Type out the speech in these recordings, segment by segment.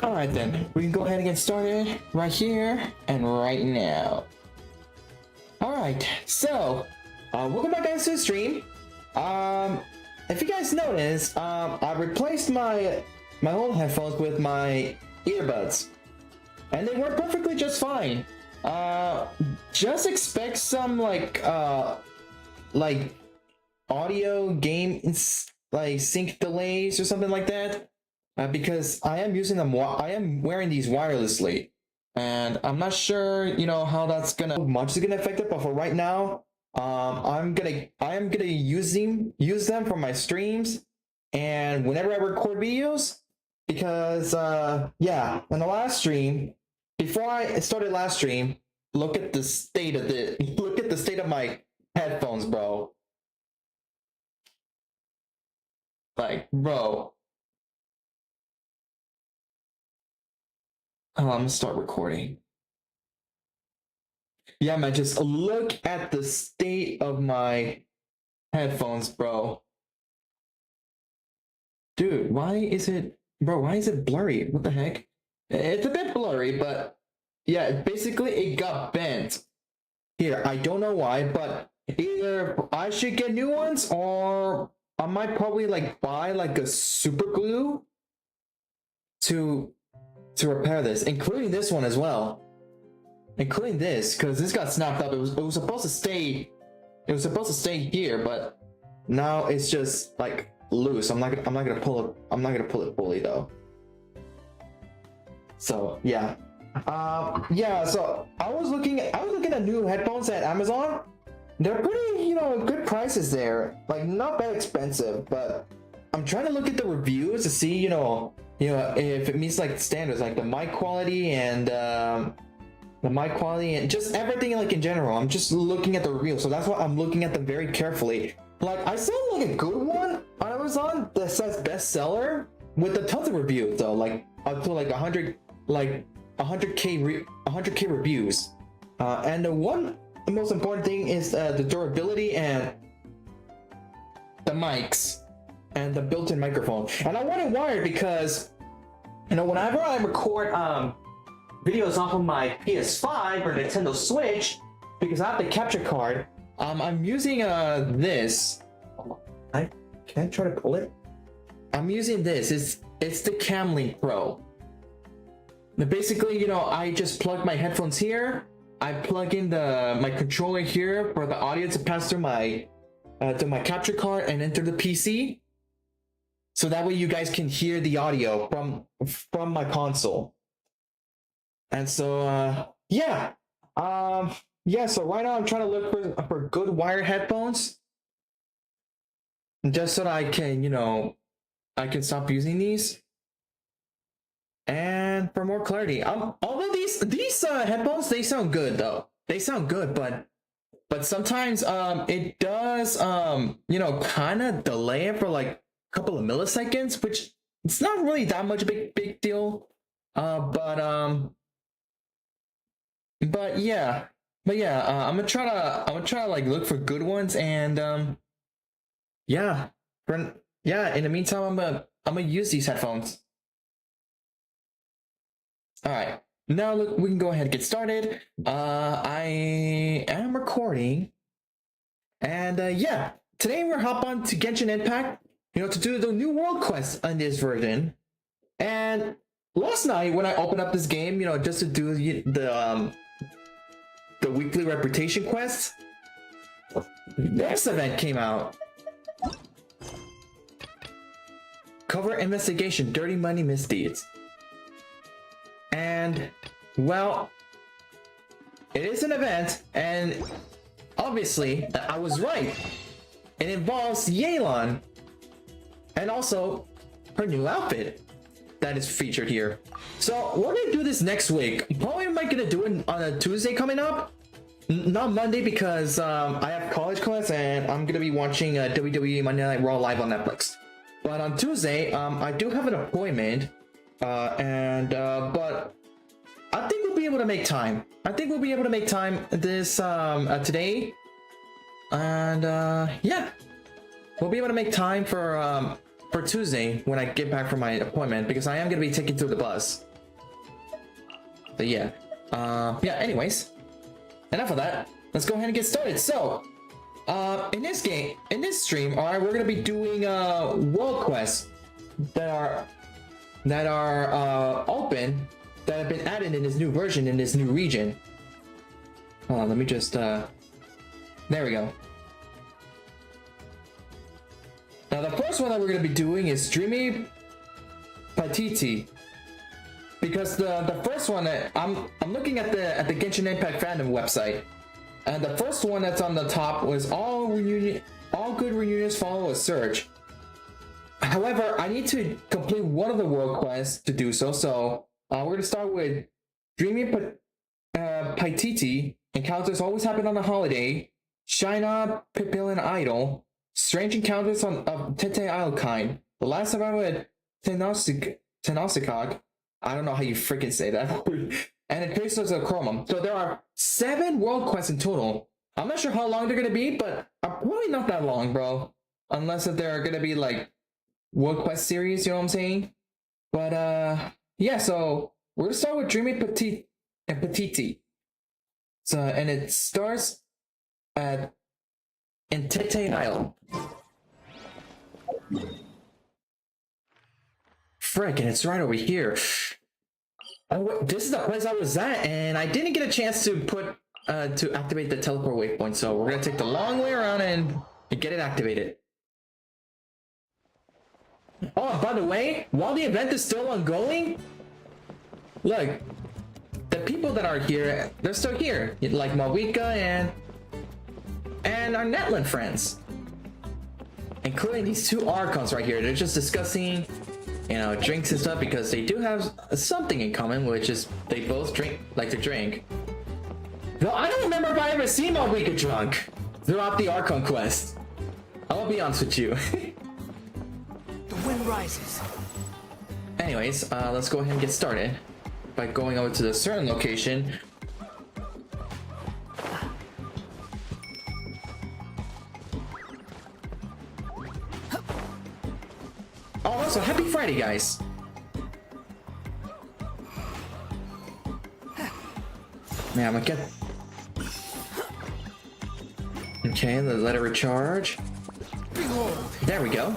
Alright then, we can go ahead and get started right here and right now. Alright, so, welcome back guys to the stream. If you guys noticed, I replaced my old headphones with my earbuds. And they work perfectly just fine. Just expect some like audio game like sync delays or something like that. Because I am using them, I am wearing these wirelessly, and I'm not sure, you know, how that's gonna much is gonna affect it. But for right now, I am gonna use them for my streams and whenever I record videos. Because yeah, in the last stream, before I started last stream, look at the state of my headphones, bro. Like, bro. I'm gonna start recording. Yeah, man, just look at the state of my headphones, bro. Dude, why is it blurry? What the heck? It's a bit blurry, but yeah, basically it got bent. Here, I don't know why, but either I should get new ones or I might probably like buy like a super glue to repair this, including this one as well, including this, because this got snapped up. It was supposed to stay here, but now it's just like loose. I'm not gonna pull it fully though. So yeah, yeah. So I was looking at new headphones at Amazon. They're pretty, you know, good prices there. Like not that expensive, but I'm trying to look at the reviews to see, you know, if it meets like standards, like the mic quality and just everything like in general. I'm just looking at the reviews, so that's why I'm looking at them very carefully. Like I saw like a good one on Amazon that says bestseller with a tons of reviews though, like up to like 100k reviews. And the most important thing is the durability and the mics and the built-in microphone. And I want it wired because, you know, whenever I record videos off of my PS5 or Nintendo Switch, because I have the capture card, I'm using this. Can I try to pull it? I'm using this. It's the Camlink Pro. Now basically, you know, I just plug my headphones here. I plug in my controller here for the audio to pass through my capture card and enter the PC. So that way you guys can hear the audio from my console. And so yeah. Yeah, so right now I'm trying to look for good wired headphones. Just so that I can, you know, I can stop using these. And for more clarity, although these headphones, they sound good though. They sound good, but sometimes it does you know, kind of delay it for like couple of milliseconds, which it's not really that much big deal. But yeah, I'm gonna try to like look for good ones, and yeah, in the meantime, I'm gonna use these headphones. All right, now look, we can go ahead and get started. I am recording, and yeah, today we're hop on to Genshin Impact, to do the new world quest on this version. And last night when I opened up this game, just to do the weekly reputation quest, this event came out. Cover investigation, dirty money misdeeds. And, well, it is an event, and obviously, I was right. It involves Yelan, and also her new outfit that is featured here. So, we're gonna do this next week. Probably am I gonna do it on a Tuesday coming up? Not Monday, because I have college class, and I'm gonna be watching WWE Monday Night Raw live on Netflix. But on Tuesday, I do have an appointment. But I think we'll be able to make time. I think we'll be able to make time this today, and yeah, we'll be able to make time for Tuesday when I get back from my appointment, because I am gonna be taking through the bus. But yeah, yeah. Anyways, enough of that. Let's go ahead and get started. So, in this stream, all right, we're gonna be doing world quests that are open, that have been added in this new version, in this new region. Hold on, let me just there we go. Now the first one that we're going to be doing is Dreamy Patiti, because the first one that I'm looking at the Genshin Impact fandom website, and the first one that's on the top was all good reunions follow a surge. However, I need to complete one of the world quests to do so. So we're going to start with Dreamy Paititi. Encounters always happen on the holiday. Shina Pipilin Idol. Strange encounters of Tete Isle kind. The last survivor with Tenosikog. I don't know how you freaking say that. And it traces of Chromum. So there are 7 world quests in total. I'm not sure how long they're going to be, but probably not that long, bro. Unless if they're going to be like world quest series, you know what I'm saying? But yeah, so we're gonna start with Dreamy Petiti. So, and it starts at Tete Isle. Frick, and it's right over here. Oh, this is the place I was at, and I didn't get a chance to put to activate the teleport waypoint, so we're gonna take the long way around and get it activated. Oh, by the way, while the event is still ongoing, look, the people that are here, they're still here, like Mawika and our Netland friends, including these 2 Archons right here. They're just discussing, drinks and stuff, because they do have something in common, which is they both like to drink. Though I don't remember if I ever seen Mawika drunk throughout the Archon quest. I'll be honest with you. The wind rises. Anyways, let's go ahead and get started by going over to the certain location. Oh, also, happy Friday, guys. Man, I'm gonna get... Okay, let's let it recharge. There we go.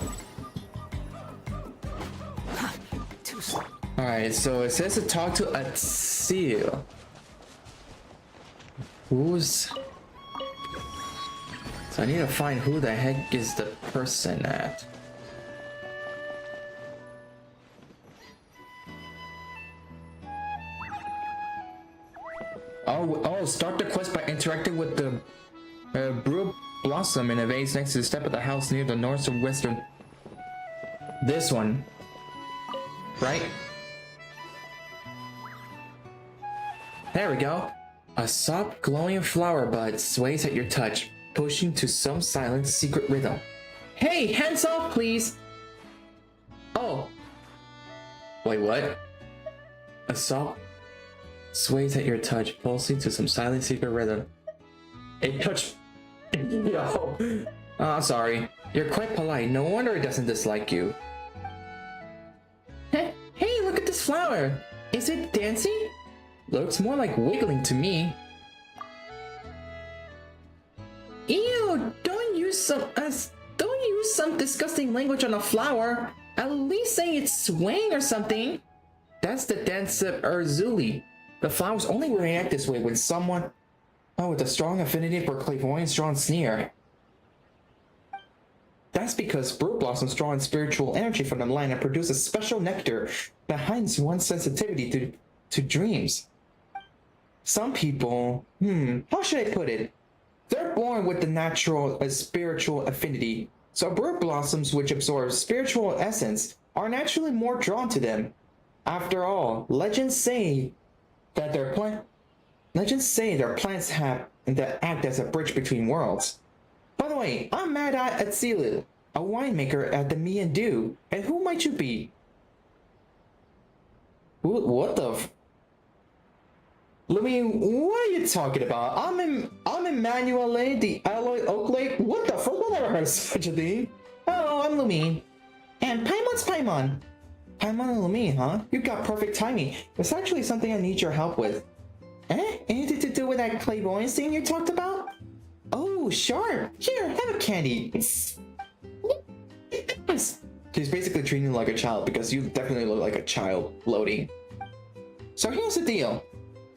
Alright, so it says to talk to a seal. Who's... So I need to find who the heck is the person at. Oh, start the quest by interacting with the Brew Blossom in a vase next to the step of the house near the north and western. This one. Right? There we go. A soft glowing flower bud sways at your touch, pushing to some silent secret rhythm. Hey, hands off, please! Oh. Wait, what? A soft sways at your touch, pulsing to some silent secret rhythm. It touched... Yo. Oh, I'm sorry. You're quite polite. No wonder it doesn't dislike you. flower? Is it dancing? Looks more like wiggling to me. Ew! Don't use some disgusting language on a flower. At least say it's swaying or something. That's the dance of Urzuli. The flowers only react this way when someone with a strong affinity for clairvoyance draws near. That's because fruit blossoms draw in spiritual energy from the land and produce a special nectar that heightens one's sensitivity to dreams. Some people, how should I put it? They're born with the natural spiritual affinity, so fruit blossoms which absorb spiritual essence are naturally more drawn to them. After all, legends say their plants have that act as a bridge between worlds. By the way, I'm Mad-Eye Atsilu, a winemaker at the Me and Do, and who might you be? What the Lumine, what are you talking about? I'm Emmanuel, the Alloy Oaklake. What the fuck? I never heard of such a thing. Hello, I'm Lumine. And Paimon's Paimon. Paimon and Lumine, huh? You got perfect timing. It's actually something I need your help with. Anything to do with that clairvoyance thing you talked about? Oh, sure. Here, have a candy. She's basically treating you like a child because you definitely look like a child floating. So here's the deal.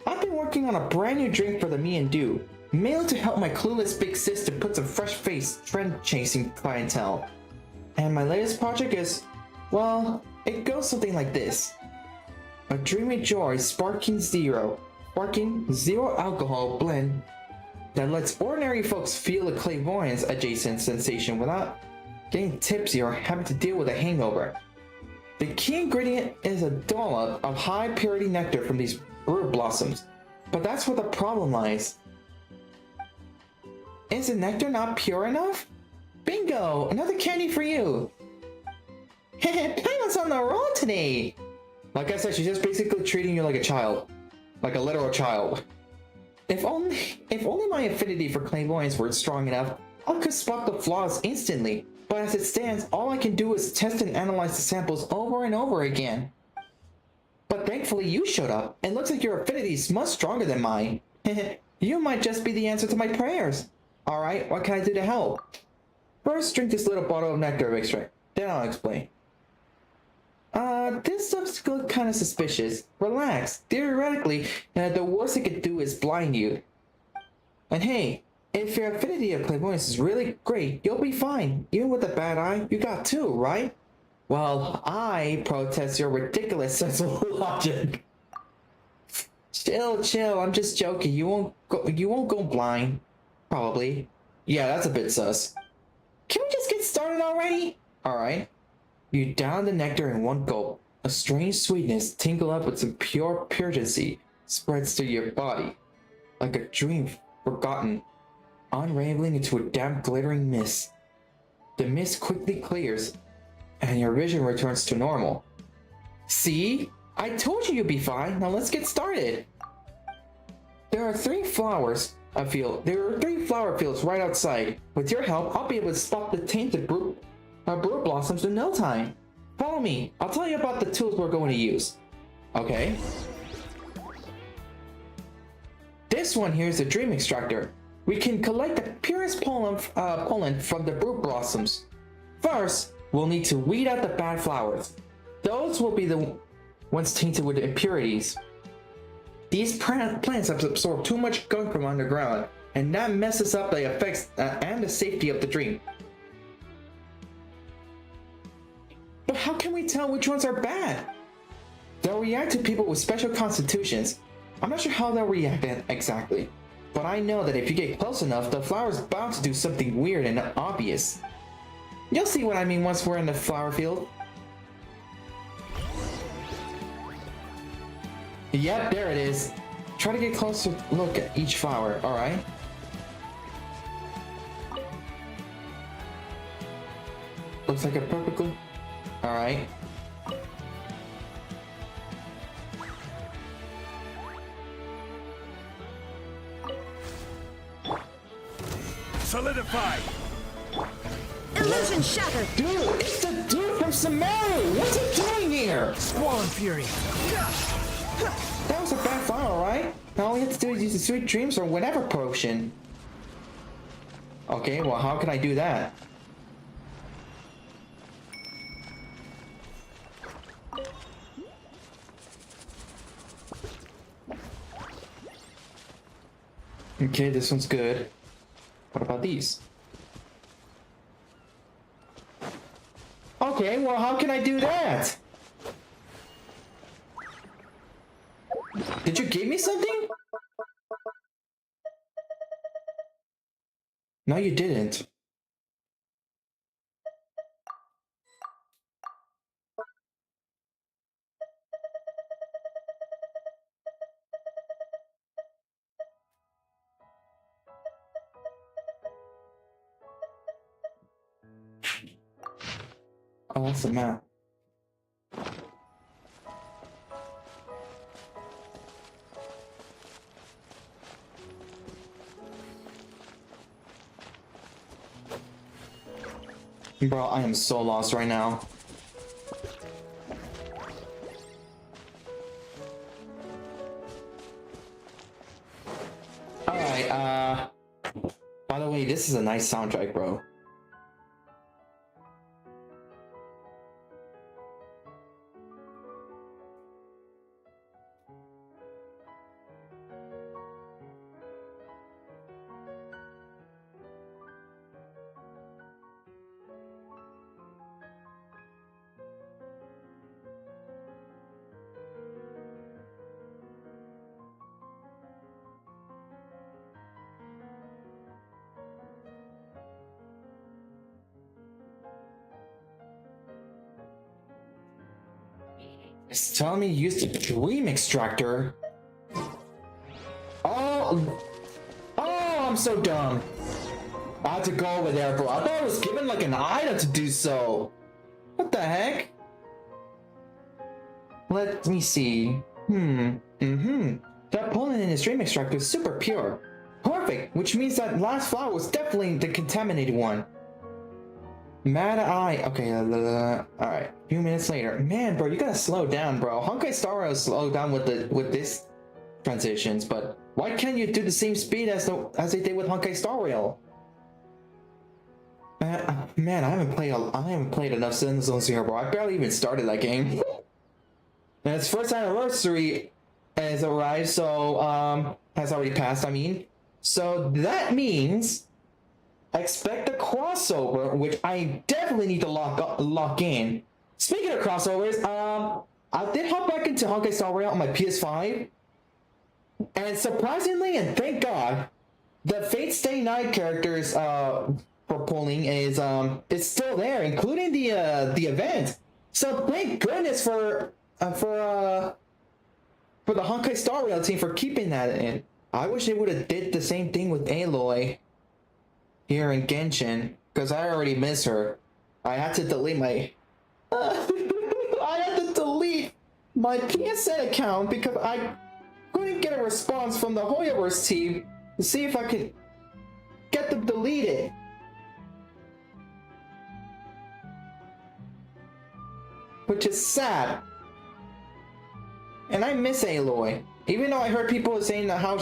I've been working on a brand new drink for the Me and Do, mainly to help my clueless big sister put some fresh face trend-chasing clientele. And my latest project is, well, it goes something like this. A dreamy joy sparking zero alcohol blend that lets ordinary folks feel a clairvoyance adjacent sensation without getting tipsy or having to deal with a hangover. The key ingredient is a dollop of high purity nectar from these fruit blossoms, but that's where the problem lies. Is the nectar not pure enough? Bingo! Another candy for you! Paimon's on the roll today! Like I said, she's just basically treating you like a child. Like a literal child. If only my affinity for clairvoyance were strong enough, I could spot the flaws instantly. But as it stands, all I can do is test and analyze the samples over and over again. But thankfully you showed up, and looks like your affinity is much stronger than mine. You might just be the answer to my prayers. Alright, what can I do to help? First, drink this little bottle of nectar extract, then I'll explain. This stuff's kind of suspicious. Relax. Theoretically, the worst it could do is blind you. And hey, if your affinity of clairvoyance is really great, you'll be fine. Even with a bad eye, you got two, right? Well, I protest your ridiculous sense of logic. Chill, I'm just joking. You won't go blind. Probably. Yeah, that's a bit sus. Can we just get started already? Alright. You down the nectar in one gulp. A strange sweetness, tingled up with some pure purgency, spreads through your body. Like a dream forgotten, unraveling into a damp glittering mist. The mist quickly clears, and your vision returns to normal. See? I told you you'd be fine. Now let's get started. There are three flower fields right outside. With your help, I'll be able to stop the tainted brew blossoms in no time. Follow me. I'll tell you about the tools we're going to use. Okay. This one here is a dream extractor. We can collect the purest pollen from the fruit blossoms. First, we'll need to weed out the bad flowers. Those will be the ones tainted with impurities. These plants have absorbed too much gunk from underground, and that messes up the effects and the safety of the dream. But how can we tell which ones are bad? They'll react to people with special constitutions. I'm not sure how they'll react exactly, but I know that if you get close enough, the flower's bound to do something weird and obvious. You'll see what I mean once we're in the flower field. Yep, there it is. Try to get closer look at each flower, alright? Looks like a perfectly... Alright. Solidify! Illusion shattered! Dude, it's the dude from Samaru! What's he doing here? here? Squall and Fury. That was a bad final, right? Now all we have to do is use the Sweet Dreams or whatever potion. Okay, well, how can I do that? Okay, this one's good. What about these? Okay, well, how can I do that? Did you give me something? No, you didn't. Oh, that's the map. Bro, I am so lost right now. Alright, by the way, this is a nice soundtrack, bro. It's telling me to use the dream extractor. Oh, I'm so dumb. I had to go over there, bro. I thought I was given like an item to do so. What the heck? Let me see. That pollen in his dream extractor is super pure. Perfect, which means that last flower was definitely the contaminated one. Mad Eye. Okay, alright. A few minutes later. Man, bro, you gotta slow down, bro. Honkai Star Rail slowed down with this transitions, but why can't you do the same speed as they did with Honkai Star Rail? Man, I haven't played enough Zones here, bro. I barely even started that game. And its first anniversary has arrived, so has already passed, I mean. So that means expect a crossover, which I definitely need to lock in. Speaking of crossovers, I did hop back into Honkai Star Rail on my PS5, and surprisingly, and thank God, the Fate Stay Night characters for pulling is it's still there, including the event. So thank goodness for the Honkai Star Rail team for keeping that in. I wish they would have did the same thing with Aloy here in Genshin, because I already miss her. I had to delete my my PSN account because I couldn't get a response from the Hoyoverse team to see if I could get them deleted. Which is sad. And I miss Aloy. Even though I heard people saying that how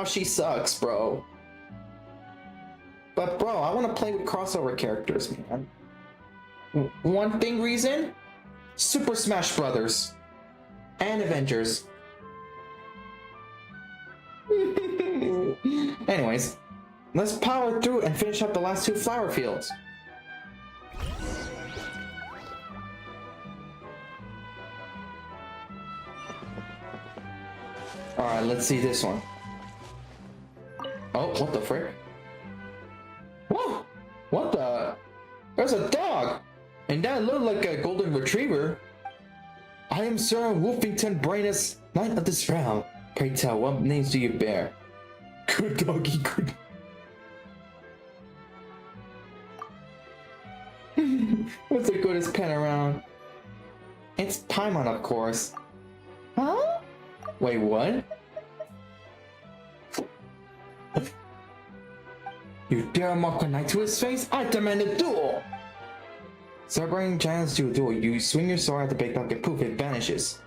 she sucks, bro. But bro, I want to play with crossover characters, man. One thing reason? Super Smash Brothers. And Avengers. Anyways, let's power through and finish up the last two flower fields. Alright, let's see this one. Oh, what the frick? Whoa! What the? There's a dog! And that looked like a golden retriever. I am Sir Wolfington Brainus, Knight of this realm. Pray tell, what names do you bear? Good doggy, good. What's the goodest pen around? It's Paimon, of course. Huh? Wait, what? You dare mock a knight to his face? I demand a duel! Start bringing giants to a duel. You swing your sword at the big pumpkin. Poof, it vanishes.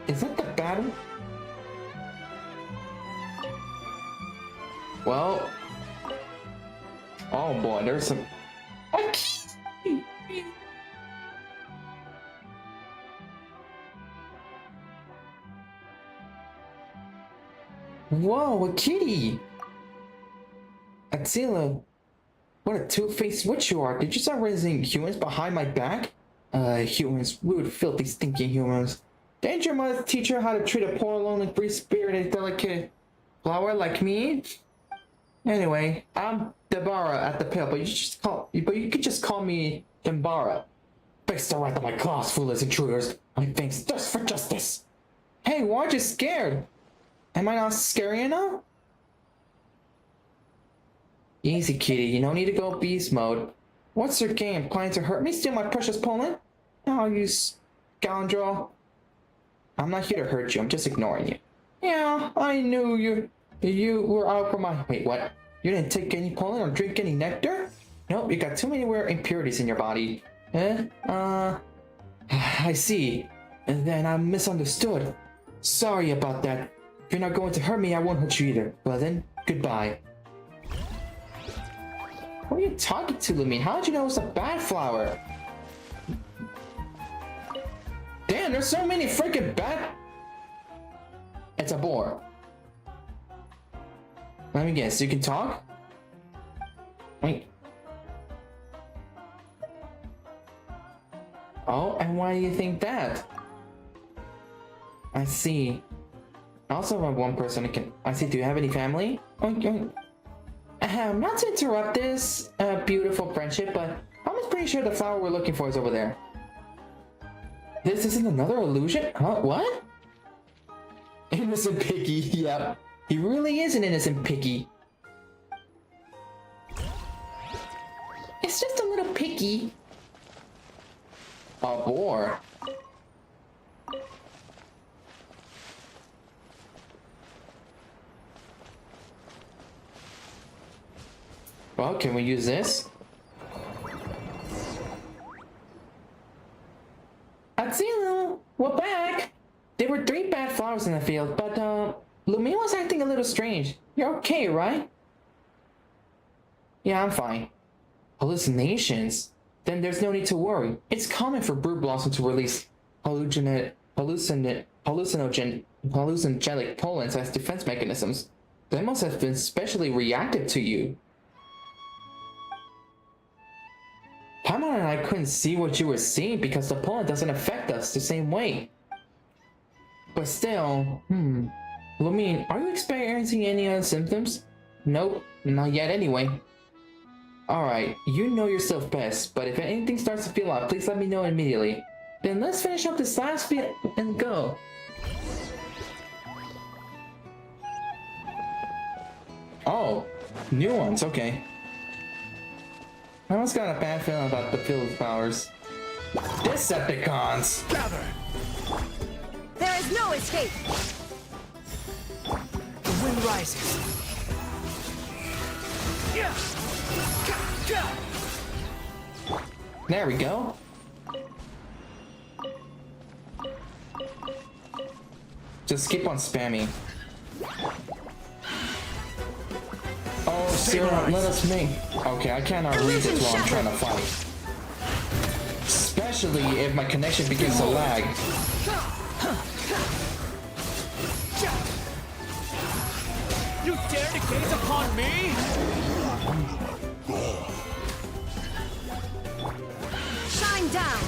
Is that the battle? Well... Oh boy, there's some... Whoa, a kitty! Attila, what a two-faced witch you are. Did you start raising humans behind my back? Humans, rude, filthy, stinking humans. Didn't your mother teach her how to treat a poor, lonely, free-spirited, delicate flower like me? Anyway, I'm Debara at the Pale, but you could just call me Dembara. Face the wrath of my claws, foolish intruders. My fangs thirst for justice. Hey, why aren't you scared? Am I not scary enough? Easy, kitty. You don't need to go beast mode. What's your game? Planning to hurt me? Steal my precious Poland? Oh, you scoundrel. I'm not here to hurt you. I'm just ignoring you. Yeah, I knew you were out for my... Wait, what? You didn't take any pollen or drink any nectar? Nope, you got too many rare impurities in your body. I see. And then I misunderstood. Sorry about that. If you're not going to hurt me, I won't hurt you either. Well then, goodbye. What are you talking to, Lumine? How did you know it's a bad flower? Damn, there's so many freaking bad... It's a boar. Let me guess, you can talk? Wait. Oh, and why do you think that? I see. I also have one person who can... I see, do you have any family? Okay. Not to interrupt this beautiful friendship, but I'm pretty sure the flower we're looking for is over there. This isn't another illusion? Huh? What? Innocent piggy, yep. He really is an innocent piggy. It's just a little piggy. A boar. Well, can we use this? Attila, we're back! There were 3 bad flowers in the field, but Lumine was acting a little strange. You're okay, right? Yeah, I'm fine. Hallucinations? Then there's no need to worry. It's common for brood blossom to release hallucinogenic pollens as defense mechanisms. They must have been specially reactive to you. Paimon and I couldn't see what you were seeing because the pollen doesn't affect us the same way. But still, Lumine, are you experiencing any other symptoms? Nope, not yet anyway. Alright, you know yourself best, but if anything starts to feel off, please let me know immediately. Then let's finish up this last bit and go. Oh, new ones, okay. I almost got a bad feeling about the field flowers. Decepticons! Gather! There is no escape! The wind rises. There we go. Just keep on spamming. Oh, Sarah, let us make. Okay, I cannot read this while I'm trying to fight. Especially if my connection begins to lag. You dare to gaze upon me? Shine down.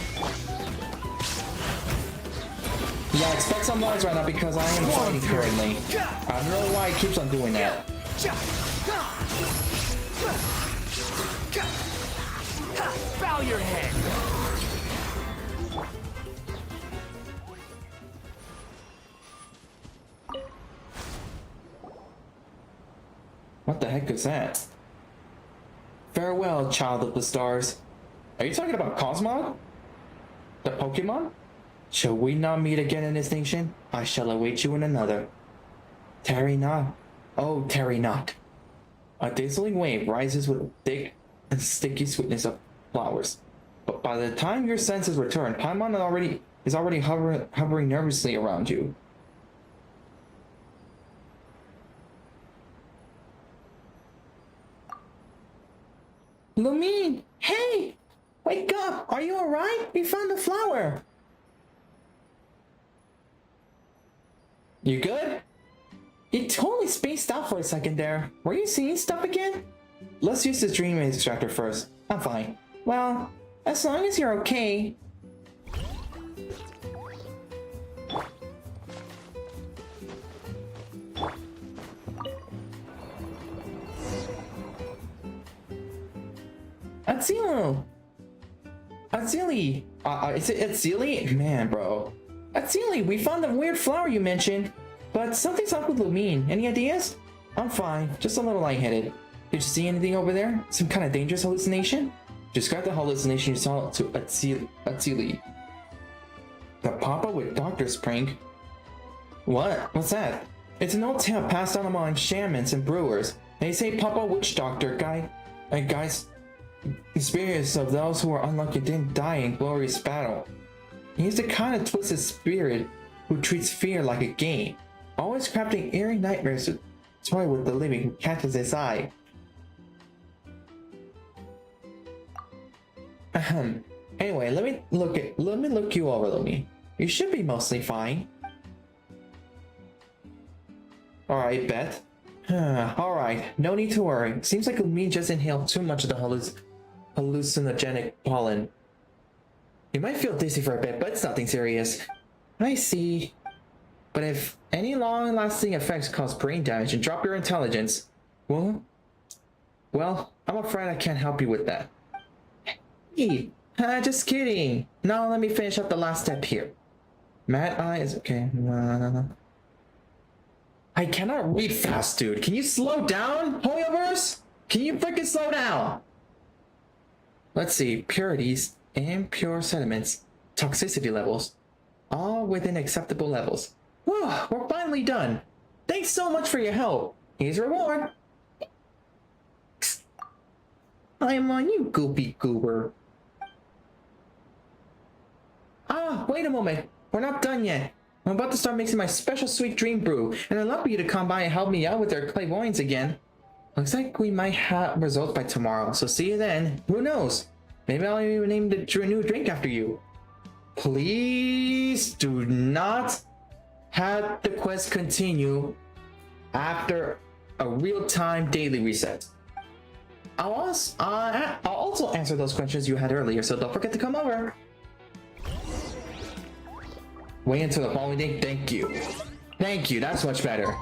Yeah, expect some noise right now because I am fighting currently. I don't know why it keeps on doing that. Bow your head. What the heck is that? Farewell, child of the stars. Are you talking about Cosmog? The Pokemon? Shall we not meet again in this nation? I shall await you in another. Tarry not. Oh, tarry not. A dazzling wave rises with thick and sticky sweetness of flowers. But by the time your senses return, Paimon is already hovering nervously around you. Lumine! Hey! Wake up! Are you alright? We found a flower! You good? You totally spaced out for a second there. Were you seeing stuff again? Let's use this dream extractor first. I'm fine. Well, as long as you're okay. Atzili! Is it Atzili? Man, bro. Atzili, we found the weird flower you mentioned, but something's up with Lumine. Any ideas? I'm fine, just a little lightheaded. Did you see anything over there? Some kind of dangerous hallucination? Describe the hallucination you saw to Atzili. The Papa with Doctor's prank? What? What's that? It's an old tale passed on among shamans and brewers. They say Papa Witch Doctor guys experience of those who are unlucky didn't die in glorious battle. He's the kind of twisted spirit who treats fear like a game, always crafting eerie nightmares to toy with the living who catches his eye. Ahem. Anyway, let me look you over, Lumi. You should be mostly fine. Alright, Beth. Alright, no need to worry. Seems like Lumine just inhaled too much of the hallucinogenic pollen. You might feel dizzy for a bit, but it's nothing serious. I see. But if any long-lasting effects cause brain damage and drop your intelligence, well, I'm afraid I can't help you with that. Hey, just kidding. Now let me finish up the last step here. Mad Eye is okay. I cannot read fast, dude. Can you slow down, hoyoverse? Can you freaking slow down? Let's see. Purities, impure sediments, toxicity levels, all within acceptable levels. Whew, we're finally done. Thanks so much for your help. Here's your reward. I'm on you, goopy goober. Ah, wait a moment. We're not done yet. I'm about to start mixing my special sweet dream brew, and I'd love for you to come by and help me out with our clairvoyance again. Looks like we might have results by tomorrow, so see you then. Who knows? Maybe I'll even name the new drink after you. Please do not have the quest continue after a real-time daily reset. I'll also answer those questions you had earlier, so don't forget to come over. Wait until the following day. Thank you. Thank you, that's much better.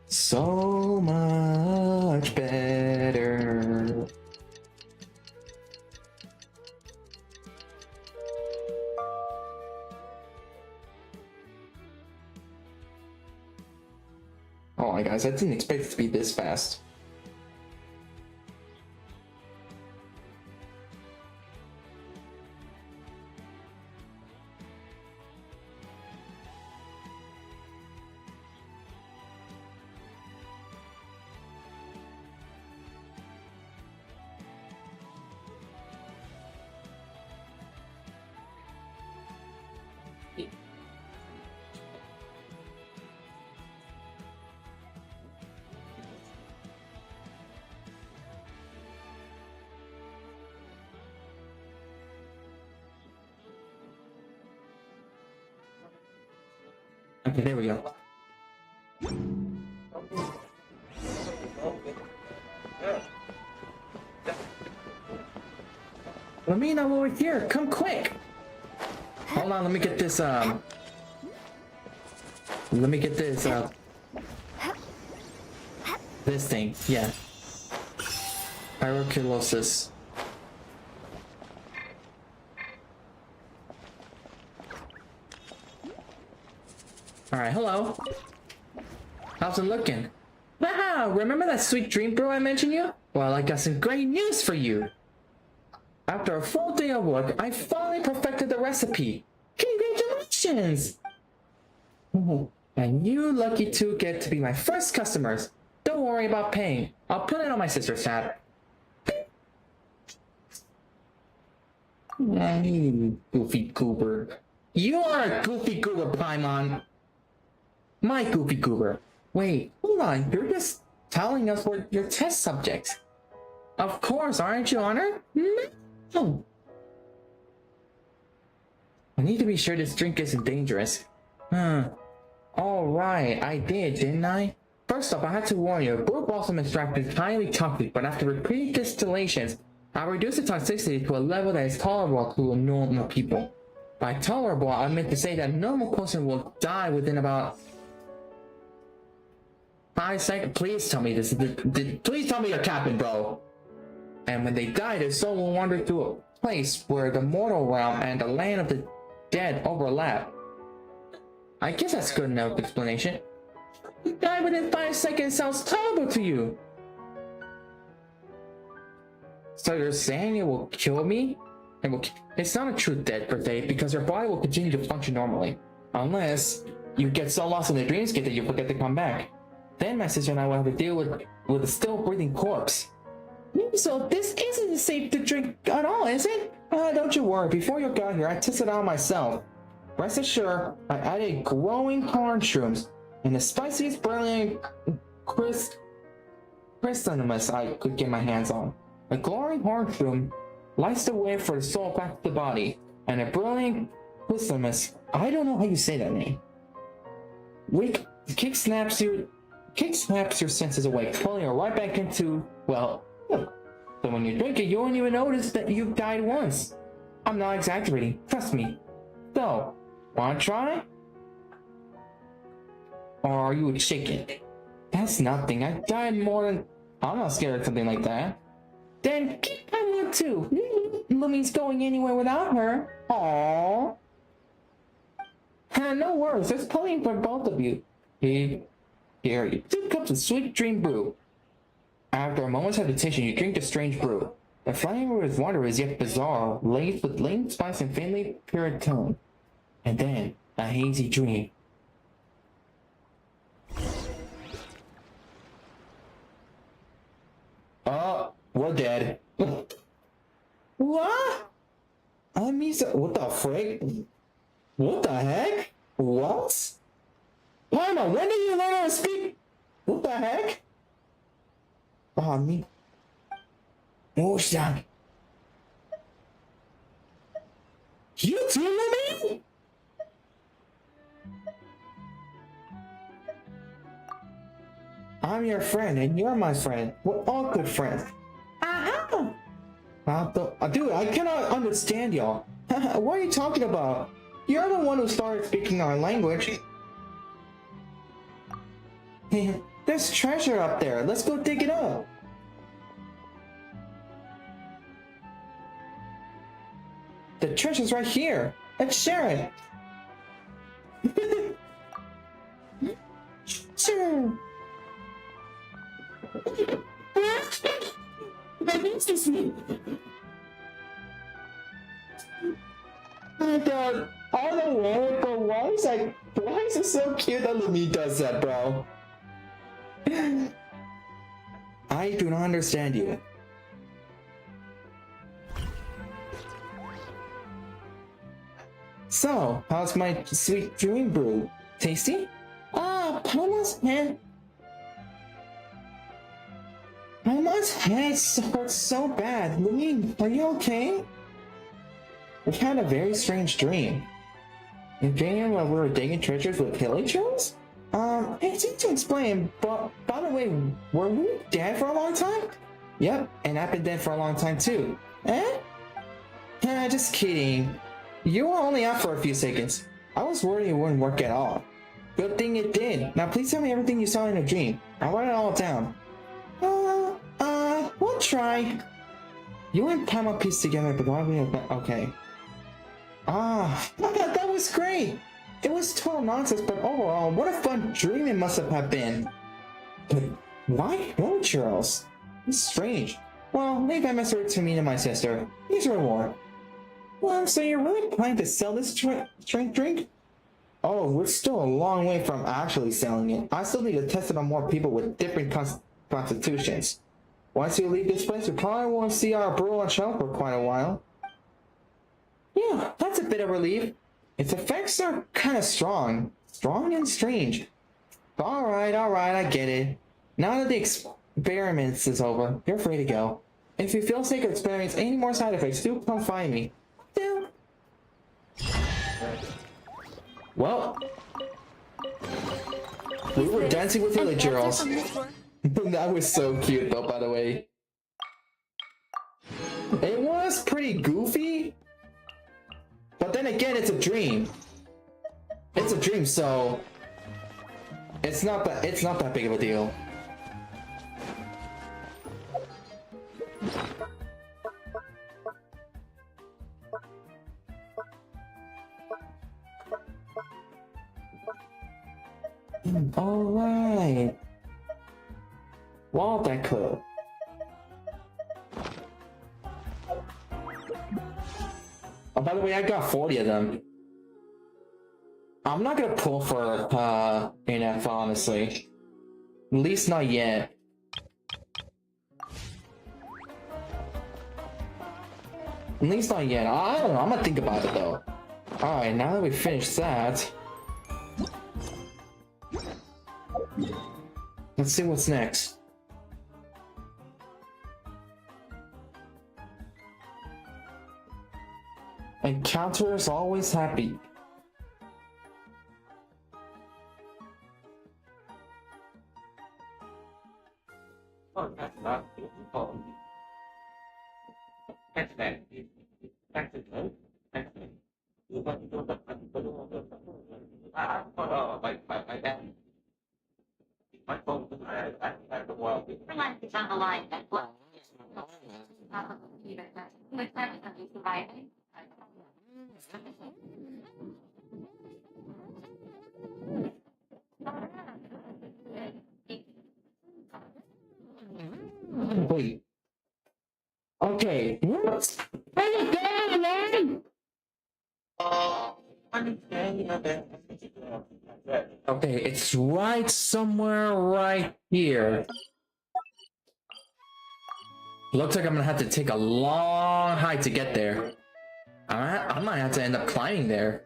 So much better. Oh my guys, I didn't expect it to be this fast. Okay, there we go. Lumine, I'm over here. Come quick. Hold on, let me get this, this thing, yeah. Pyrokilosis. Alright, hello. How's it looking? Wow, remember that sweet dream brew I mentioned you? Well, I got some great news for you. After a full day of work, I finally perfected the recipe. Congratulations! Congratulations! Oh, and you lucky two get to be my first customers. Don't worry about paying. I'll put it on my sister's tab. You goofy goober. You are a goofy goober, Paimon. My goofy goober. Wait, hold on. You're just telling us what your test subjects. Of course, aren't you honored? No. I need to be sure this drink isn't dangerous. Alright, I did, didn't I? First off, I had to warn you, Brew Blossom extract is highly toxic, but after repeated distillations, I reduced the toxicity to a level that is tolerable to normal people. By tolerable, I meant to say that a normal person will die within about 5 seconds. Please tell me this. Please tell me you're capping, bro. And when they die, their soul will wander to a place where the mortal realm and the land of the dead overlap. I guess that's good enough explanation. Die within 5 seconds sounds terrible to you. So you're saying it will kill me? It's not a true death per se, because your body will continue to function normally. Unless you get so lost in the dreamscape that you forget to come back. Then my sister and I will have to deal with a still breathing corpse. So this isn't safe to drink at all, is it? Don't you worry, before you got here I tested it out myself. Rest assured, I added glowing corn shrooms and the spiciest brilliant crystalliness I could get my hands on. A glowing horn shroom lights the way for the soul back to the body, and a brilliant crystalliness, I don't know how you say that name, kick snaps your senses away, pulling you right back into, well, so when you drink it, you won't even notice that you've died once. I'm not exaggerating, trust me. So, wanna try? Or are you a chicken? That's nothing, I died more than... I'm not scared of something like that. Then, I want to. Lumine's going anywhere without her. Aww. No worries, there's plenty for both of you. Here are your 2 cups of sweet dream brew. After a moment's hesitation, you drink the strange brew. The flavor is wondrous yet bizarre, laced with latent spice and faintly pure tone. And then, a hazy dream. We're dead. What? What the frick? What the heck? What? Paimon, when did you learn how to speak? What the heck? Me. What's that? You too, Lumine? I'm your friend, and you're my friend. We're all good friends. Dude, I cannot understand y'all. What are you talking about? You're the one who started speaking our language. There's treasure up there. Let's go dig it up. The treasure's right here. Let's share it. Sure. What is this? I don't know, but why is it so cute that Lumine does that, bro? I do not understand you. So, how's my sweet dream brew? Tasty? Paimon's head. Paimon's head hurts so bad. Lumine, are you okay? We had a very strange dream. You dreamed while we were digging treasures with villagers? It's easy to explain, but by the way, were we dead for a long time? Yep, and I've been dead for a long time too. Eh? Just kidding. You were only out for a few seconds. I was worried it wouldn't work at all. Good thing it did. Now please tell me everything you saw in a dream. I'll write it all down. We'll try. You and Paimon pieced together, but okay. That was great. It was total nonsense, but overall, what a fun dream it must have been. But why churros? It's strange. Well, leave that message to me and my sister. Here's your reward. Well, so you're really planning to sell this drink? Oh, we're still a long way from actually selling it. I still need to test it on more people with different constitutions. Once you leave this place, you probably won't see our brew on shelf for quite a while. Yeah, that's a bit of relief. Its effects are kind of strong. Strong and strange. Alright, I get it. Now that the experiments is over, you're free to go. If you feel sick or experience any more side effects, do come find me. Yeah. Well, we were dancing with village girls. That was so cute though, by the way. It was pretty goofy, but then again, it's a dream. It's a dream, so it's not that big of a deal. Alright. Wall decor. Oh, by the way, I got 40 of them. I'm not gonna pull for NF, honestly. At least not yet. At least not yet. I don't know, I'm gonna think about it though. Alright, now that we finished that, let's see what's next. Encounter is always happy. On the line. Wait. Okay. What? Okay, it's right somewhere right here. Looks like I'm gonna have to take a long hike to get there. I might have to end up climbing there.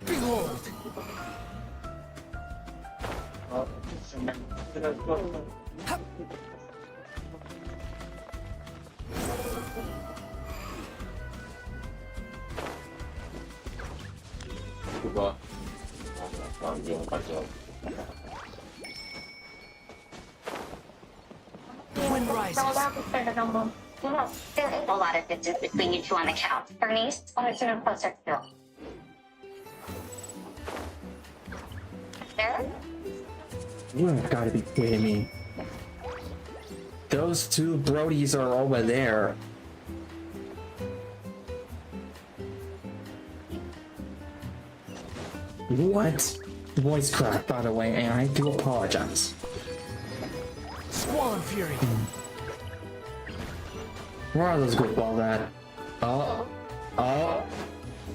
Behold! Wind rises. There is a lot of distance between you two on the count. Bernice, want to move closer to there? You've gotta be kidding me. Those two Brodies are over there. What? Voice crack, by the way, and I do apologize. Squall and Fury. Where are those good balls at? Oh,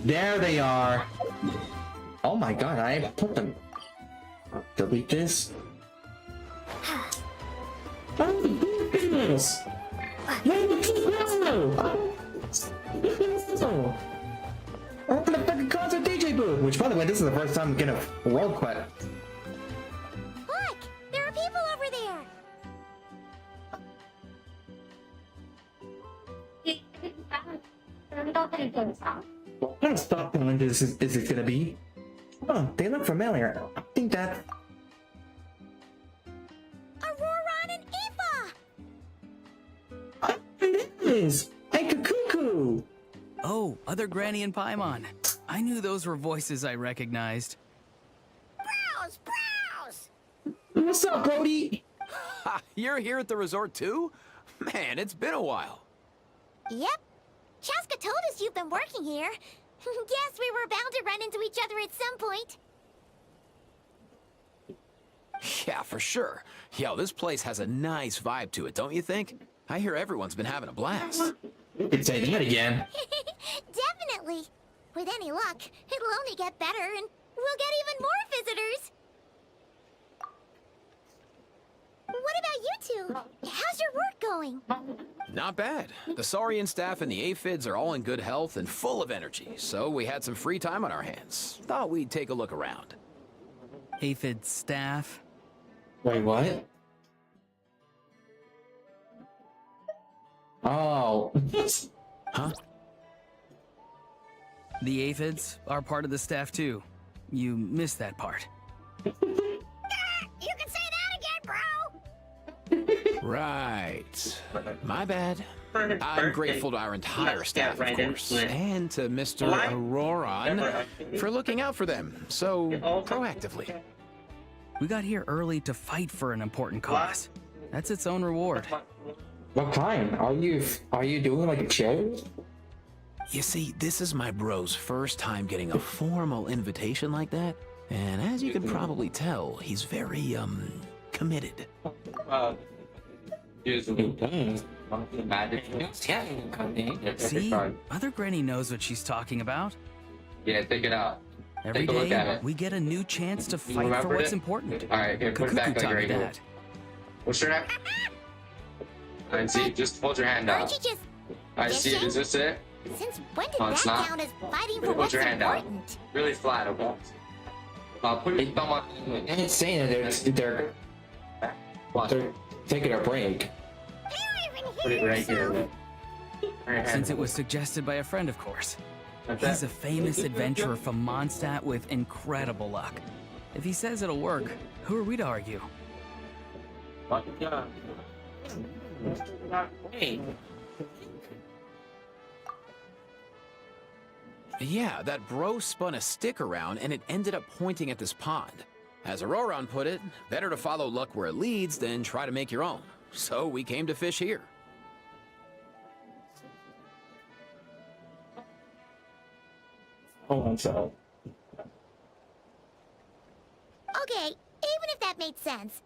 there they are. Oh my god, I put them. Delete this. Oh my goodness! Open the fucking concert DJ booth! Which, by the way, this is the first time I'm getting a world quest. Look! There are people over there! What kind of stop challenge is it gonna be? Oh, they look familiar. I think that. Auroron and Aoife! It is! Hey, Cuckoo! Oh, other Granny and Paimon. I knew those were voices I recognized. Browse! Browse! What's up, Brody? Ha! You're here at the resort too? Man, it's been a while. Yep. Chaska told us you've been working here. Guess we were bound to run into each other at some point. Yeah, for sure. Yo, this place has a nice vibe to it, don't you think? I hear everyone's been having a blast. You could say that again. Definitely. With any luck, it'll only get better and we'll get even more visitors. What about you two? How's your work going? Not bad. The Saurian staff and the aphids are all in good health and full of energy, so we had some free time on our hands. Thought we'd take a look around. Aphid staff. Wait, what? Oh. Huh? The aphids are part of the staff too. You missed that part. You can say that again, bro! Right. My bad. I'm grateful to our entire staff, of course, and to Mr. Auroran for looking out for them so proactively. We got here early to fight for an important cause. That's its own reward. What kind? Are you doing like a charity? You see, this is my bro's first time getting a formal invitation like that, and as you can probably tell, he's very, committed. See? Other Granny knows what she's talking about. Yeah, take it out. Every Take a look at day, it. we get a new chance to fight for remember what's it? important. Alright, here, put it Kukuku back like taught me right here. that. What's your name? And see, just hold your hand Aren't out. you just... I see it. Is this it? Since when did No, that it's not. count as fighting for Put what's your hand out. important? Really flat, okay? Put your thumb on. I ain't saying that they're taking a break. I don't even Put it hear right here. yourself. Since it was suggested by a friend, of course. Like He's that. a famous adventurer from Mondstadt with incredible luck. If he says it'll work, who are we to argue? Yeah, that bro spun a stick around and it ended up pointing at this pond. As Auroran put it, better to follow luck where it leads than try to make your own. So we came to fish here. Hold on, so. Okay, even if that made sense,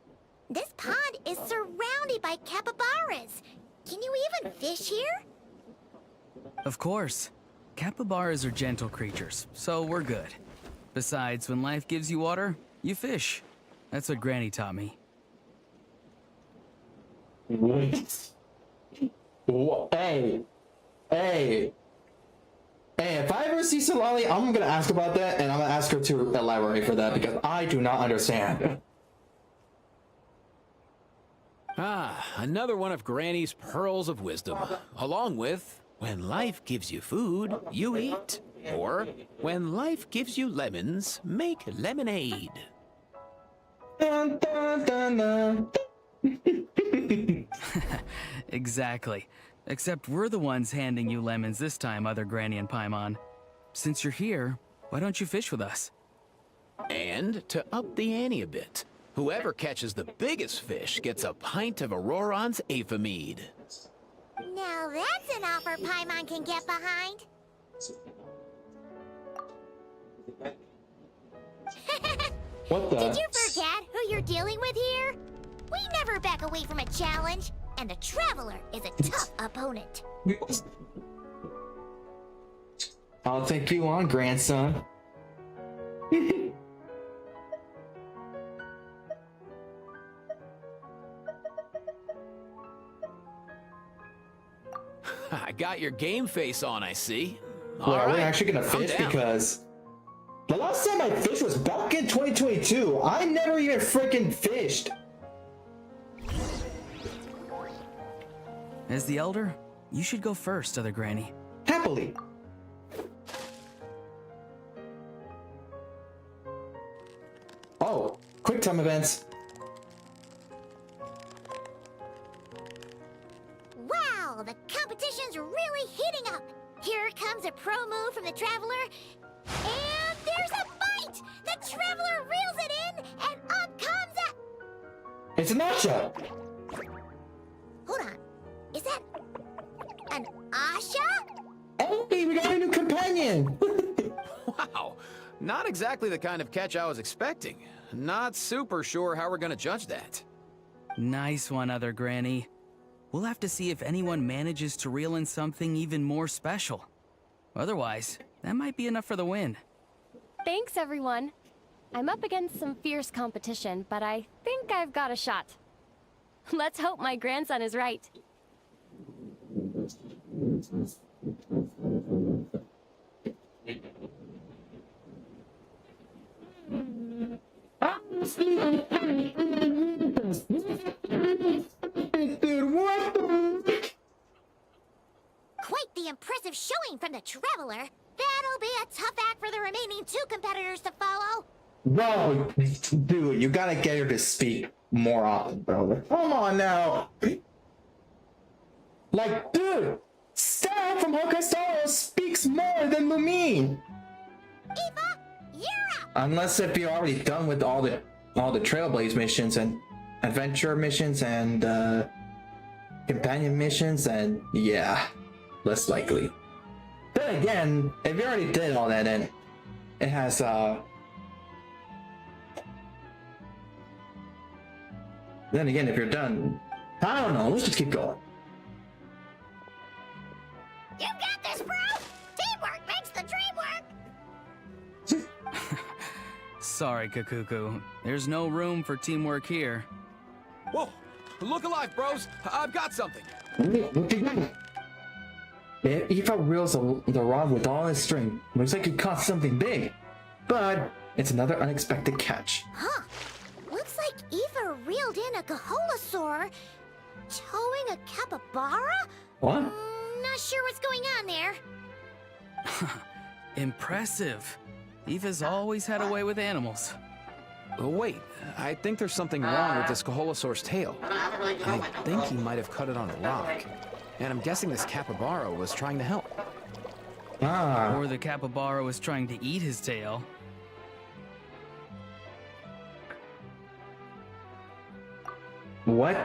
this pond is surrounded by capybaras. Can you even fish here? Of course. Capybaras are gentle creatures, so we're good. Besides, when life gives you water, you fish. That's what Granny taught me. Hey, if I ever see Solali, I'm gonna ask about that, and I'm gonna ask her to elaborate for that because I do not understand. Ah, another one of Granny's pearls of wisdom, along with, when life gives you food, you eat. Or, when life gives you lemons, make lemonade. Dun, dun, dun, dun. Exactly. Except we're the ones handing you lemons this time, other Granny and Paimon. Since you're here, why don't you fish with us? And to up the ante a bit, whoever catches the biggest fish gets a pint of Auroran's Aphid. Now that's an offer Paimon can get behind. What the? Did you forget who you're dealing with here? We never back away from a challenge, and the Traveler is a tough opponent. I'll take you on, grandson. I got your game face on, I see. Well, All are we right, actually gonna I'm fish? down. Because the last time I fished was back in 2022. I never even freaking fished. As the elder, you should go first, other Granny. Happily. Oh, quick time events. Wow, the competition's really heating up. Here comes a pro move from the Traveler, and there's a bite! The Traveler reels it in, and up comes a... It's a nacho. Hold on, is that an Asha? Hey, we got a new companion. Wow, not exactly the kind of catch I was expecting. Not super sure how we're gonna judge that. Nice one, other Granny. We'll have to see if anyone manages to reel in something even more special. Otherwise, that might be enough for the win. Thanks, everyone. I'm up against some fierce competition, but I think I've got a shot. Let's hope my grandson is right. Dude, what the? Quite the impressive showing from the Traveler. That'll be a tough act for the remaining 2 competitors to follow. Bro, dude, you gotta get her to speak more often, bro. Come on now. Like, dude, Stan from Honkai Star Rail speaks more than Lumine. Eva, you're up! Unless if you're already done with all the Trailblaze missions and adventure missions and companion missions, and yeah, less likely. Then again, if you already did all that, then it has then again, if you're done, I don't know. Let's just keep going. You got this, bro! Teamwork makes the dream work! Sorry, Kakuku. There's no room for teamwork here. Whoa! Look alive, bros! I've got something! What you got? Eva reels the rod with all his strength. Looks like he caught something big. But it's another unexpected catch. Huh. Looks like Eva reeled in a Kaholasaur, towing a capybara? What? Not sure what's going on there. Impressive. Eva's always had a way with animals. Oh, wait, I think there's something wrong with this Kaholasaur's tail. I think he might have cut it on a rock. And I'm guessing this capybara was trying to help. Ah. Or the capybara was trying to eat his tail. What?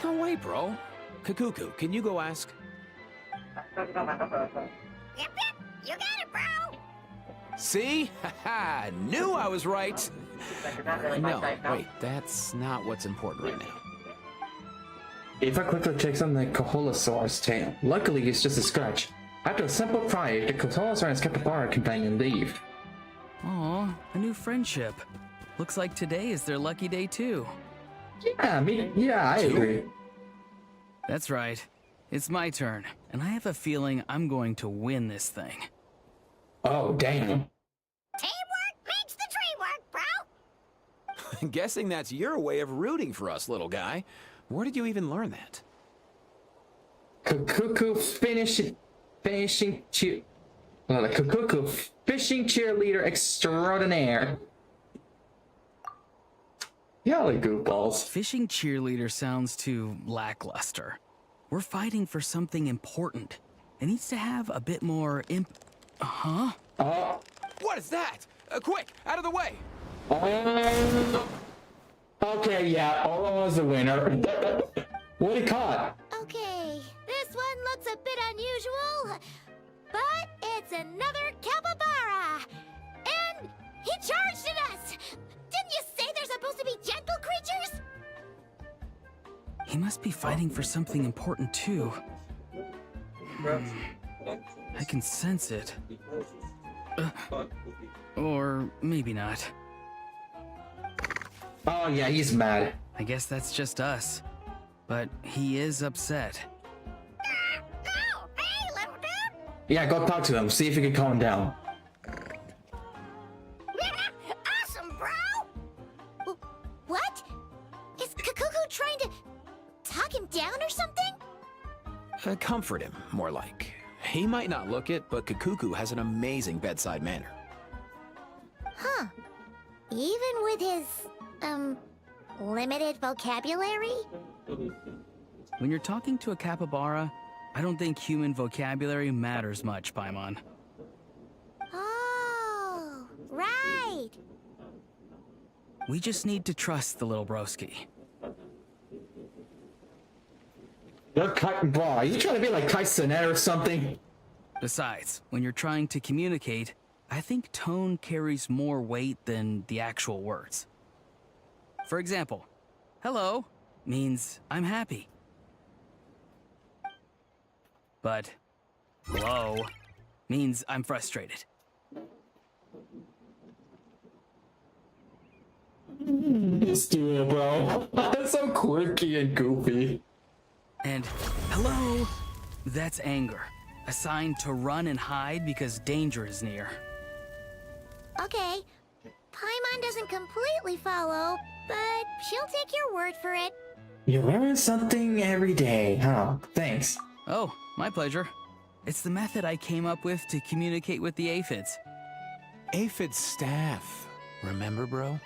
No way, bro. Kakuku, can you go ask? Yep, you got it, bro! See? Haha, knew I was right. No, wait, that's not what's important right now. Eva quickly checks on the Kaholasaur's tail. Luckily, it's just a scratch. After a simple pry, the Kaholasaur and his capybara companion leave. Aw, a new friendship. Looks like today is their lucky day too. Yeah, I agree. That's right. It's my turn, and I have a feeling I'm going to win this thing. Oh, damn. Teamwork makes the dream work, bro! Guessing that's your way of rooting for us, little guy. Where did you even learn that? Kakuku fishing cheerleader extraordinaire. Yelly goofballs. Fishing cheerleader sounds too lackluster. We're fighting for something important. It needs to have a bit more Huh? What is that? Quick, out of the way! Okay, yeah, Oro was the winner. What he caught? Okay, this one looks a bit unusual, but it's another capybara! And he charged at us! Didn't you say they're supposed to be gentle creatures? He must be fighting for something important too. I can sense it. Or maybe not. Oh yeah, he's mad. I guess that's just us. But he is upset. Oh, hey, little dude! Yeah, go talk to him. See if you can calm him down. Awesome, bro! What? Is Kakuku trying to talk him down or something? Comfort him, more like. He might not look it, but Kakuku has an amazing bedside manner. Huh. Even with his, limited vocabulary? When you're talking to a capybara, I don't think human vocabulary matters much, Paimon. Oh, right. We just need to trust the little broski. Look, bro, are you trying to be like Kai Cenat or something? Besides, when you're trying to communicate, I think tone carries more weight than the actual words. For example, hello means I'm happy. But hello means I'm frustrated. Let's do it, bro. That's so quirky and goofy. And hello, that's anger. A sign to run and hide because danger is near. Okay, Paimon doesn't completely follow, but she'll take your word for it. You learn something every day, huh? Thanks. Oh, my pleasure. It's the method I came up with to communicate with the aphids. Aphid staff. Remember, bro?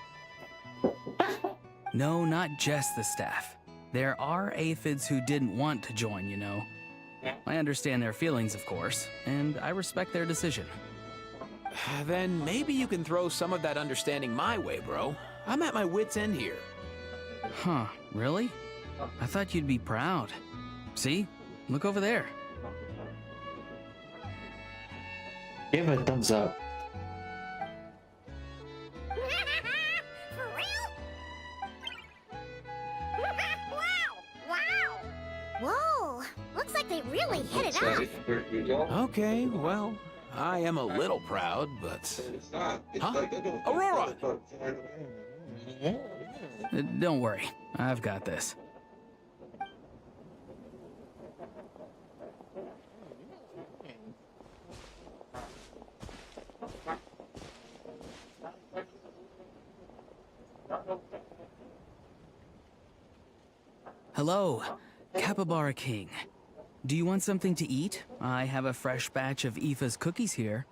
No, not just the staff. There are aphids who didn't want to join, you know. I understand their feelings, of course, and I respect their decision. Then maybe you can throw some of that understanding my way, bro. I'm at my wit's end here. Huh, really? I thought you'd be proud. See? Look over there. Give it a thumbs up. For real? Wow! Whoa! Looks like they really hit it off. Okay, well, I am a little proud, but... Huh? Aurora! Don't worry, I've got this. Hello, Capybara King. Do you want something to eat? I have a fresh batch of Aoife's cookies here.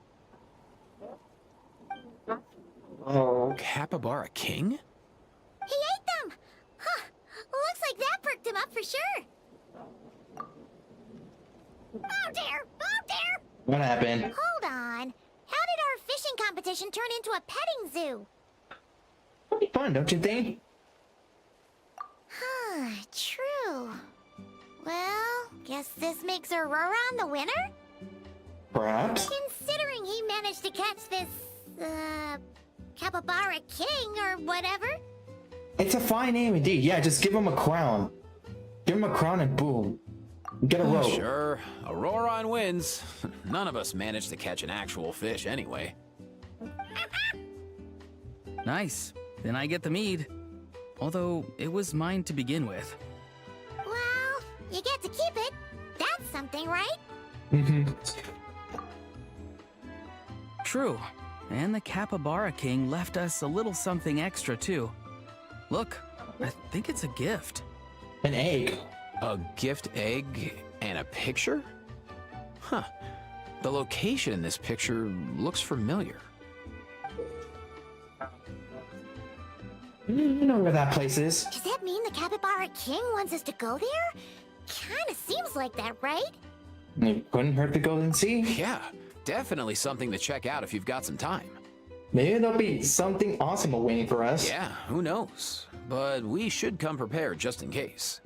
Oh, Capybara King? He ate them! Huh. Looks like that perked him up for sure. Oh dear! Oh dear! What happened? Hold on. How did our fishing competition turn into a petting zoo? Pretty fun, don't you think? Huh, true. Well, guess this makes Aurora the winner? Perhaps. Considering he managed to catch this, Capybara King or whatever. It's a fine name indeed. Yeah, just give him a crown. Give him a crown and boom. Get a rope. Sure, Aurora wins. None of us managed to catch an actual fish anyway. Nice. Then I get the mead. Although, it was mine to begin with. Well, you get to keep it. That's something, right? True. And the Capybara King left us a little something extra, too. Look, I think it's a gift. An egg. A gift egg and a picture? Huh. The location in this picture looks familiar. You know where that place is. Does that mean the Capybara King wants us to go there? Kinda seems like that, right? It couldn't hurt to go and see. Yeah, definitely something to check out if you've got some time. Maybe there'll be something awesome waiting for us. Yeah, who knows? But we should come prepared just in case.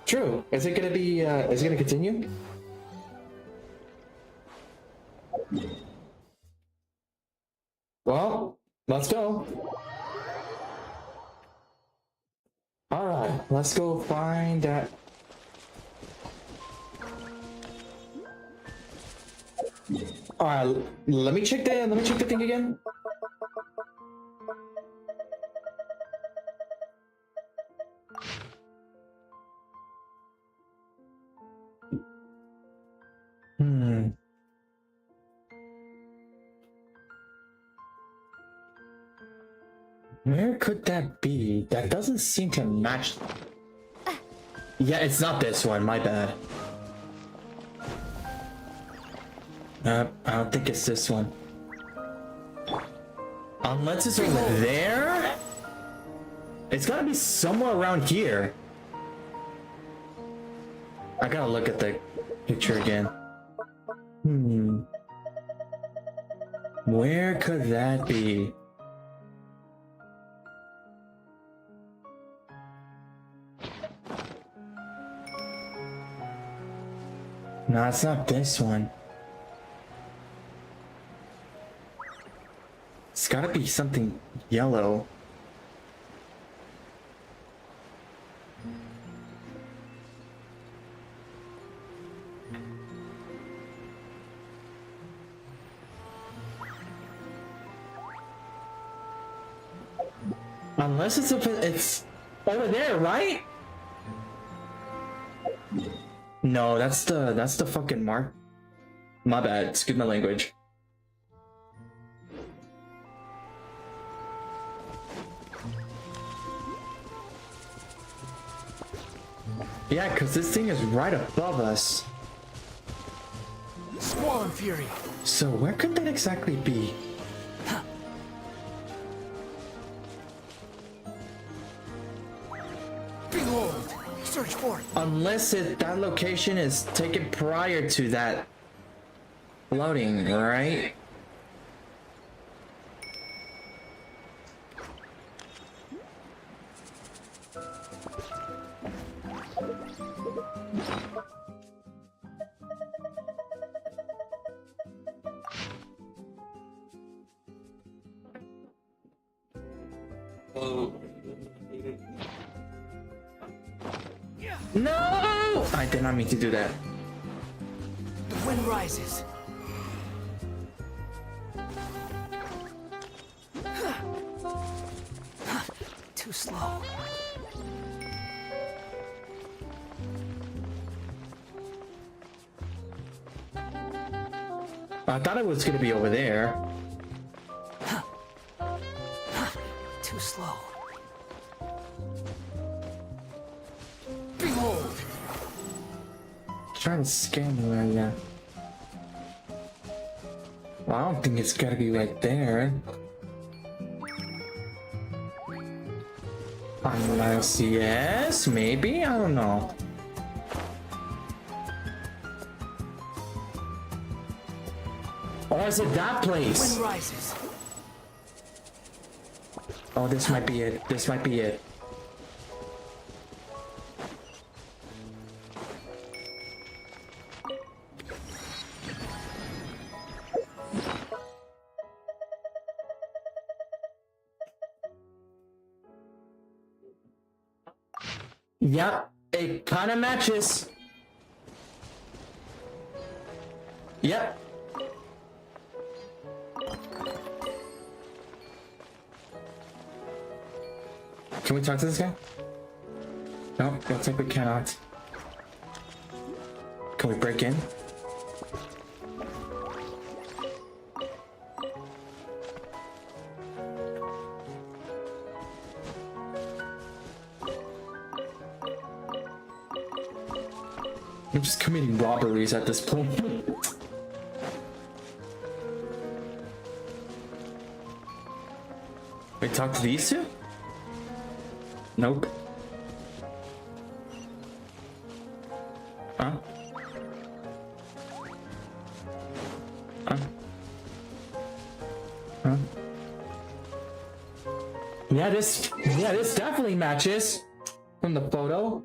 True. Is it gonna be, is it gonna continue? Well, let's go. Alright, let's go find that. Alright, let me check the thing again. Where could that be? That doesn't seem to match. Yeah, it's not this one, my bad. I don't think it's this one. Unless it's over there? It's gotta be somewhere around here. I gotta look at the picture again. Where could that be? No, it's not this one. gotta be something yellow. Unless it's over there, right? No, that's the fucking mark. My bad. Excuse my language. Yeah, cause this thing is right above us. Squall and Fury. So where could that exactly be? Behold, search for it. Unless that location is taken prior to that loading, right? No! I did not mean to do that. The wind rises. Too slow. I thought it was gonna be over there. Too slow. Behold. Trying to scan the area. Well, I don't think it's gotta be right there. Unless yes, maybe, I don't know. Or is it that place? Wind rises. Oh, this might be it. This might be it. Yep, it kind of matches. Yep. Can we talk to this guy? No, looks like we cannot. Can we break in? I'm just committing robberies at this point. We talk to these two? Nope. Huh? Huh? Huh? Yeah, this definitely matches from the photo.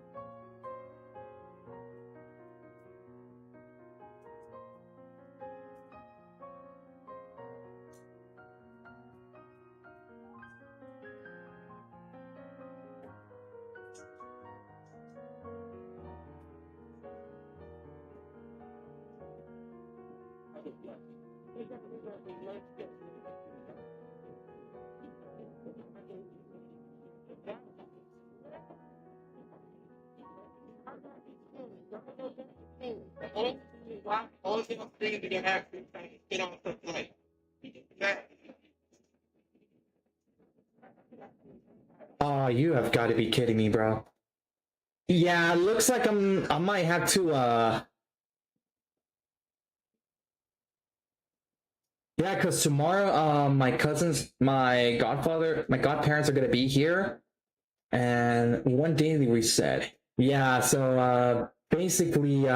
Oh, you have got to be kidding me, bro. Yeah, looks like I might have to yeah, because tomorrow my cousins, my godparents are gonna be here, and one daily reset. Yeah, so basically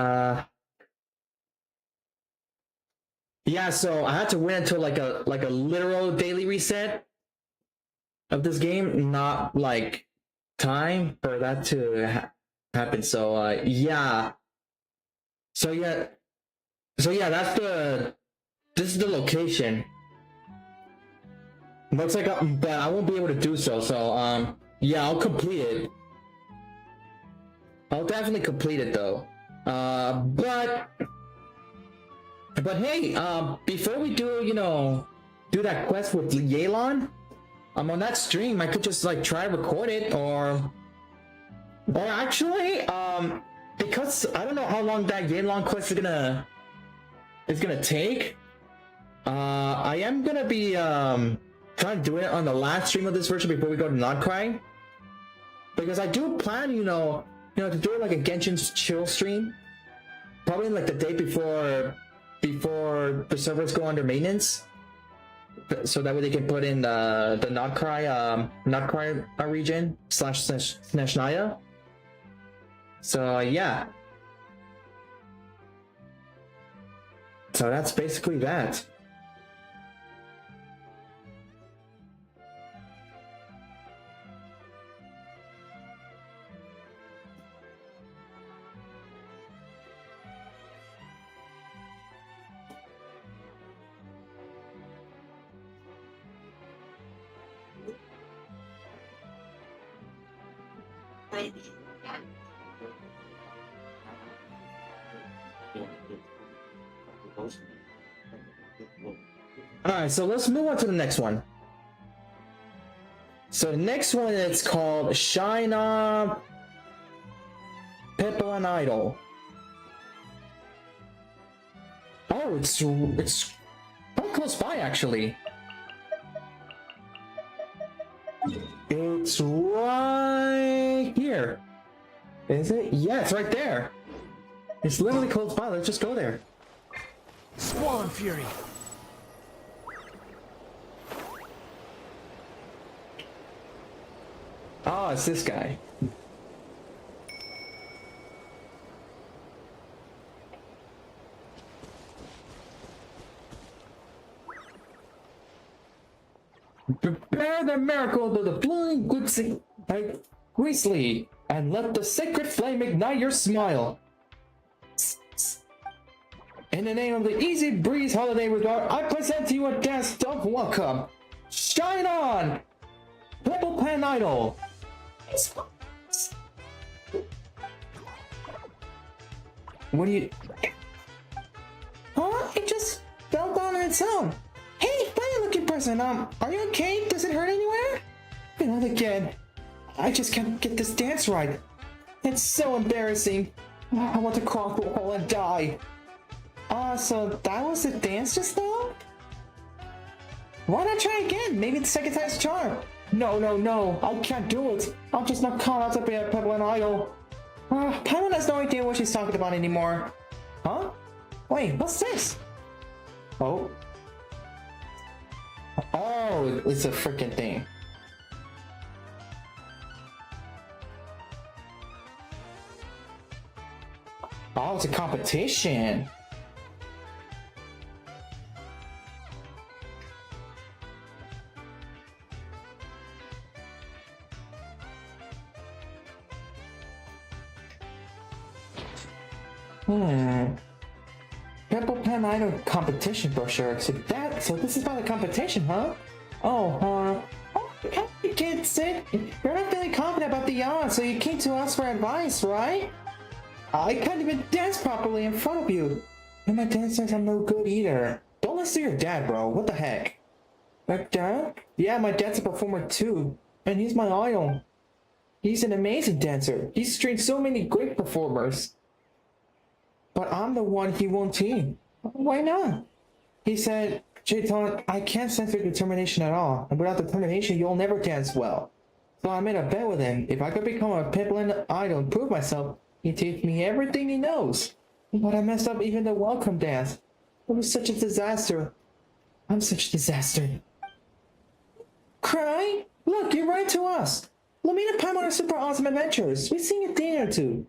yeah, so I had to wait until like a literal daily reset of this game, not like time for that to happen. So yeah. So yeah, this is the location. Looks like but I won't be able to do so. So yeah, I'll complete it. I'll definitely complete it though. But hey, before we do, you know, do that quest with Yelan, on that stream, I could just like try to record it, or actually, because I don't know how long that Yelan quest is gonna take. I am gonna be trying to do it on the last stream of this version before we go to Nodcry, because I do plan, you know, to do it like a Genshin chill stream, probably like the day before the servers go under maintenance, so that way they can put in the Nodcry region / Naya. So yeah. So that's basically that. Alright, so let's move on to the next one. So the next one is called Shine Up Pippa and Idol. Oh, it's quite close by actually. It's right here. Is it? Yeah, it's right there. It's literally close by. Let's just go there. Squall and Fury. Oh, it's this guy. Prepare the miracle to the flying Grizzly, and let the sacred flame ignite your smile. In the name of the Easybreeze Holiday Resort, I present to you a dance of welcome. Shine on! Purple Pen Idol! What do you... Huh? It just fell down on its own. Hey, funny looking person, are you okay? Does it hurt anywhere? Not again. I just can't get this dance right. It's so embarrassing. I want to crawl through a hole and die. So that was the dance just now? Why not try again? Maybe the second time's a charm. No, I can't do it. I'm just not caught out to be a Pebble and Idol. Paimon has no idea what she's talking about anymore. Huh? Wait, what's this? Oh, it's a freaking thing. Oh, it's a competition. Purple Pen Idol competition brochure. So this is about a competition, huh? Oh, you can't sit. You're not feeling confident about the yawn, so you came to us for advice, right? I can't even dance properly in front of you. And my dancers are no good either. Don't listen to your dad, bro. What the heck? My dad? Yeah, my dad's a performer too. And he's my idol. He's an amazing dancer. He's trained so many great performers. But I'm the one he won't team. Why not? He said, Jayton, I can't sense your determination at all. And without determination, you'll never dance well. So I made a bet with him. If I could become a Piplin idol and prove myself, he'd teach me everything he knows. But I messed up even the welcome dance. It was such a disaster. I'm such a disaster. Cry? Look, you're right to us. Lumine and Paimon are super awesome adventures. We've seen a thing or two.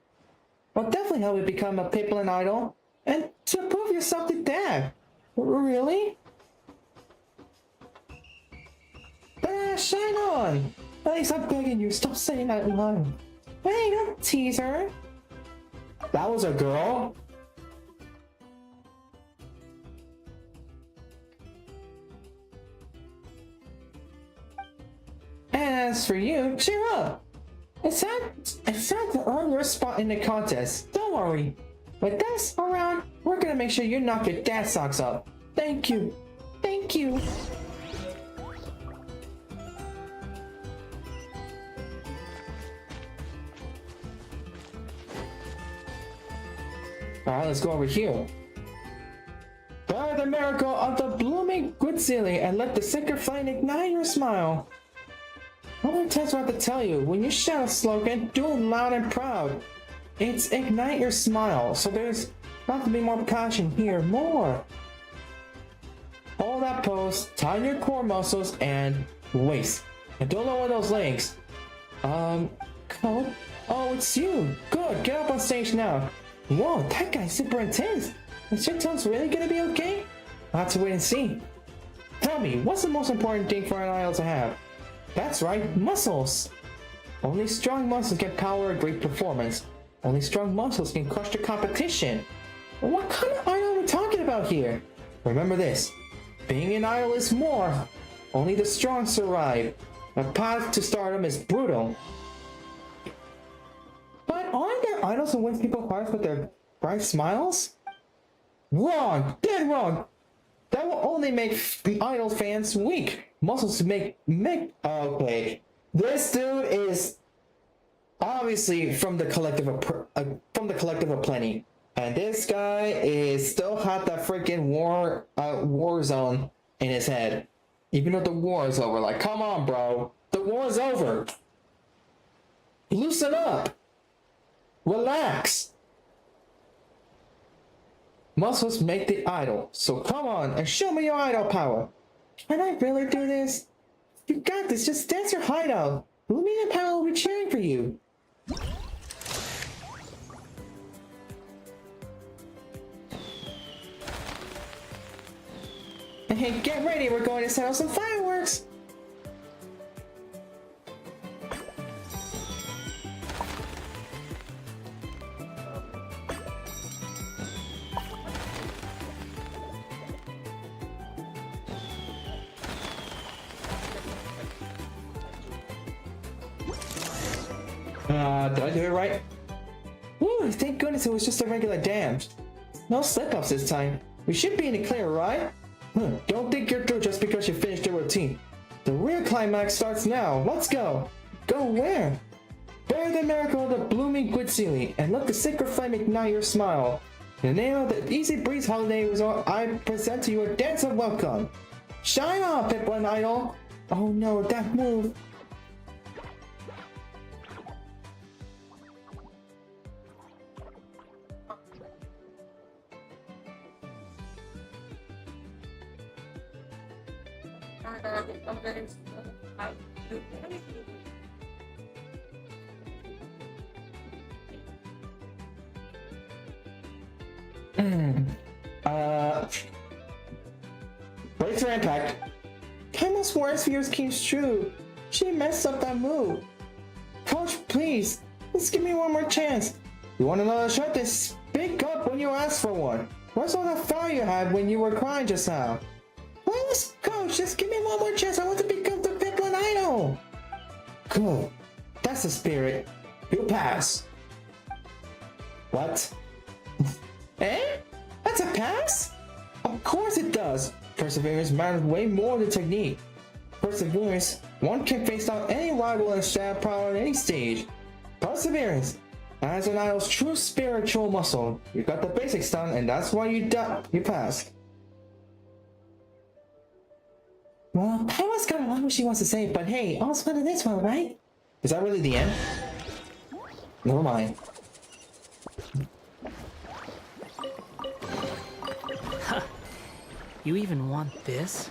I'll definitely help you become a Piplin idol. And to prove yourself to Dad. Really? Shine on! At least I'm begging you, stop saying that line. Hey, don't tease her. That was a girl? as for you, cheer up. It's time to earn your spot in the contest. Don't worry. With this around, we're gonna make sure you knock your dad socks up. Thank you. Thank you. Alright, let's go over here. By the miracle of the blooming good ceiling and let the sacred flame ignite your smile. How many times do I have to tell you, when you shout a slogan, do it loud and proud. It's ignite your smile, so there's got to be more passion here, more. Hold that pose, tighten your core muscles and waist. And don't lower those legs. Code? Oh, it's you. Good, get up on stage now. Whoa, that guy's super intense. Is your tones really gonna be okay? I'll have to wait and see. Tell me, what's the most important thing for an idol to have? That's right, muscles. Only strong muscles can power a great performance. Only strong muscles can crush the competition. What kind of idol are we talking about here? Remember this, being an idol is more. Only the strong survive. The path to stardom is brutal. But aren't there idols who win people's hearts with their bright smiles? Wrong! Dead wrong! That will only make the idol fans weak. Muscles to make okay. This dude is obviously from the collective of plenty, and this guy is still had that freaking war zone in his head, even though the war is over. Like, come on, bro, the war is over. Loosen up. Relax. Muscles make the idol, so come on and show me your idol power. Can I really do this? You got this, just dance your hideout. Lumine and Power will be cheering for you. And hey, get ready, we're going to set off some fireworks. Did I do it right? Woo, thank goodness it was just a regular dam. No slip-ups this time. We should be in the clear, right? Don't think you're through just because you finished the routine. The real climax starts now. Let's go. Go where? Bear the miracle of the blooming good ceiling and let the sacred flame ignite your smile. In the name of the Easybreeze Holiday Resort, I present to you a dance of welcome. Shine on, Pipland Idol. Oh no, that move. Brace for impact. Paimon's worst fears came true. She messed up that move. Coach, please, let's give me one more chance. You want another shot? Then speak up when you ask for one. Where's all that fire you had when you were crying just now? Please, Coach, just give me one more chance. I want to become the Pipland Idol. Cool. That's the spirit. You pass. What? Eh? That's a pass? Of course it does. Perseverance matters way more than technique. Perseverance, one can face down any rival and stab power on any stage. Perseverance, as an idol's true spiritual muscle. You got the basics done, and that's why you passed. Well, Paimon's got a lot what she wants to say, but hey, all's fun in this one, right? Is that really the end? Never mind. You even want this?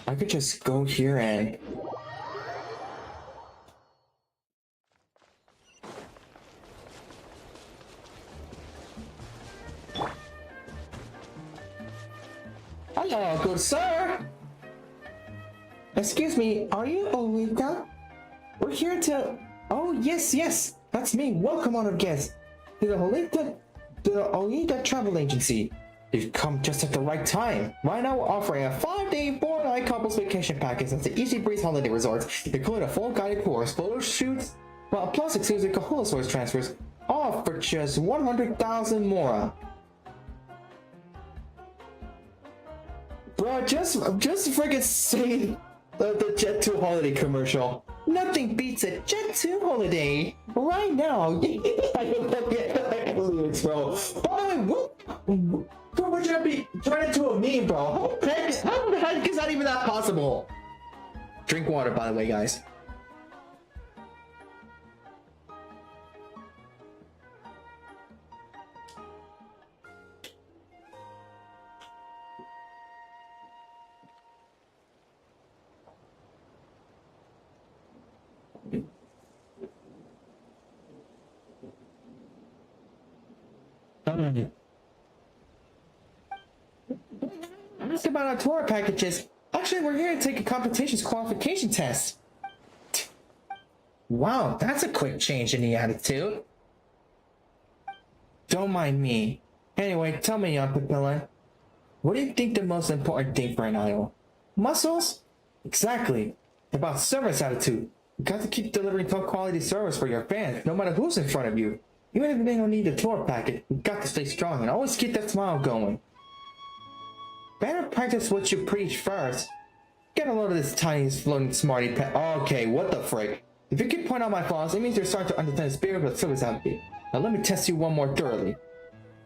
I could just go here and... Hello, good sir! Excuse me, are you Olita? We're here to... Oh, yes, that's me. Welcome, honored guest. To the Olita Travel Agency. You've come just at the right time. Right now we're offering a 5-day 4-night couples vacation package at the Easybreeze holiday resort, including a full guided tours, photo shoots, well, plus exclusive hoyo transfers, all for just 100,000 mora. Bro, just friggin' say the Jet 2 holiday commercial. Nothing beats a Jet 2 holiday right now. I don't get the lyrics, bro. By the way, we're gonna be turned into a meme, bro. How the heck is that even that possible? Drink water, by the way, guys. Ask about our tour packages. Actually, we're here to take a competition's qualification test. Wow, that's a quick change in the attitude. Don't mind me. Anyway, tell me, young Papillon, what do you think the most important thing for an idol? Muscles? Exactly. About service attitude. You got to keep delivering top quality service for your fans, no matter who's in front of you. Even if they don't need a tour package, you got to stay strong and always keep that smile going. Better practice what you preach first. Get a load of this tiny floating smarty pet. Okay, what the frick? If you can point out my flaws, it means you're starting to understand the spirit of the service attitude. Now let me test you one more thoroughly.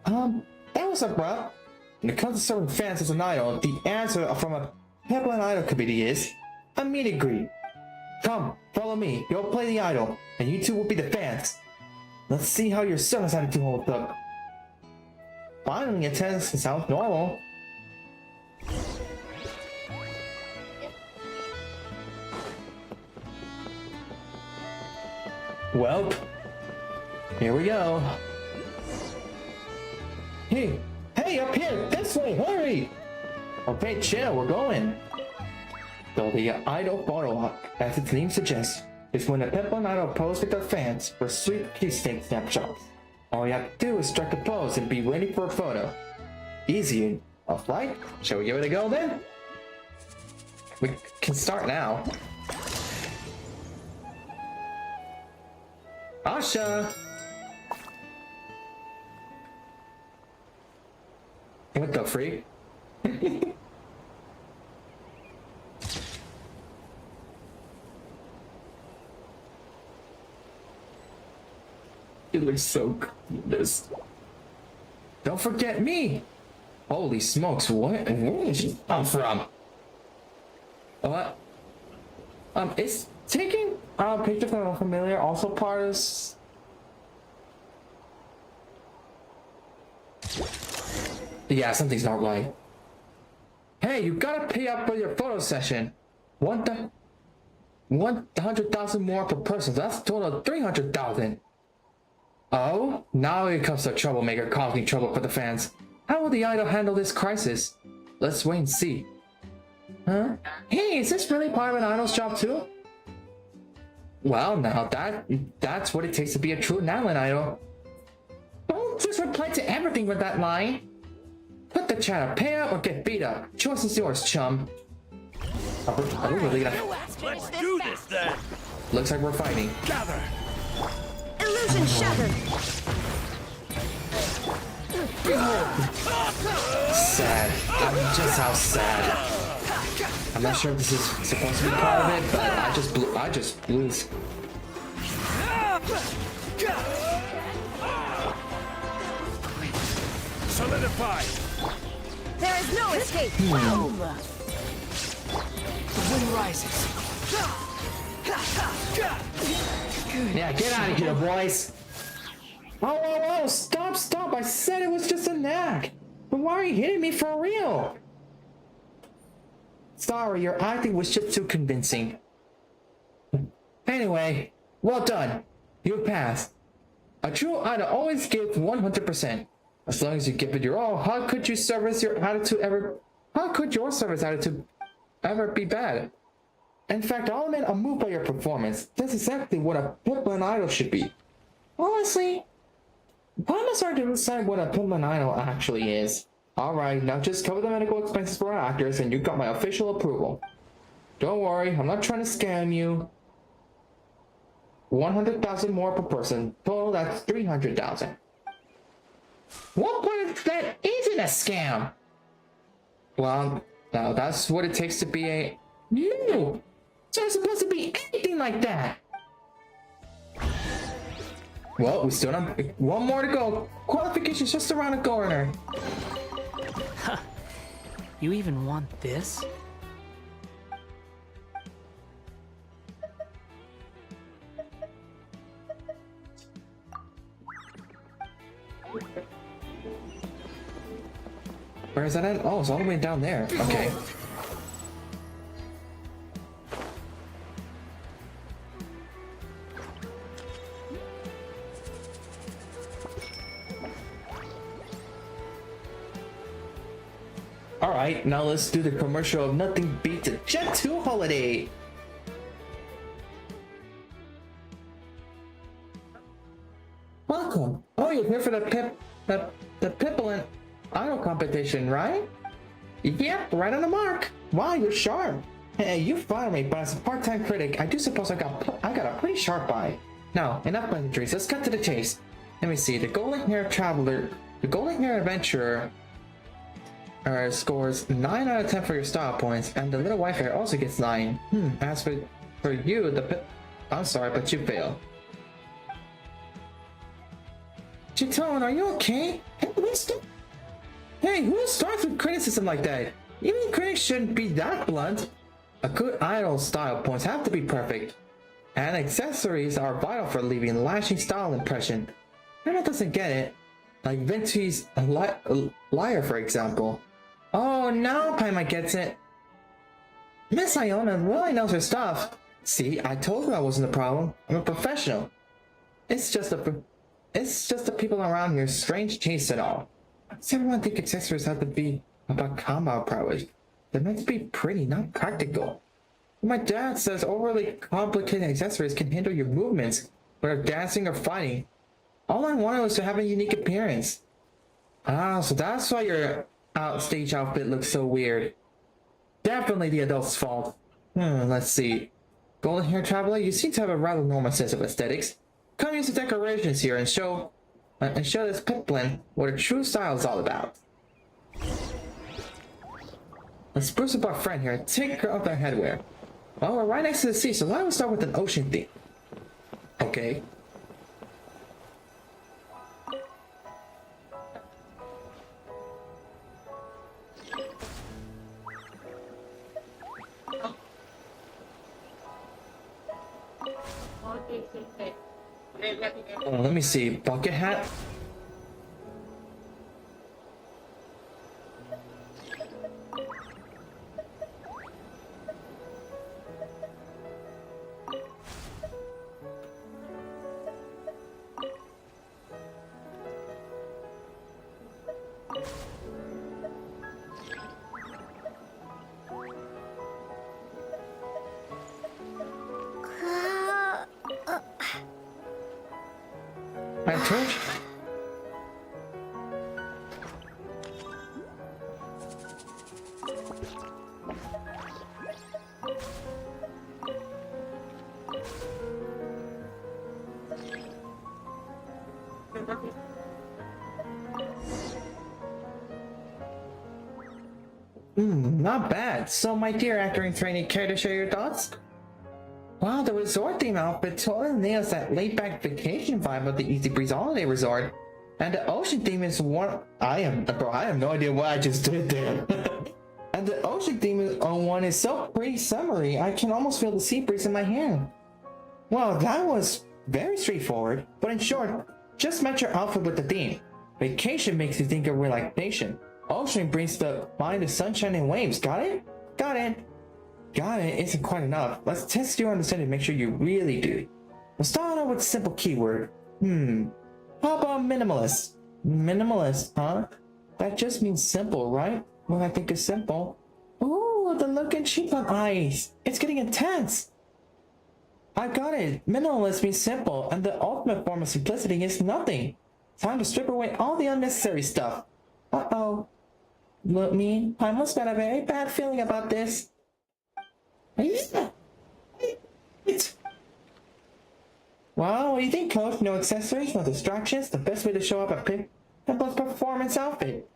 That was abrupt. When it comes to serving fans as an idol, the answer from a Peplin Idol committee is a meet and greet. Come, follow me. You'll play the idol, and you two will be the fans. Let's see how your service attitude holds up. Finally, attendance sounds normal. Well, here we go. Hey, up here, this way, hurry! Okay, chill, we're going. So the idol photo op, as its name suggests, is when the Peplin Idol pose with their fans for sweet keepsake snapshots. All you have to do is strike a pose and be ready for a photo. Easy enough, right? Shall we give it a go then? We can start now. Asha! What the freak? It looks so good. This. Don't forget me! Holy smokes, where did she come from? What? Is taking pictures from a familiar also part of Yeah, something's not right. Hey, you gotta pay up for your photo session. 100,000 more per person, so that's a total of 300,000. Oh, now here comes the troublemaker causing trouble for the fans. How will the idol handle this crisis? Let's wait and see. Huh? Hey, is this really part of an idol's job too? Well, now that's what it takes to be a true Natlin idol. Don't just reply to everything with that line. Put the chat up, pay up or get beat up. Choice is yours, chum. Are we really gonna... Let's do this then. Looks like we're fighting. Gather. Illusion shattered. Sad. Just how sad. I'm not sure if this is supposed to be part of it, but I just blew. Solidify. There is no escape. Boom. The wind rises. Yeah, get out of here, boys. Oh, stop. I said it was just a knack. But why are you hitting me for real? Sorry, your acting was just too convincing. Anyway, well done. You passed. A true idol always gives 100%. As long as you give it your all, how could your service attitude ever be bad? In fact, all men are moved by your performance. That's exactly what a Peplin idol should be. Honestly, why must I decide what a Peplin idol actually is? Alright, now just cover the medical expenses for our actors and you got my official approval. Don't worry, I'm not trying to scam you. 100,000 more per person. Total, that's 300,000. What part of that isn't a scam? Well, now that's what it takes to be a... No! It's not supposed to be anything like that! Well, we still have one more to go. Qualification's just around the corner. You even want this? Where is that at? Oh, it's all the way down there. Okay. Alright, now let's do the commercial of nothing beats a Jet 2 holiday. Welcome. Oh, you're here for the Pippin idol competition, right? Yep, right on the mark. Wow, you're sharp. Hey, you flatter me, but as a part-time critic, I do suppose I got a pretty sharp eye. Now, enough pleasantries. Let's cut to the chase. Let me see. The golden hair adventurer scores 9 out of 10 for your style points, and the little white hair also gets 9. As for you, I'm sorry, but you fail. Chitone, are you okay? Hey, who starts with criticism like that? Even critics shouldn't be that blunt. A good idol style points have to be perfect, and accessories are vital for leaving a lasting style impression. Anna doesn't get it, like Vince's liar, for example. Oh, now Paimon gets it. Miss Iona really knows her stuff. See, I told you I wasn't a problem. I'm a professional. It's just the people around here, strange taste and all. Does everyone think accessories have to be about combat prowess? They're meant to be pretty, not practical. My dad says overly complicated accessories can hinder your movements, whether dancing or fighting. All I wanted was to have a unique appearance. Ah, so that's why your stage outfit looks so weird. Definitely the adult's fault. Let's see. Golden hair traveler, you seem to have a rather normal sense of aesthetics. Come use the decorations here and show this Pippin what a true style is all about. Let's spruce up our friend here. Take care of their headwear. Well, we're right next to the sea, so why don't we start with an ocean theme? Okay. Oh, let me see. Bucket hat? Torch? Not bad. So, my dear actor in training, care to share your thoughts? Wow, the resort theme outfit totally nails that laid-back vacation vibe of the Easybreeze holiday resort. And the ocean theme is one... I have no idea what I just did there. And the ocean theme one is so pretty summery, I can almost feel the sea breeze in my hand. Well, that was very straightforward, but in short, just match your outfit with the theme. Vacation makes you think of relaxation. Ocean brings to mind the sunshine and waves. Got it? Got it. Got it isn't quite enough. Let's test your understanding to make sure you really do. We'll start out with a simple keyword. How about minimalist? Minimalist, huh? That just means simple, right? When I think of simple. Ooh, the look in Chiffon eyes. It's getting intense. I got it. Minimalist means simple, and the ultimate form of simplicity is nothing. Time to strip away all the unnecessary stuff. Uh-oh. Lumine, I must got a very bad feeling about this. Yeah. Well, what do you think, Coach? No accessories, no distractions. The best way to show up at Pimple's performance outfit.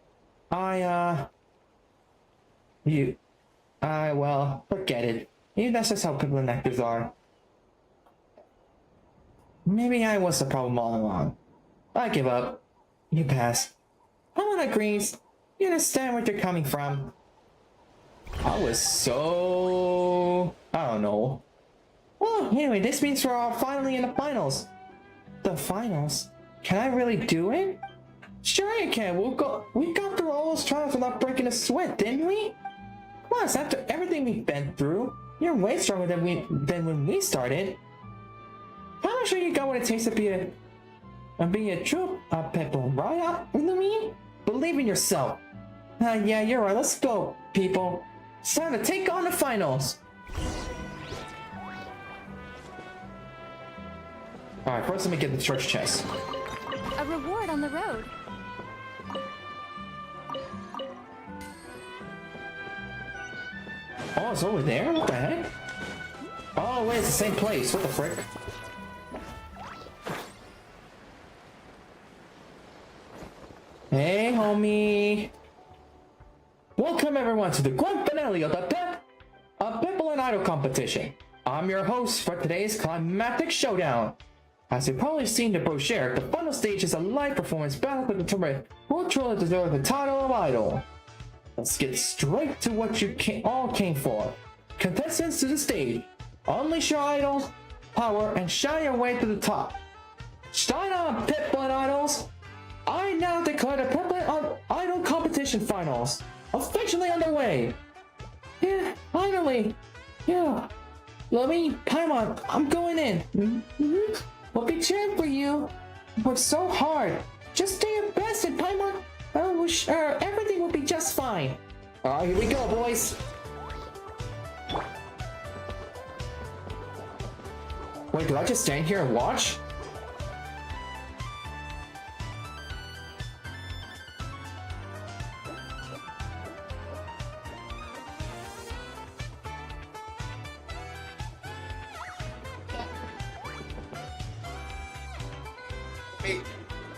Well, forget it. Maybe that's just how people and actors are. Maybe I was the problem all along. I give up. You pass. Paimon agrees. You understand where you're coming from. I don't know. Well, anyway, this means we're all finally in the finals. The finals? Can I really do it? Sure you can. We got through all those trials without breaking a sweat, didn't we? Plus, after everything we've been through, you're way stronger than when we started. I'm sure you got what it takes to be a true Pipple, right? You know what I mean? Believe in yourself. Yeah, you're right. Let's go, people. It's time to take on the finals. Alright, first let me get the church chest. A reward on the road. Oh, it's over there? What the heck? Oh, wait, it's the same place. What the frick? Hey, homie. Welcome, everyone, to the grand finale of the Pipple and Idol competition. I'm your host for today's climactic showdown. As you've probably seen the brochure, the final stage is a live performance battle to determine who truly deserves the title of Idol. Let's get straight to what you all came for. Contestants to the stage. Unleash your idols, power, and shine your way to the top. Shine on, Pipple and Idols! I now declare the Pipple Idol competition finals officially underway. Yeah, finally. Yeah. Lumine, Paimon, I'm going in. We'll be cheering for you. Worked so hard. Just do your best, and Paimon, everything will be just fine. Alright, here we go, boys. Wait, do I just stand here and watch?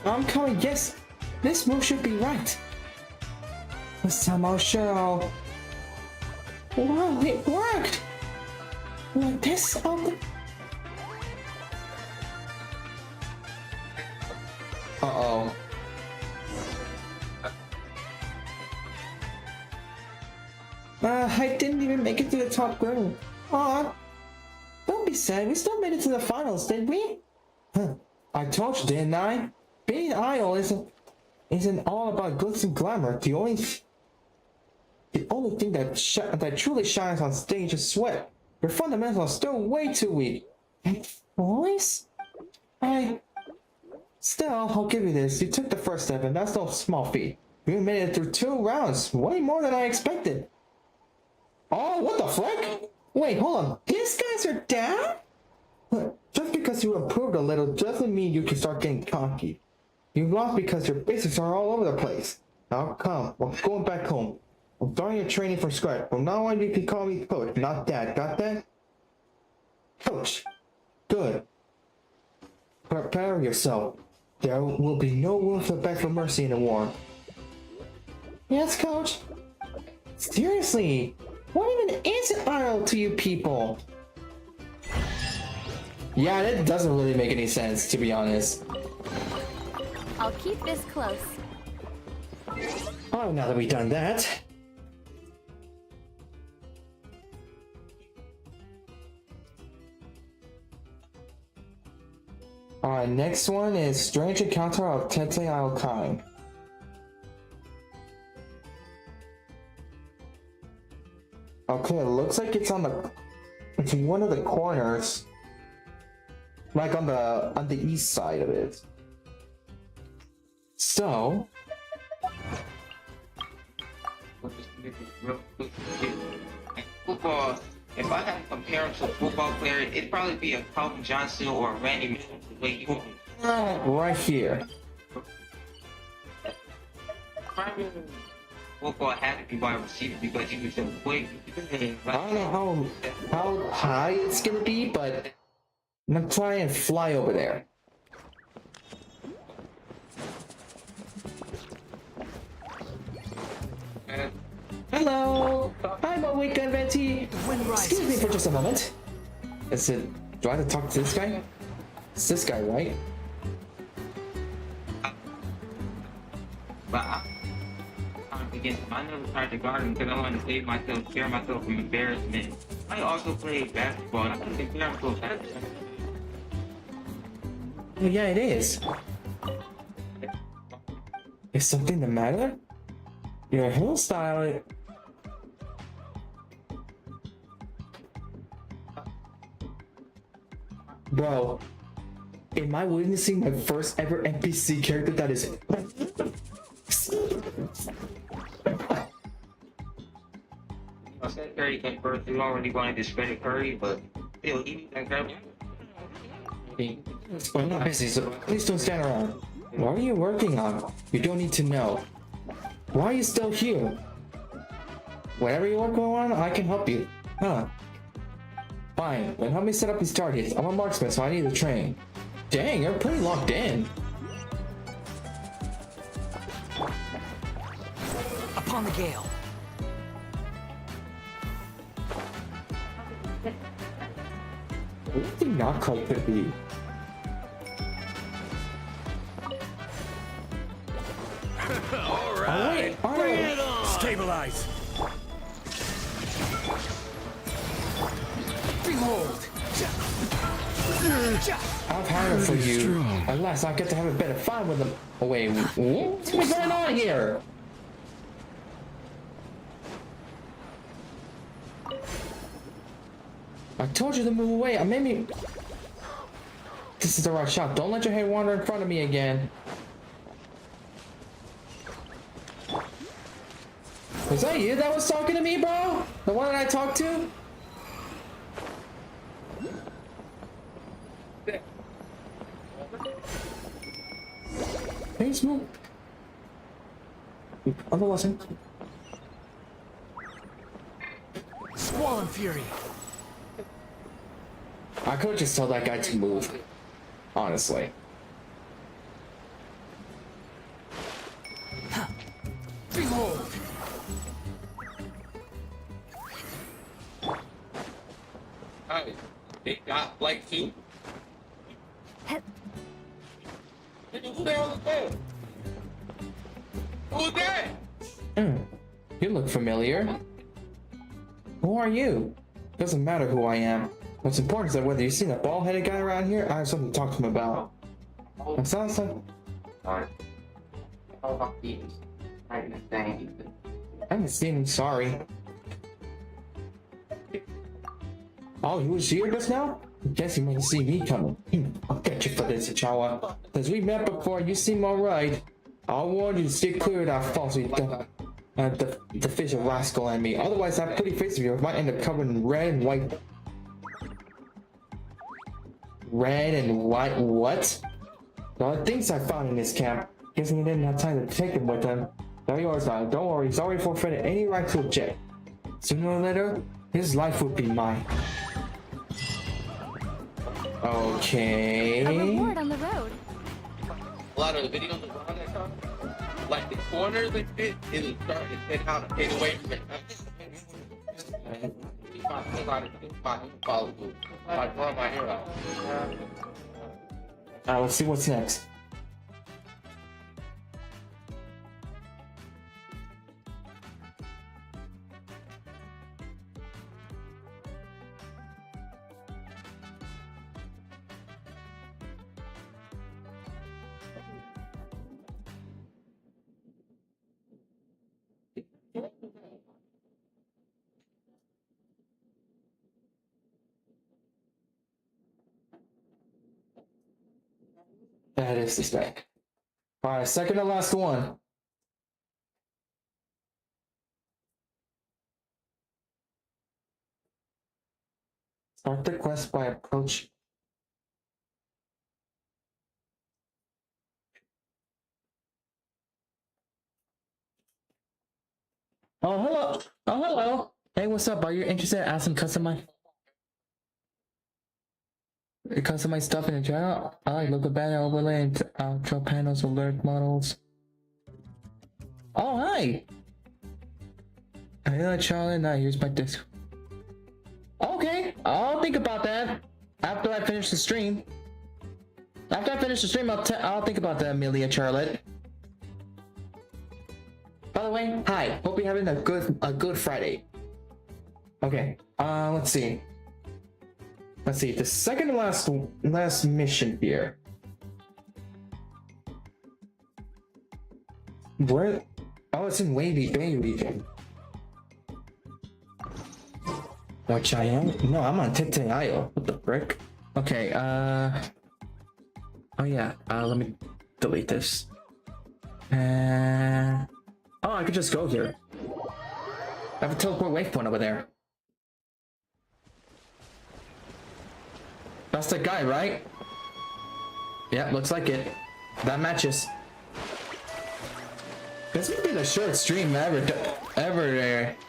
I'm coming, yes. This move should be right. This time I'll show. Wow, it worked! Like this, Uh-oh. I didn't even make it to the top group. Aw. Don't be sad, we still made it to the finals, didn't we? Huh. I told you, didn't I? Being idol isn't all about glitz and glamour. The only thing that truly shines on stage is sweat. Your fundamentals are still way too weak. Boys? Still, I'll give you this. You took the first step, and that's no small feat. You made it through 2 rounds. Way more than I expected. Oh, what the frick? Wait, hold on. These guys are down? Just because you improved a little doesn't mean you can start getting cocky. You lost because your basics are all over the place. Now come, we're going back home. I'm starting your training from scratch. From now on, you can call me Coach, not Dad. Got that? Coach. Good. Prepare yourself. There will be no room to beg for mercy in the war. Yes, Coach. Seriously, what even is an idol to you people? Yeah, that doesn't really make any sense, to be honest. I'll keep this close. Oh, now that we've done that. Alright, next one is Strange Encounter of Tensei Aokai. Okay, it looks like it's it's one of the corners. Like on the east side of it. So football, if I had to compare him to a football player, it'd probably be a Calvin Johnson or a Randy Miller. right here. football had to be wide receiver because he was so quick. I don't know how high it's gonna be, but I'm gonna try and fly over there. Hello, I'm awake, Venti. Excuse me for just a moment. Is it? Do I have to talk to this guy? It's this guy, right? But I never tried to guard him because I wanted to save myself, spare myself from embarrassment. I also played basketball and I couldn't compare myself to Oh, yeah, it is. Is something the matter? Your hairstyle. Bro, am I witnessing my first ever NPC character that is... I said Curry came first. We already wanted to discredit Curry, but still, he was incredible. I'm not busy, so please don't stand around. What are you working on? You don't need to know. Why are you still here? Whatever you work on, I can help you. Huh. Fine, then help me set up these targets. I'm a marksman, so I need to train. Dang, you're pretty locked in. Upon the gale. What do you not quite could be? Alright, alright. Stabilize. Behold. I've had it for you. At last, I get to have a bit of fun with them. Oh, wait, what's going on here? I told you to move away. I made me. This is the right shot. Don't let your head wander in front of me again. Was that you that was talking to me, bro? The one that I talked to? Please move. Otherwise, Squall and fury. I could just tell that guy to move. Honestly. Behold. Hey, they got like two. Who the hell is that? Who's that? You look familiar. Who are you? Doesn't matter who I am. What's important is that whether you've seen a bald-headed guy around here, I have something to talk to him about. That sounds like... Sorry. How about these? I didn't say anything. I haven't seen him, sorry. Oh, he was here just now? Guess he might see me coming. I'll get you for this, Ichawa. Since we met before, you seem alright. I'll warn you to stay clear of that falsely the fish of rascal and me. Otherwise, that pretty face of yours might end up covered in red and white. Red and white what? There are things I found in this camp. Guessing he didn't have time to take them with him. They're yours now. Don't worry, he's already forfeited any right to object. Sooner or later, his life would be mine. Okay. A reward on the road. A lot of the videos around that time, like the corners and shit, it'll start to take out and take away from it. Follow through. Like, run my hair out. Alright, let's see what's next. That is the spec. Alright, second to last one. Start the quest by approach. Oh, hello. Oh, hello. Hey, what's up? Are you interested in adding customize stuff in the channel? I like local banner overlay and outro panels, alert models. Oh, hi. Hello, Charlie. Now here's my disc. Okay, I'll think about that after I finish the stream. After I finish the stream, I'll think about that, Amelia Charlotte. By the way, hi. Hope you're having a good Friday. Okay. Let's see. Let's see. The second last mission here. Where? Oh, it's in Wavy Bay region. Which I am? No, I'm on Titeayo. What the frick? Okay. Oh yeah. Let me delete this. Oh, I could just go here. I have a teleport waypoint over there. That's the guy, right? Yeah, looks like it. That matches. This would be the shortest stream ever.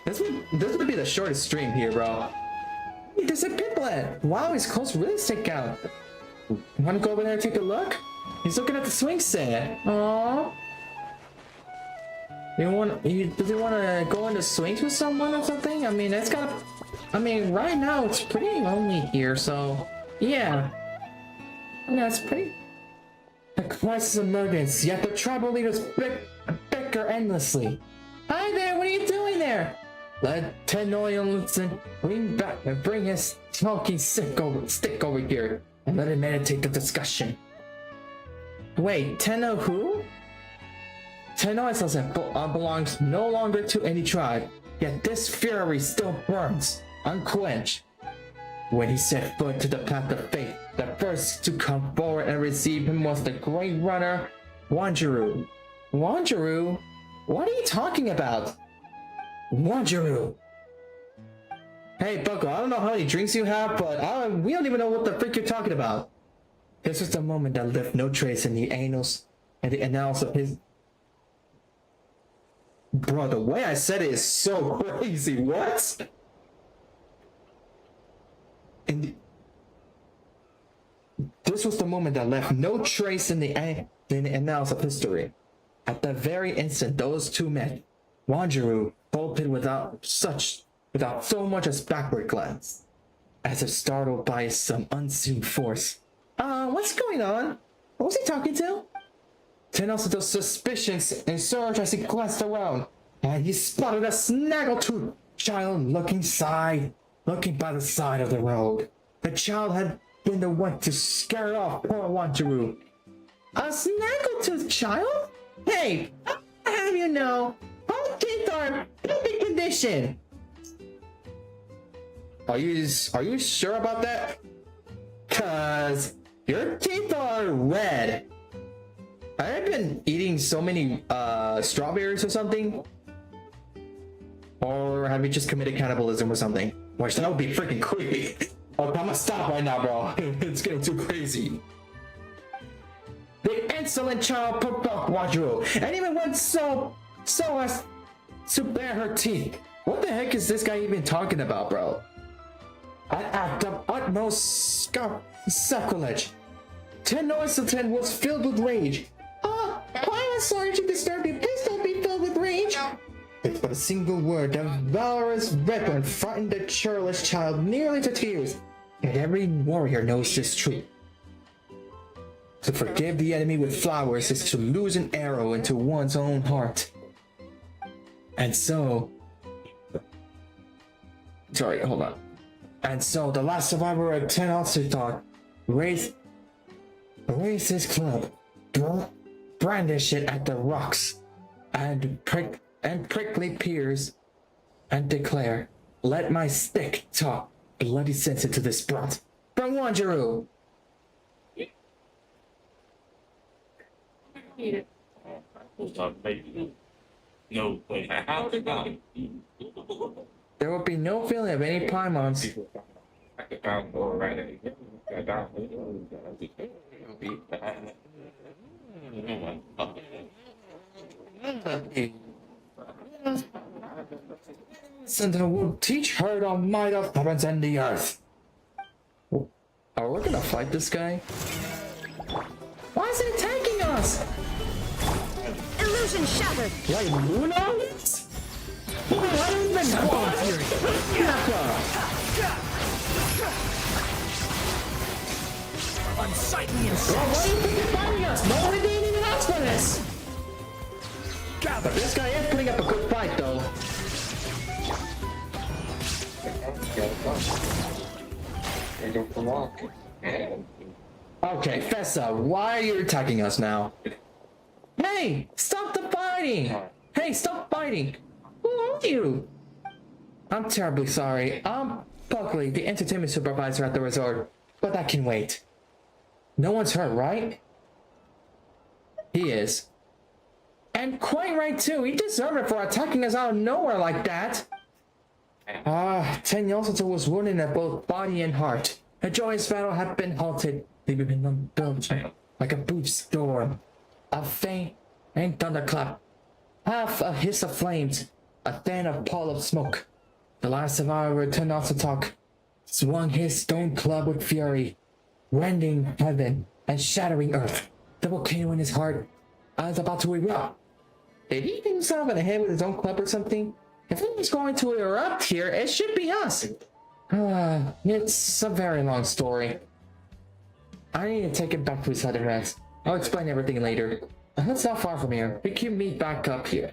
This would be the shortest stream here, bro. Hey, there's a piplet. Wow, he's close real estate count. Wanna go over there and take a look? He's looking at the swing set. Aww. Does he want to go into swings with someone or something? I mean, right now it's pretty lonely here, so yeah. Yeah, it's pretty. The crisis emergence, yet the tribal leaders bicker endlessly. Hi there, what are you doing there? Let Tenoyonlutsen bring his talking stick over here and let him meditate the discussion. Wait, Tenno who? Tenoyonlutsen belongs no longer to any tribe, yet this fury still burns, unquenched. When he set foot to the path of fate, the first to come forward and receive him was the great runner, Wanjiru. Wanjiru? What are you talking about? Wanjiru. Hey, Bucko, I don't know how many drinks you have, but we don't even know what the frick you're talking about. This was the moment that left no trace in the annals of his... Bro, the way I said it is so crazy. What? This was the moment that left no trace in the annals of history. At the very instant those two met, Wanjiru bolted without so much as backward glance, as if startled by some unseen force. What's going on? What was he talking to? Tenno's suspicions and surged as he glanced around, and he spotted a snaggletooth child looking by the side of the road. The child had been the one to scare off poor Wanjiru. A snaggletooth child? Hey, I have you know, all teeth are in perfect condition. Are you sure about that? Cause your teeth are red. Have I been eating so many strawberries or something? Or have you just committed cannibalism or something? Which that would be freaking creepy. Oh, I'm gonna stop right now, bro. It's getting too crazy. The insolent child provoked Wanjiru, and even went so as to bare her teeth. What the heck is this guy even talking about, bro? An act of utmost sacrilege. Tenoyonlutsen was filled with rage. I'm sorry to disturb you. Please don't be filled with rage. It's but a single word. The valorous veteran frightened the churlish child nearly to tears. Yet every warrior knows this truth. To forgive the enemy with flowers is to lose an arrow into one's own heart. And so... Sorry, hold on. And so the last survivor of Tenoyonlutsen raised his club, brandish it at the rocks, and prickly peers, and declare, "Let my stick talk bloody sense into this brat from Wanjiru." There will be no feeling of any paimons. And I will teach her the might of heavens and the earth. Are we gonna fight this guy? Why is it attacking us? Illusion shattered. Like Luna? I don't even Unsightly and Why are you freaking fighting us? Nobody didn't even ask for this! But this guy is putting up a good fight though. Okay, Fessa, why are you attacking us now? Hey, stop the fighting! Hey, stop fighting! Who are you? I'm terribly sorry. I'm Buckley, the entertainment supervisor at the resort, but that can wait. No one's hurt, right? He is. And quite right too, he deserved it for attacking us out of nowhere like that. Tenyosita was wounded at both body and heart. A joyous battle had been halted, leaving him unbuilt like a brief storm. A faint and thunderclap. Half a hiss of flames, a thin of pall of smoke. The last survivor Tenyosita swung his stone club with fury, rending heaven and shattering earth. The volcano in his heart is about to erupt. Did he hit himself in the head with his own club or something? If anyone's going to erupt here, it should be us. It's a very long story. I need to take it back to his other rest. I'll explain everything later. That's not far from here. We can meet back up here.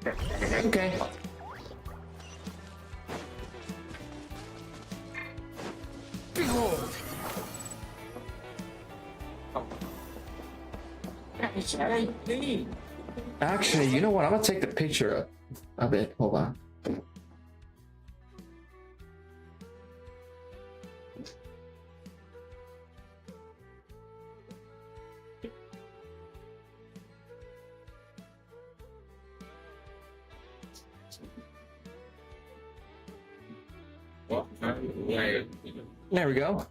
Okay. behold. Actually, you know what? I'm gonna take the picture of it. Hold on. There we go.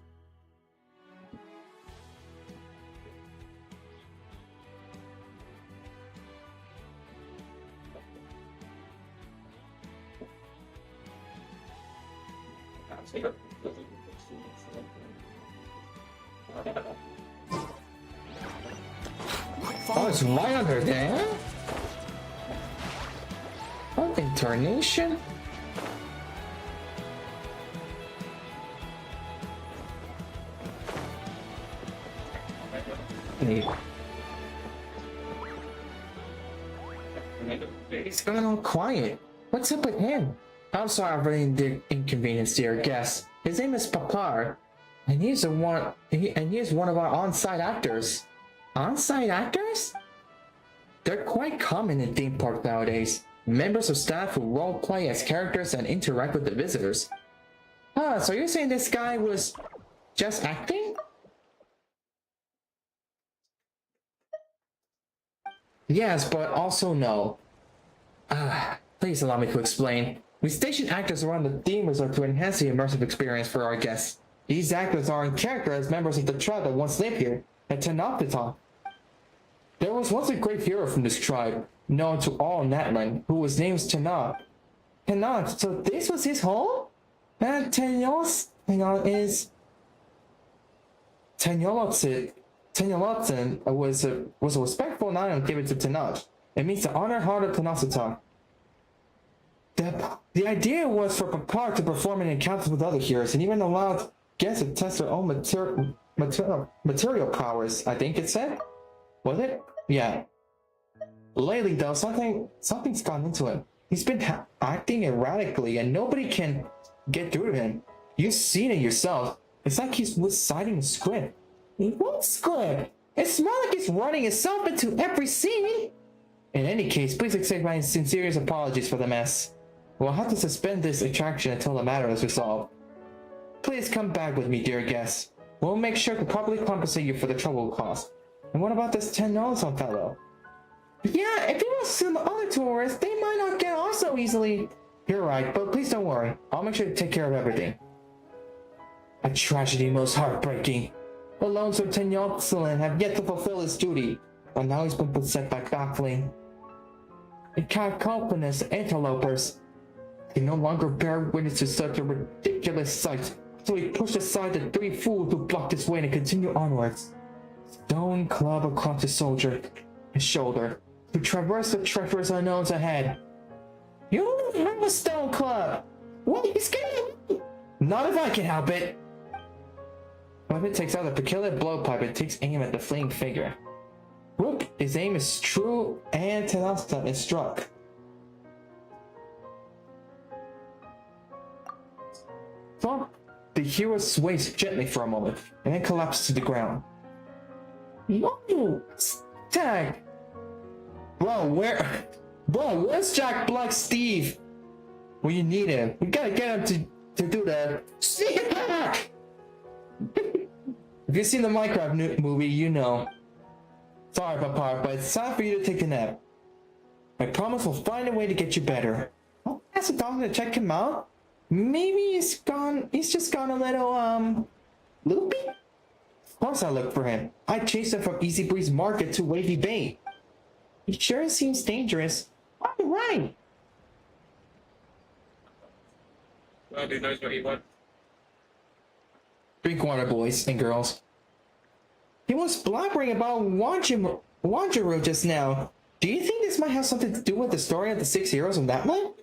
Oh, it's right under there? Oh, incarnation? He's going all quiet. What's up with him? I'm sorry I really inconvenienced your guest. His name is Papar, and he is one of our on-site actors. On-site actors? They're quite common in theme parks nowadays. Members of staff who role-play as characters and interact with the visitors. Ah, so you're saying this guy was just acting? Yes, but also no. Please allow me to explain. We station actors around the theme resort to enhance the immersive experience for our guests. These actors are in character as members of the tribe that once lived here, at Tenoptiton. There was once a great hero from this tribe, known to all Natlan, who was named Tenot. Tenot, so this was his home? And Tenyolotson was a respectful name given to Tenot. It means the honor heart of Tenositan. The idea was for Papar to perform an encounter with other heroes and even allowed guests to test their own material powers, I think it said. Was it? Yeah. Lately though, something's gone into him. He's been acting erratically and nobody can get through to him. You've seen it yourself. It's like he's reciting a script. What script? It's more like he's running himself into every scene. In any case, please accept my sincerest apologies for the mess. We'll have to suspend this attraction until the matter is resolved. Please come back with me, dear guests. We'll make sure to properly compensate you for the trouble caused. And what about this $10 fellow? Yeah, if he wants to sue the other tourists, they might not get off so easily. You're right, but please don't worry. I'll make sure to take care of everything. A tragedy most heartbreaking. The lonesome Tenyotsolin have yet to fulfill his duty, but now he's been beset by Gockling. And cacophonous interlopers. can no longer bear witness to such a ridiculous sight, so he pushed aside the 3 fools who blocked his way and continued onwards. Stone club across his shoulder, to traverse the treacherous unknowns ahead. You don't have a stone club! What? You scared me? Not if I can help it! Weapon takes out a peculiar blowpipe and takes aim at the fleeing figure. Whoop! His aim is true and Tenasta is struck. Thump! The hero sways gently for a moment and then collapses to the ground. Whoa! Tag! Bro, where's Jack Black Steve? Well, you need him. We gotta get him to do the sneak attack! If you've seen the Minecraft movie, you know. Sorry, Papa, but it's time for you to take a nap. I promise we'll find a way to get you better. I'll ask the doctor to check him out. Maybe he's just gone a little, loopy? Of course I looked for him. I chased him from Easybreeze Market to Wavy Bay. He sure seems dangerous. Alright. Well, he knows what he wants. Drink water, boys and girls. He was blabbering about Wanjiru just now. Do you think this might have something to do with the story of the 6 heroes on that one?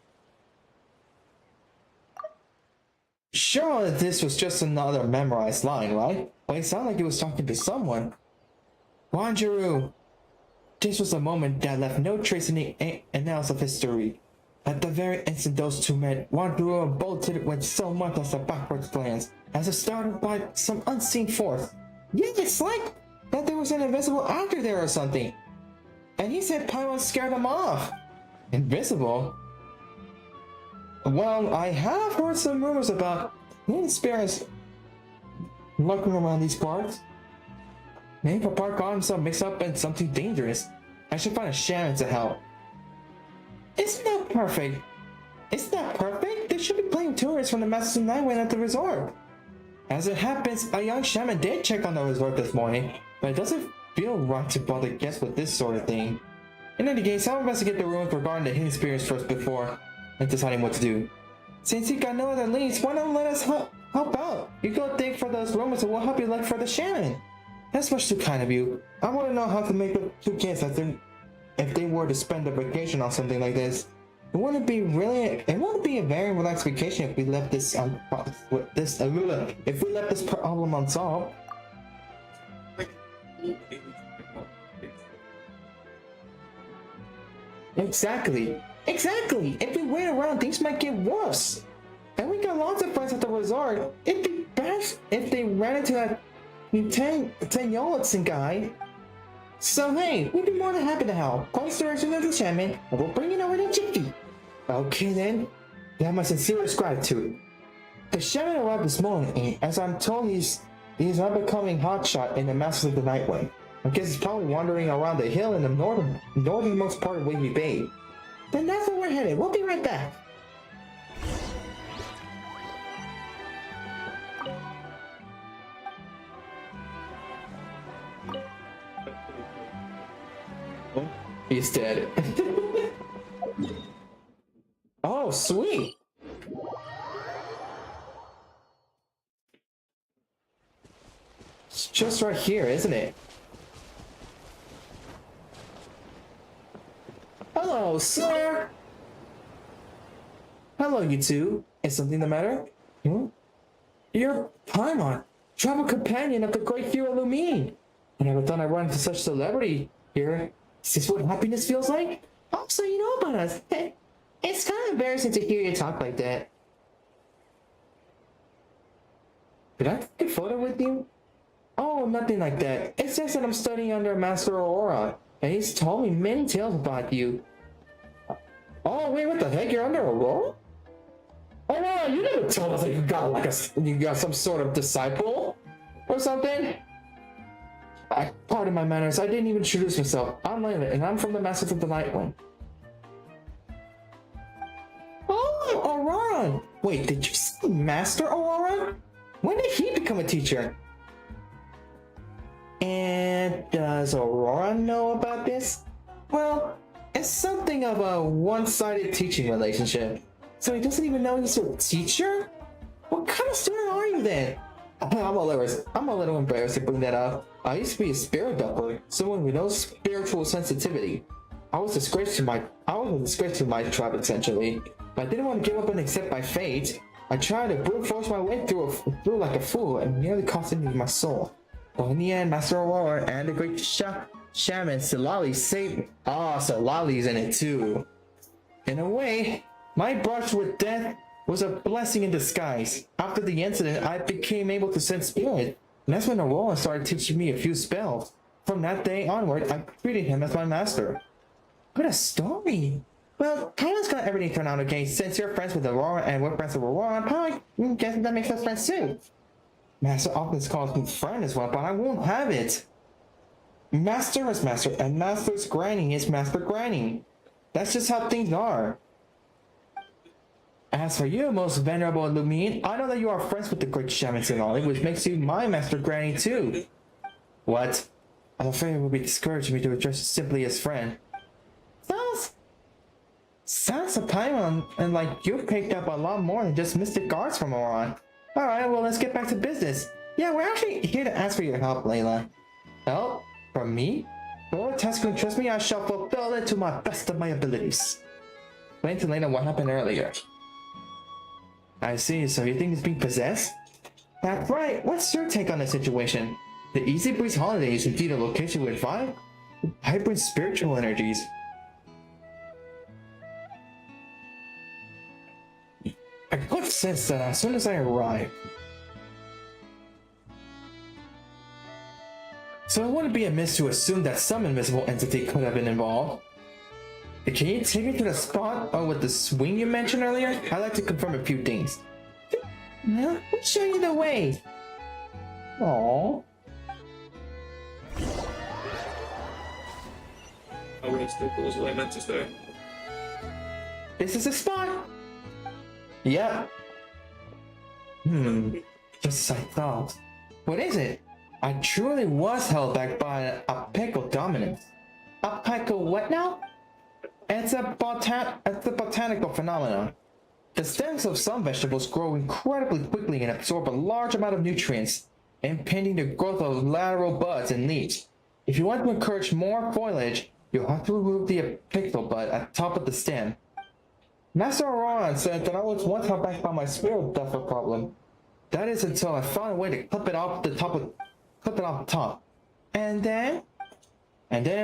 Sure, this was just another memorized line, right? But it sounded like he was talking to someone. Wanjiru. This was a moment that left no trace in the annals of history. At the very instant those two met, Wanjiru bolted with so much as a backwards glance, as if startled by some unseen force. Yeah, it's like that there was an invisible actor there or something. And he said paimon scared him off. Invisible? Well, I have heard some rumors about hidden spirits lurking around these parts. Maybe Papa got himself mixed up in something dangerous. I should find a shaman to help. Isn't that perfect? Isn't that perfect? They should be playing tourists from the Masters of Nightwind at the resort. As it happens, a young shaman did check on the resort this morning, but it doesn't feel right to bother guests with this sort of thing. In any case, I'll investigate the ruins regarding the hidden spirits first before deciding what to do. Since you got no other leads, why not let us help out? You go dig for those rumors and we'll help you look for the shaman. That's much too kind of you. I want to know how to make the 2 kids if they were to spend a vacation on something like this. It wouldn't be a very relaxed vacation if we left this problem unsolved. Exactly. If we wait around, things might get worse. And we got lots of friends at the resort. It'd be best if they ran into that Tenyolitson guy. So hey, we'd be more than happy to help. Call the direction of the shaman, and we'll bring it over to Jiffy. Okay then. You have my sincerest gratitude. The shaman arrived this morning, and as I'm told he's an up-and-coming hotshot in the Masters of the Nightwind. I guess he's probably wandering around the hill in the northernmost part of Wavy Bay. Then that's where we're headed. We'll be right back. He's dead. Oh, sweet. It's just right here, isn't it? Hello, sir! Hello, you two. Is something the matter? You're Paimon, travel companion of the great hero Lumine. I never thought I'd run into such celebrity here. Is this what happiness feels like? Oh, so you know about us. It's kind of embarrassing to hear you talk like that. Did I take a photo with you? Oh, nothing like that. It's just that I'm studying under Master Aurora, and he's told me many tales about you. Oh, wait, what the heck? You're under Aurora? Oh, wow, you never told us that you got some sort of disciple or something? Pardon my manners, I didn't even introduce myself. I'm Layla, and I'm from the Masters of the Nightwind. Oh, Aurora! Wait, did you say Master Aurora? When did he become a teacher? And does Aurora know about this? Well, it's something of a one-sided teaching relationship. So he doesn't even know he's your teacher? What kind of student are you then? I'm a little embarrassed to bring that up. I used to be a spirit dupper, someone with no spiritual sensitivity. I was a disgrace to my tribe essentially, but I didn't want to give up and accept my fate. I tried to brute force my way through like a fool and nearly costed me my soul. But in the end, Master Aurora and the great shaman Silali saved me. Ah, so Lali's in it too. In a way, my brush with death was a blessing in disguise. After the incident, I became able to sense spirit, and that's when Aurora started teaching me a few spells. From that day onward, I treated him as my master. What a story! Well, Paimon's got everything turned out okay. Since you're friends with Aurora and we're friends with Aurora, I guess that makes us friends too. Master often calls me friend as well, but I won't have it. Master is master, and Master's granny is Master Granny. That's just how things are. As for you, most venerable Lumine, I know that you are friends with the great shaman Silali, which makes you my Master Granny too. What? I'm afraid it would be discouraging me to address you simply as friend. Sounds a paimon, and like you picked up a lot more than just mystic arts from Oron. Alright, well let's get back to business. Yeah, we're actually here to ask for your help, Layla. Help? From me? Well, task can trust me, I shall fulfill it to my best of my abilities. Explain to Layla what happened earlier. I see, so you think it's being possessed? That's right, what's your take on the situation? The Easybreeze holiday is indeed a location with vibrant spiritual energies. I could sense that as soon as I arrived. So it wouldn't be amiss to assume that some invisible entity could have been involved. Can you take me to the spot with the swing you mentioned earlier? I'd like to confirm a few things. Well, we'll show you the way. Aww. This is the spot. Yep. Just as I thought. What is it? I truly was held back by a pickle dominance. A pickle what now? It's a botanical phenomenon. The stems of some vegetables grow incredibly quickly and absorb a large amount of nutrients, impeding the growth of lateral buds and leaves. If you want to encourage more foliage, you'll have to remove the apical bud at the top of the stem. Master Aurora said that I was once held back by my spirit duffer problem. That is until I found a way to clip it off the top. And then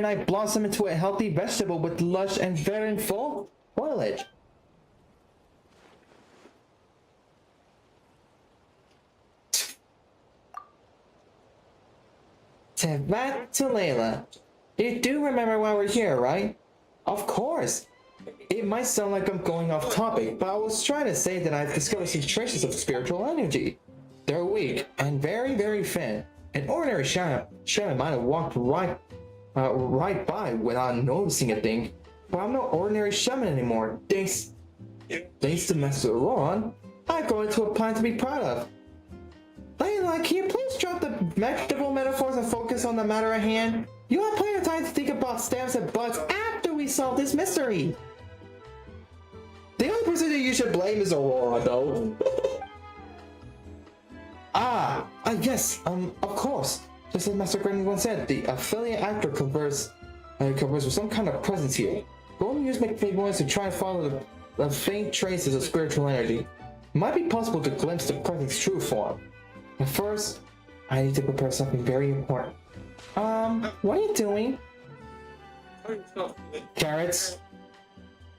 I blossom into a healthy vegetable with lush and very full foliage. Back to Layla. You do remember why we're here, right? Of course. It might sound like I'm going off topic, but I was trying to say that I've discovered some traces of spiritual energy. They're weak and very, very thin. An ordinary shaman might have walked right by without noticing a thing, but I'm no ordinary shaman anymore. Thanks to Master Aurora, I grow into a plant to be proud of. Layla, can you please drop the vegetable metaphors and focus on the matter at hand? You have plenty of time to think about stems and buds after we solve this mystery. The only person that you should blame is Aurora, though. Yes, of course. Just as Master Granny once said, the affiliate actor converse with some kind of presence here. Go and use my clairvoyance to try and follow the faint traces of spiritual energy. It might be possible to glimpse the presence true form. But first, I need to prepare something very important. What are you doing? Carrots.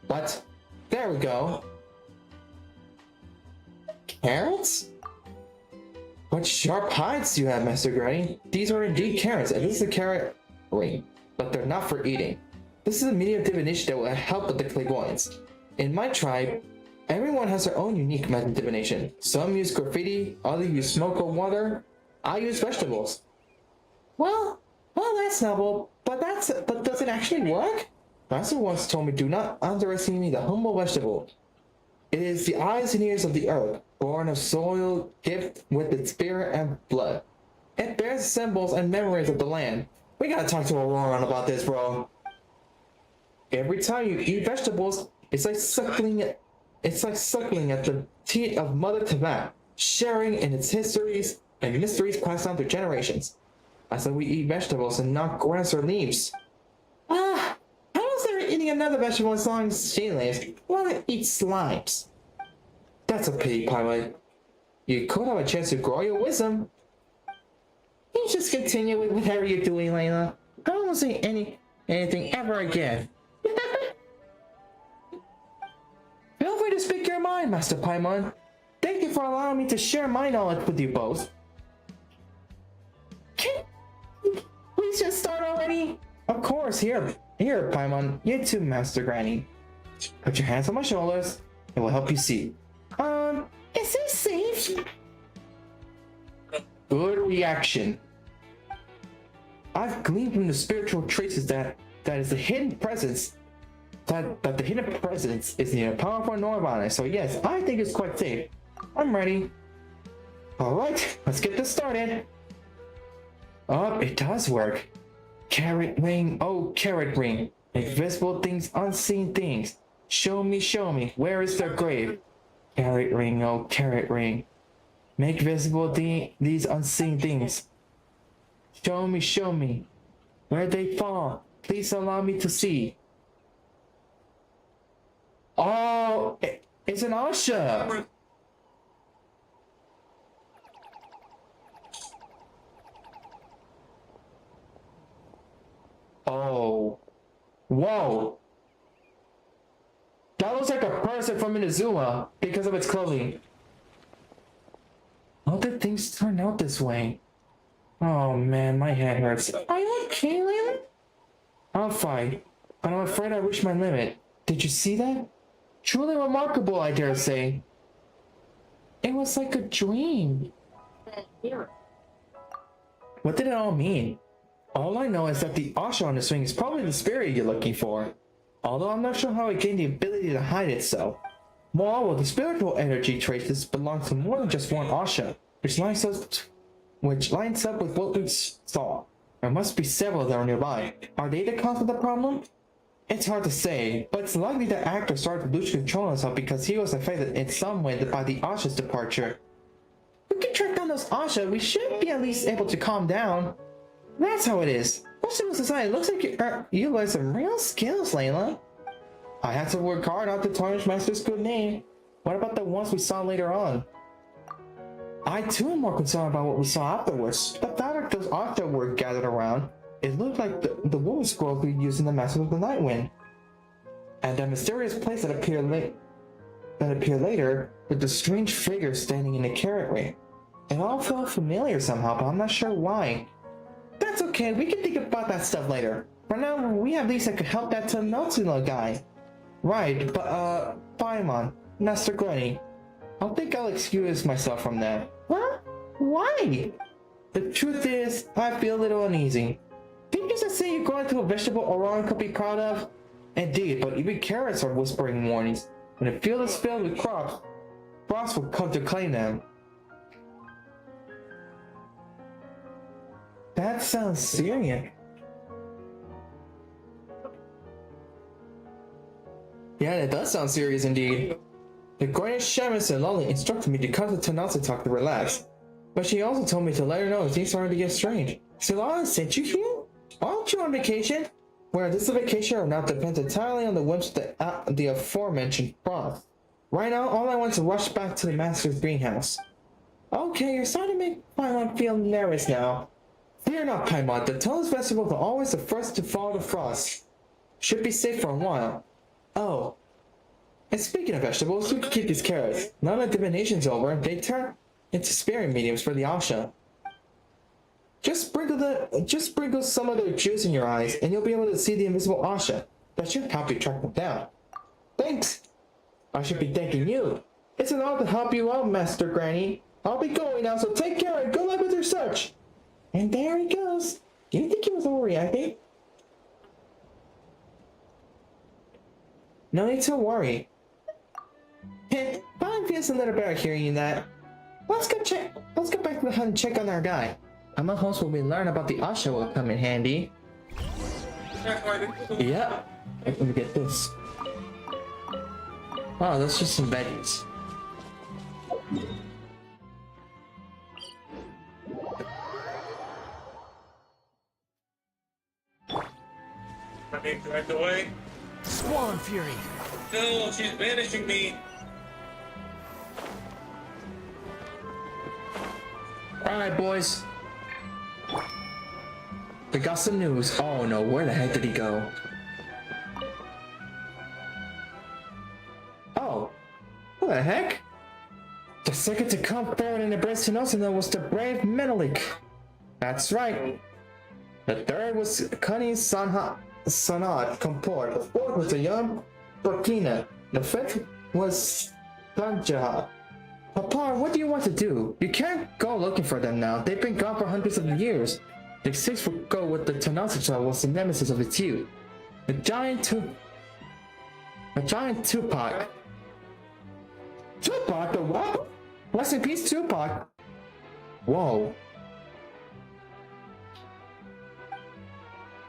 What? There we go. Carrots? What sharp hides do you have, Master Granny? These are indeed carrots, and this is a carrot ring, but they're not for eating. This is a medium divination that will help with the clairvoyance. In my tribe, everyone has their own unique method of divination. Some use graffiti, others use smoke or water. I use vegetables. Well, that's novel, but does it actually work? Master once told me, do not underestimate the humble vegetable. It is the eyes and ears of the earth, born of soil, gift with its spirit and blood. It bears symbols and memories of the land. We gotta talk to Aurora about this, bro. Every time you eat vegetables, it's like suckling It's like suckling at the teat of Mother Tibet, sharing in its histories and mysteries passed down through generations. I said we eat vegetables and not grass or leaves. How is there eating another vegetable as long as she lives? Want to eat slimes? That's a pity, Paimon. You could have a chance to grow your wisdom. You just continue with whatever you're doing, Layla. I don't want to say anything ever again. Feel free to speak your mind, Master Paimon. Thank you for allowing me to share my knowledge with you both. Can we just start already? Of course, here, Paimon. You too, Master Granny. Put your hands on my shoulders. It will help you see. Is this safe? Good reaction. I've gleaned from the spiritual traces that is the hidden presence. That the hidden presence is neither powerful nor violent. So yes, I think it's quite safe. I'm ready. Alright, let's get this started. Oh, it does work. Carrot ring, oh carrot ring. Invisible things, unseen things. Show me, where is their grave? Carrot ring, oh carrot ring. Make visible these unseen things. Show me, where they fall. Please allow me to see. Oh, it's an Asha. Oh, whoa. That looks like a person from Inazuma because of its clothing. How did things turn out this way? Oh man, my head hurts. Are you okay, Layla? I'm fine, but I'm afraid I reached my limit. Did you see that? Truly remarkable, I dare say. It was like a dream. What did it all mean? All I know is that the Asha on the swing is probably the spirit you're looking for. Although I'm not sure how it gained the ability to hide itself. Moreover, the spiritual energy traces belong to more than just one Asha, which lines up with what we saw. There must be several that are nearby. Are they the cause of the problem? It's hard to say, but it's likely the actor started to lose control of himself because he was affected in some way by the Asha's departure. If we can track down those Asha, we should be at least able to calm down. That's how it is. Most civil society looks like you learned some real skills, Layla. I had to work hard not to tarnish Master's good name. What about the ones we saw later on? I too am more concerned about what we saw afterwards. The fact that those Asha were gathered around, it looked like the wood scrolls we used in the Master of the Night Wind. And the mysterious place that appeared later with the strange figure standing in the carrot ring. It all felt familiar somehow, but I'm not sure why. That's okay, we can think about that stuff later. For now, we at least could help that Tenotsuno guy. Right, but Paimon, Master Granny, I think I'll excuse myself from that. What? Why? The truth is, I feel a little uneasy. Didn't you just say you're going to a vegetable Orion could be proud of? Indeed, but even carrots are whispering warnings. When a field is filled with crops, frost will come to claim them. That sounds serious. Yeah, it does sound serious indeed. The greatest shaman Lolly instructed me to come to Tanatsu talk to relax. But she also told me to let her know if things started to get strange. Lolly sent you here? Aren't you on vacation? Where this vacation or not depends entirely on the whims of the aforementioned frost. Right now, all I want to rush back to the master's greenhouse. Okay, you're starting to make Paimon feel nervous now. Fear not, Paimon. The Tones Vegetables are always the first to fall to frost. Should be safe for a while. Oh. And speaking of vegetables, we can keep these carrots. Now that divination's over, they turn into spirit mediums for the Asha. Just sprinkle some of their juice in your eyes, and you'll be able to see the invisible Asha. That should help you track them down. Thanks! I should be thanking you. It's an honor to help you out, Master Granny. I'll be going now, so take care and good luck with your search. And there he goes. Do you think he was overreacting? No need to worry. Brian feels a little better hearing that. Let's go back to the hut and check on our guy. I'm a host where we learn about the Asha will come in handy. Yeah. Let me get this. Oh, that's just some veggies. I'm being dragged away. Swan Fury. No, she's banishing me. Alright, boys. We got some news. Oh no, where the heck did he go? Oh. What the heck? The second to come forward and embrace Tenosinda was the brave Menelik. That's right. The third was Kani Sanad Comport. The fourth was the young Burkina. The fifth was Tanjaha. Papa, what do you want to do? You can't go looking for them now. They've been gone for hundreds of years. The sixth would go with the Tenosinda was the nemesis of its youth. A giant Tupac. Tupac, the what? Rest in peace, Tupac. Whoa.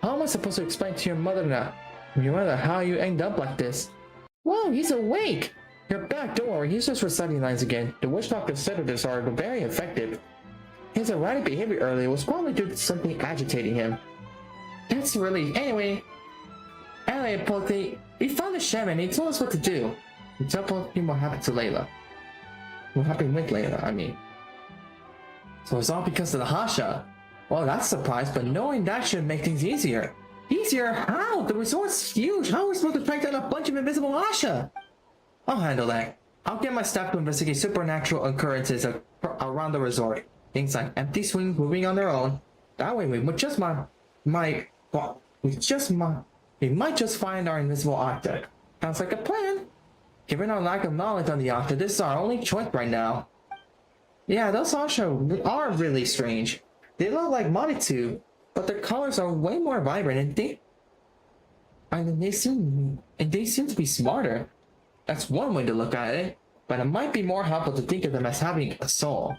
How am I supposed to explain to your mother now? Your mother how you ended up like this? Whoa, he's awake! You're back, don't worry, he's just reciting lines again. The witch doctor said this are very effective. His erratic behavior earlier was probably due to something agitating him. That's really... Anyway, Polite, we found the shaman and he told us what to do. The temple thing what happened to Layla. What happened with Layla, I mean. So it's all because of the Hasha. Well, that's a surprise, but knowing that should make things easier. Easier? How? The resort's huge. How are we supposed to track down a bunch of invisible Hasha? I'll handle that. I'll get my staff to investigate supernatural occurrences around the resort. Things like empty swings moving on their own. That way we might just find our invisible object. Sounds like a plan. Given our lack of knowledge on the object, this is our only choice right now. Yeah, those Hasha are really strange. They look like Manitou, but their colors are way more vibrant and they seem to be smarter. That's one way to look at it, but it might be more helpful to think of them as having a soul.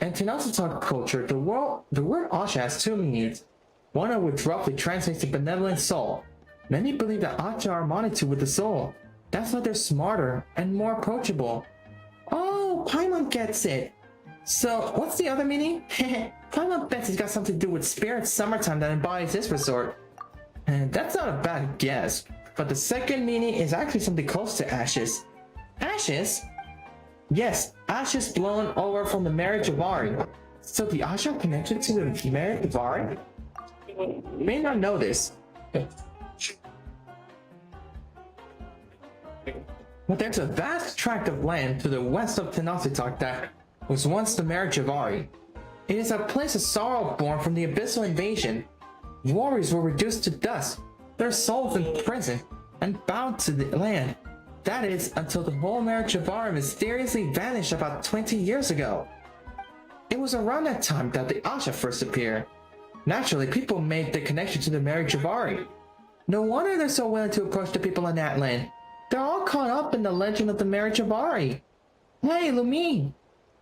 In Tenosinda culture, the word Asha has two meanings, one of which roughly translates to benevolent soul. Many believe that Asha are Manitou with the soul. That's why they're smarter and more approachable. Oh, Paimon gets it. So, what's the other meaning? Paimon bets it's got something to do with spirit summertime that embodies this resort. And that's not a bad guess, but the second meaning is actually something close to ashes. Ashes? Yes, ashes blown over from the marriage of Ari. So the Asha are connected to the marriage of Ari? You may not know this. But there's a vast tract of land to the west of Tenosinda that was once the marriage of Ari. It is a place of sorrow born from the abyssal invasion. Warriors were reduced to dust, their souls imprisoned and bound to the land. That is, until the whole marriage of Ari mysteriously vanished about 20 years ago. It was around that time that the Asha first appeared. Naturally, people made the connection to the marriage of Ari. No wonder they're so willing to approach the people in that land. They're all caught up in the legend of the marriage of Ari. Hey, Lumine!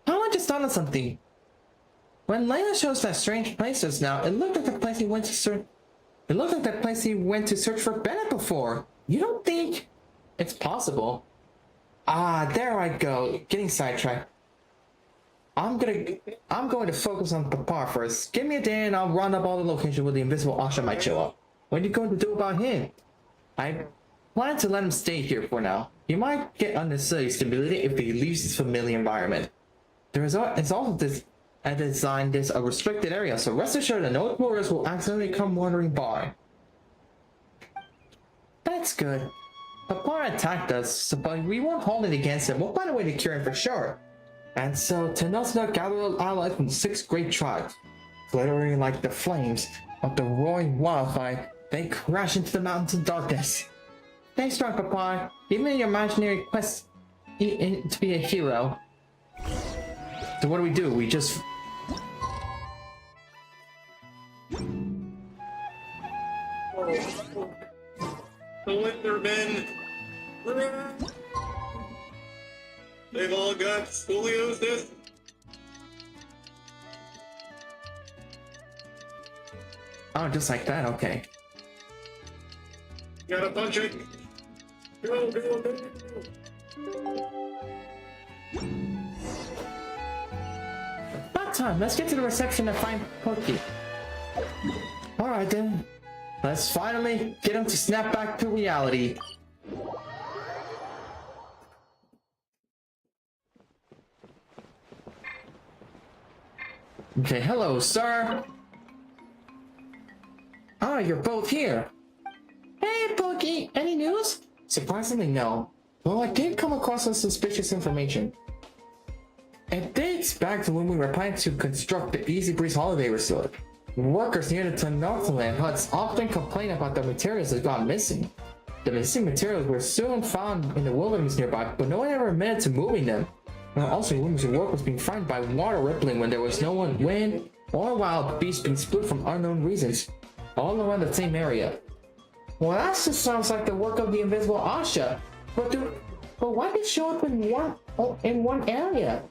I just thought of something. When Layla shows that strange place just now, it looked like the place he went to search. It looked like that place he went to search for Bennett before. You don't think it's possible? Ah, there I go, getting sidetracked. I'm going to focus on Papa first. Give me a day and I'll round up all the locations where the invisible Asha might show up. What are you going to do about him? I plan to let him stay here for now. He might get unnecessarily stimulated if he leaves his familiar environment. The resort is also designed as a restricted area, so rest assured that no tourists will accidentally come wandering by. That's good. Papa attacked us, but we won't hold it against him. We'll find a way to cure him for sure. And so Tenosinda gathered allies from 6 great tribes. Glittering like the flames of the roaring wildfire, they crash into the mountains of darkness. Stay strong, Papa. Even in your imaginary quest to be a hero. So what do? We just... Slendermen! They've all got scoliosis. Oh, just like that? Okay. Gotta punch it. Go, go, go. About time. Let's get to the reception and find Pokey. Alright then. Let's finally get him to snap back to reality. Okay, hello, sir. Ah, you're both here. Hey, Pokey, any news? Surprisingly, no. Well, I did come across some suspicious information. It dates back to when we were planning to construct the Easybreeze holiday resort. Workers near the Northland huts often complain about the materials that got missing. The missing materials were soon found in the wilderness nearby, but no one ever admitted to moving them. Also, rumors of work was being frightened by water rippling when there was no one, wind, or wild beasts being split from unknown reasons, all around the same area. Well, that just sounds like the work of the invisible Asha, but why did it show up in one area?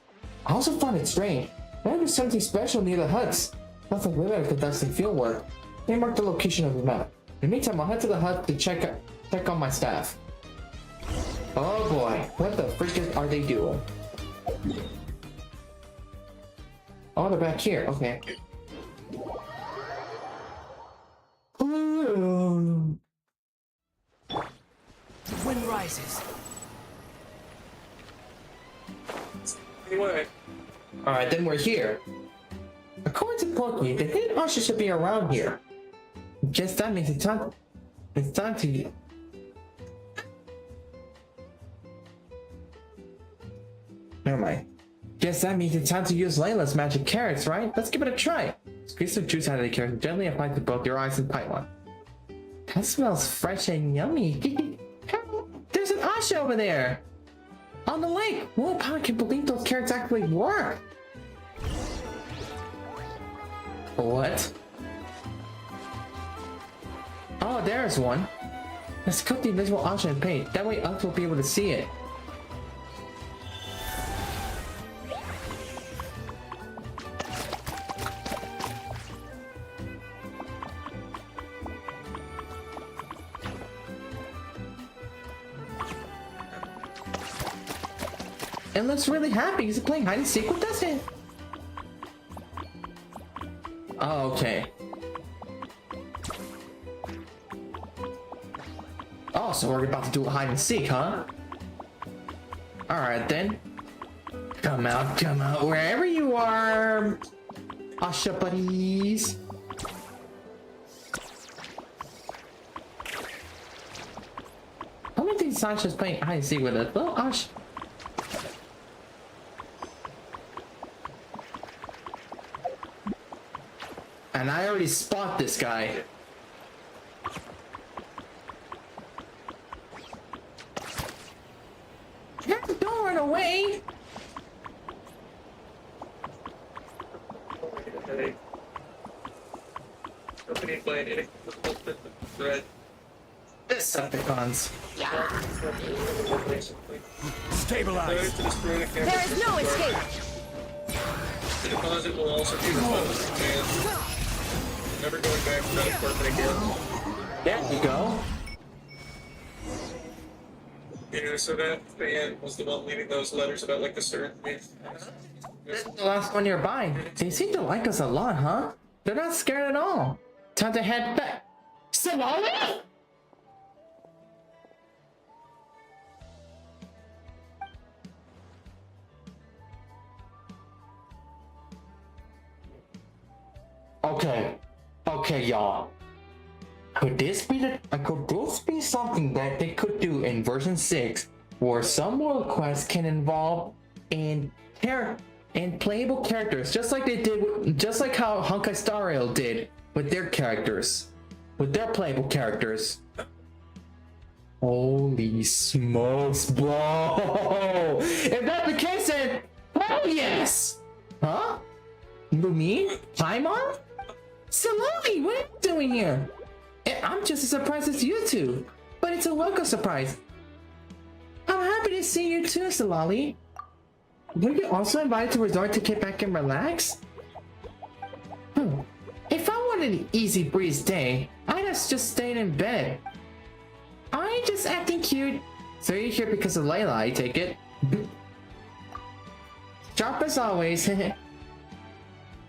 I also found it strange. Maybe there's something special near the huts. Sounds like we better conduct some field work. They mark the location of the map. In the meantime, I'll head to the hut to check on my staff. Oh boy, what the frick are they doing? Oh, they're back here. Okay. Wind rises. Anyway. Alright, then we're here. According to Pokey, the hidden Asha should be around here. Guess that means it's time to... Never mind. Guess that means it's time to use Layla's magic carrots, right? Let's give it a try. Squeeze some juice out of the carrot and gently apply to both your eyes and paimon. That smells fresh and yummy. There's an Asha over there! On the lake! Whoa, I can't believe those carrots actually work! What? Oh, there's one. Let's cook the invisible Asha in paint. That way us will be able to see it. It looks really happy. He's playing hide and seek with us. Oh, okay. Oh, so we're about to do a hide and seek, huh? Alright then. Come out, wherever you are, Asha buddies. I don't think Sasha's playing hide and seek with us. Little Asha. And I already spot this guy. Don't run away! Decepticons. Stabilize. There is no escape! The deposit will also be refunded, and never going back to that apartment again. There you go. Yeah, so that fan was the one leaving those letters about like the certain things. This is the last one you're buying. They seem to like us a lot, huh? They're not scared at all. Time to head back. Savali? Okay, y'all. Could this be something that they could do in version 6, where some more quests can involve playable characters, just like how Honkai Star Rail did with their characters, with their playable characters. Holy smokes, bro! If that's the case, then hell yes! Huh? Lumine? Paimon? Salami, what are you doing here? I'm just as surprised as you two, but it's a welcome surprise. I'm happy to see you too, Salali. Were you also invited to resort to kick back and relax? If I wanted an Easybreeze day, I'd have just stayed in bed. I'm just acting cute So you're here because of Layla, I take it. Sharp as always.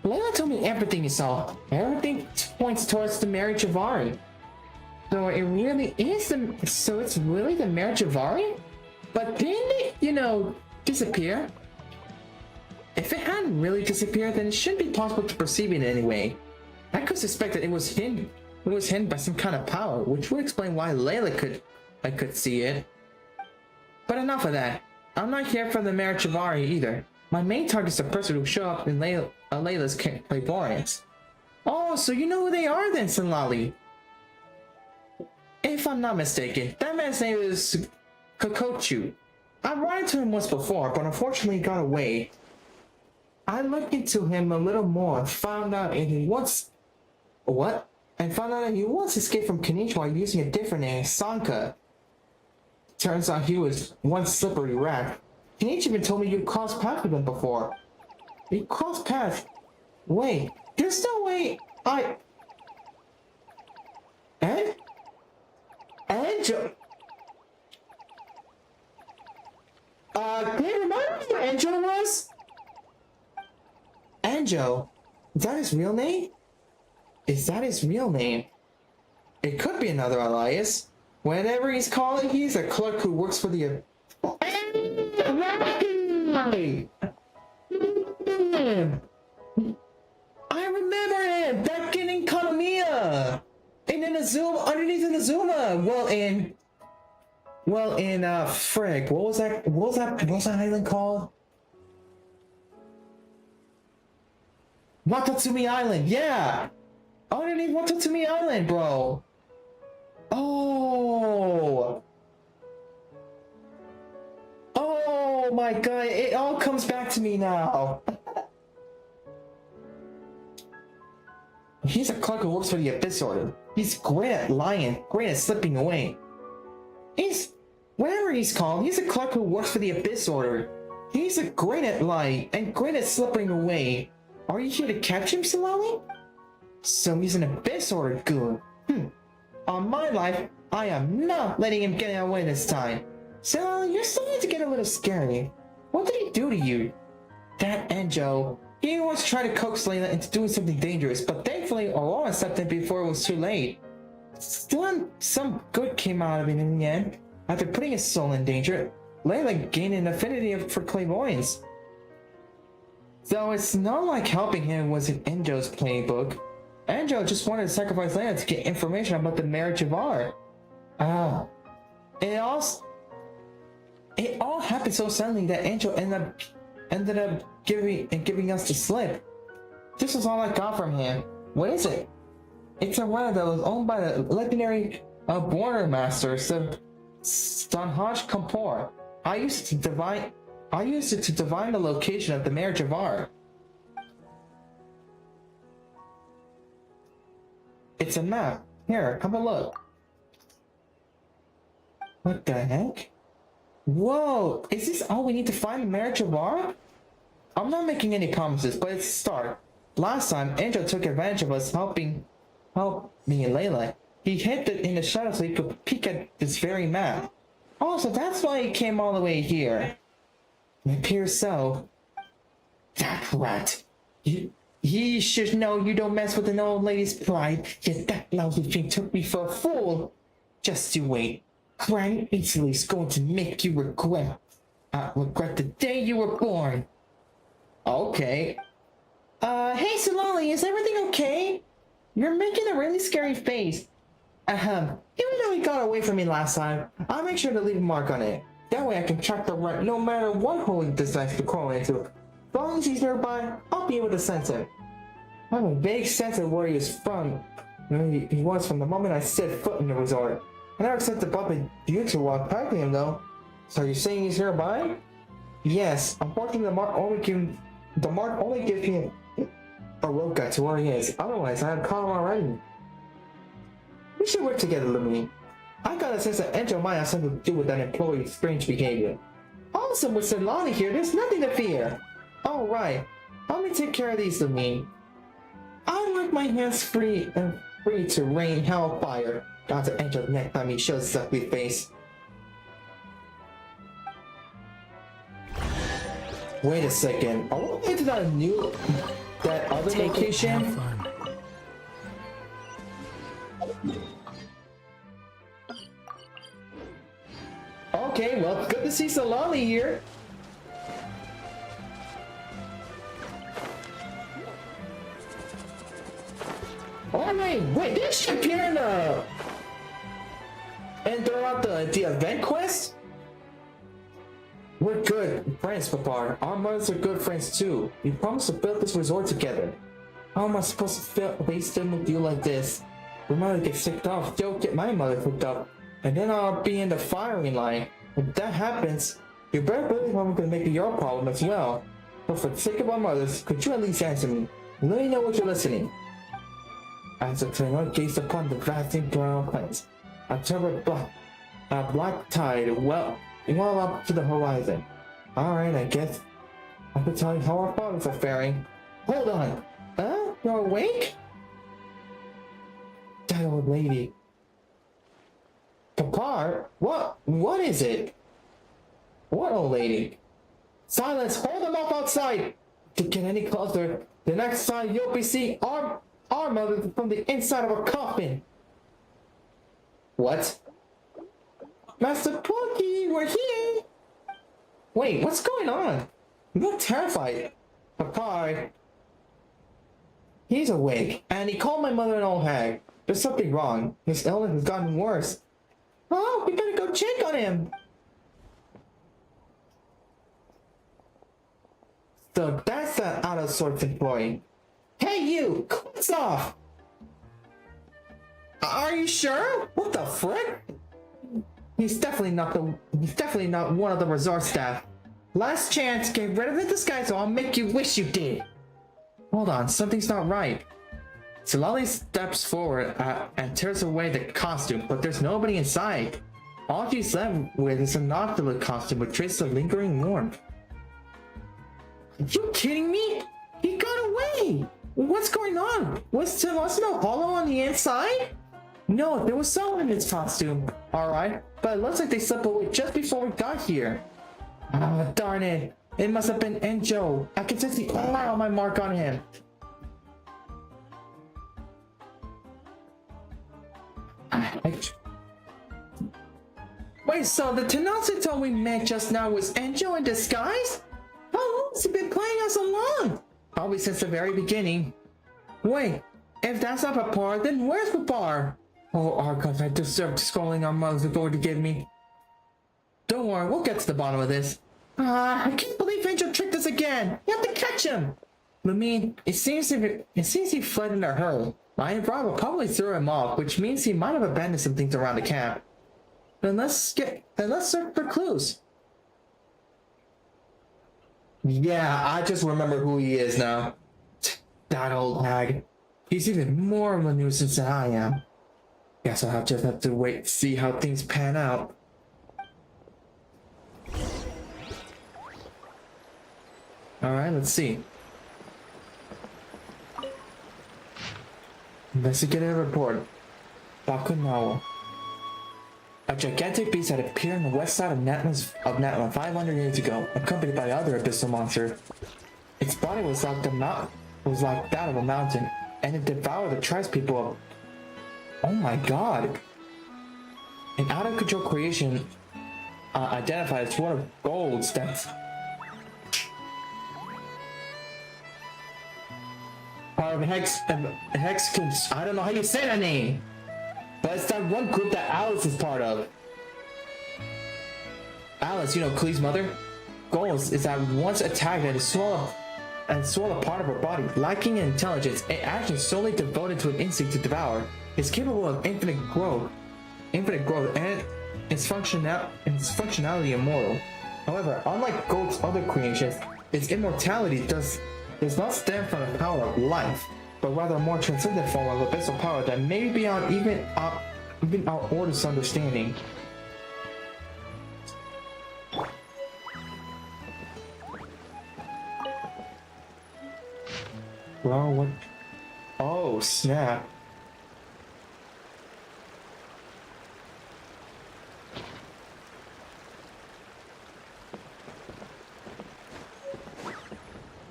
Layla told me everything you saw. Everything points towards the marriage of Ari. So it really is the. So it's really the marriage of Ari? But didn't it, you know, disappear? If it hadn't really disappeared, then it shouldn't be possible to perceive it in any way. I could suspect that it was hidden. It was hidden by some kind of power, which would explain why Layla could see it. But enough of that. I'm not here for the marriage of Ari either. My main target is the person who showed up in Layla's clairvoyance. Oh, so you know who they are then, Sinlali? If I'm not mistaken, that man's name is Kokochu. I ran into him once before, but unfortunately he got away. I looked into him a little more and found out that he once... What? And found out that he once escaped from Konnichiwa using a different name, Sanka. Turns out he was one slippery rat. Kenichi even told me you crossed paths with him before. You crossed paths? Wait, there's no way I... Angel... can you remind me who Angel was? Angel? Is that his real name? Is that his real name? It could be another alias. Whenever he's calling, he's a clerk who works for the... I remember him! Back in Kanamiya! And in Azuma, underneath in Azuma! Well, in frick, what was that island called? Watatsumi Island, yeah! Underneath Watatsumi Island, bro! Oh! Oh my god, it all comes back to me now! He's a clerk who works for the Abyss Order. He's great at lying, great at slipping away. Whatever he's called, he's a clerk who works for the Abyss Order. He's a great at lying and great at slipping away. Are you here to catch him, Silali? So he's an Abyss Order goon. On my life, I am not letting him get away this time. Silali, you're starting to get a little scary. What did he do to you? That Enjo. He once tried to coax Layla into doing something dangerous, but thankfully Aurora stepped in before it was too late. Still, some good came out of it in the end. After putting his soul in danger, Layla gained an affinity for clairvoyance. Though it's not like helping him was in Enjo's playbook. Enjo just wanted to sacrifice Layla to get information about the marriage of R. It all happened so suddenly that Enjo ended up giving us the slip. This was all I got from him. What is it? It's a relic that was owned by the legendary border master, Stanhaj Kapoor. I used it to divine the location of the marriage of R. It's a map. Here, have a look. What the heck? Whoa! Is this all we need to find the marriage of R? I'm not making any promises, but it's a start. Last time, Angel took advantage of us helping me and Layla. He hid in the shadows so he could peek at this very map. Oh, so that's why he came all the way here. It appears so. That rat. He should know you don't mess with an old lady's pride, yet that lousy thing took me for a fool. Just you wait. Bryan instantly is going to make you regret the day you were born. Okay. Hey Solali, is everything okay? You're making a really scary face. Even though he got away from me last time, I'll make sure to leave a mark on it. That way I can track the rat no matter what hole he decides to crawl into. As long as he's nearby, I'll be able to sense him. I have a vague sense of where he is from. He was from the moment I set foot in the resort. I never set the bump in future while packing him though. So you're saying he's nearby? Yes. Unfortunately, the mark only gives me a rope guide to where he is. Otherwise, I had caught him already. We should work together, Lumine. I got a sense that Angel might have something to do with that employee's strange behavior. Also, with Solani here, there's nothing to fear. Alright, let me take care of these, Lumine. I like my hands free to rain hellfire onto Angel's neck time he shows his ugly face. Wait a second. Are we going to that other location? Have fun. Okay, well, good to see Solani here. Oh wait, did she appear in the... and throughout the event quest? We're good friends, Papa. Our mothers are good friends too. We promised to build this resort together. How am I supposed to feel wasted with you like this? Your mother gets sick off, still get my mother hooked up, and then I'll be in the firing line. If that happens, you better believe I'm gonna make it your problem as well. But for the sake of our mothers, could you at least answer me? Let me know what you're listening. As the Tenor gazed upon the vast brown plains, a turbid black tide well up to the horizon. Alright, I guess I could tell you how our fathers are faring. Hold on! You're awake? That old lady. Papa, what is it? What old lady? Silence! Hold them up outside! To get any closer, the next time you'll be seeing our mother from the inside of a coffin. What? Master Porky, we're here! Wait, what's going on? You look terrified. Papa. He's awake, and he called my mother an old hag. There's something wrong. His illness has gotten worse. Oh, we better go check on him. So that's that out of sorts employee. Hey you, close off! Are you sure? What the frick? He's definitely not one of the resort staff. Last chance, get rid of the disguise or I'll make you wish you did. Hold on, something's not right. Solali steps forward and tears away the costume, but there's nobody inside. All she's left with is an ocular costume with traces of lingering warmth. Are you kidding me? He got away! What's going on? Was no hollow on the inside? No, there was someone in its costume. Alright, but it looks like they slipped away just before we got here. Ah, darn it. It must have been Enjo. I can just see my mark on him. Wait, so the Tenatsuto we met just now was Enjo in disguise? How long has he been playing us along? Probably since the very beginning. Wait, if that's not Papar, then where's Papar? Oh, Arcos, I deserve scolding our mothers are going to give me. Don't worry, we'll get to the bottom of this. I can't believe Angel tricked us again. You have to catch him. Lumine, it seems he fled in a hurry. Lion Bravo probably threw him off, which means he might have abandoned some things around the camp. Then let's search for clues. Yeah, I just remember who he is now. That old hag. He's even more of a nuisance than I am. Guess I'll just have to wait to see how things pan out. Alright, let's see. Investigative report. Bakunawa. A gigantic beast had appeared on the west side of Natlan 500 years ago, accompanied by other abyssal monsters. Its body was like that of a mountain, and it devoured the tribespeople of... Oh my god! An out-of-control creation identified as one of Gold's that's... Part of Hex... I don't know how you say that name! But it's that one group that Alice is part of. Alice, you know, Klee's mother? Goals is that once attacked and swallowed a part of her body. Lacking in intelligence, it actually solely devoted to an instinct to devour. It's capable of infinite growth, and its functionality immortal. However, unlike Gold's other creations, its immortality does not stem from the power of life, but rather a more transcendent form of abyssal power that may be beyond even our Order's understanding. Well, what? Oh, snap.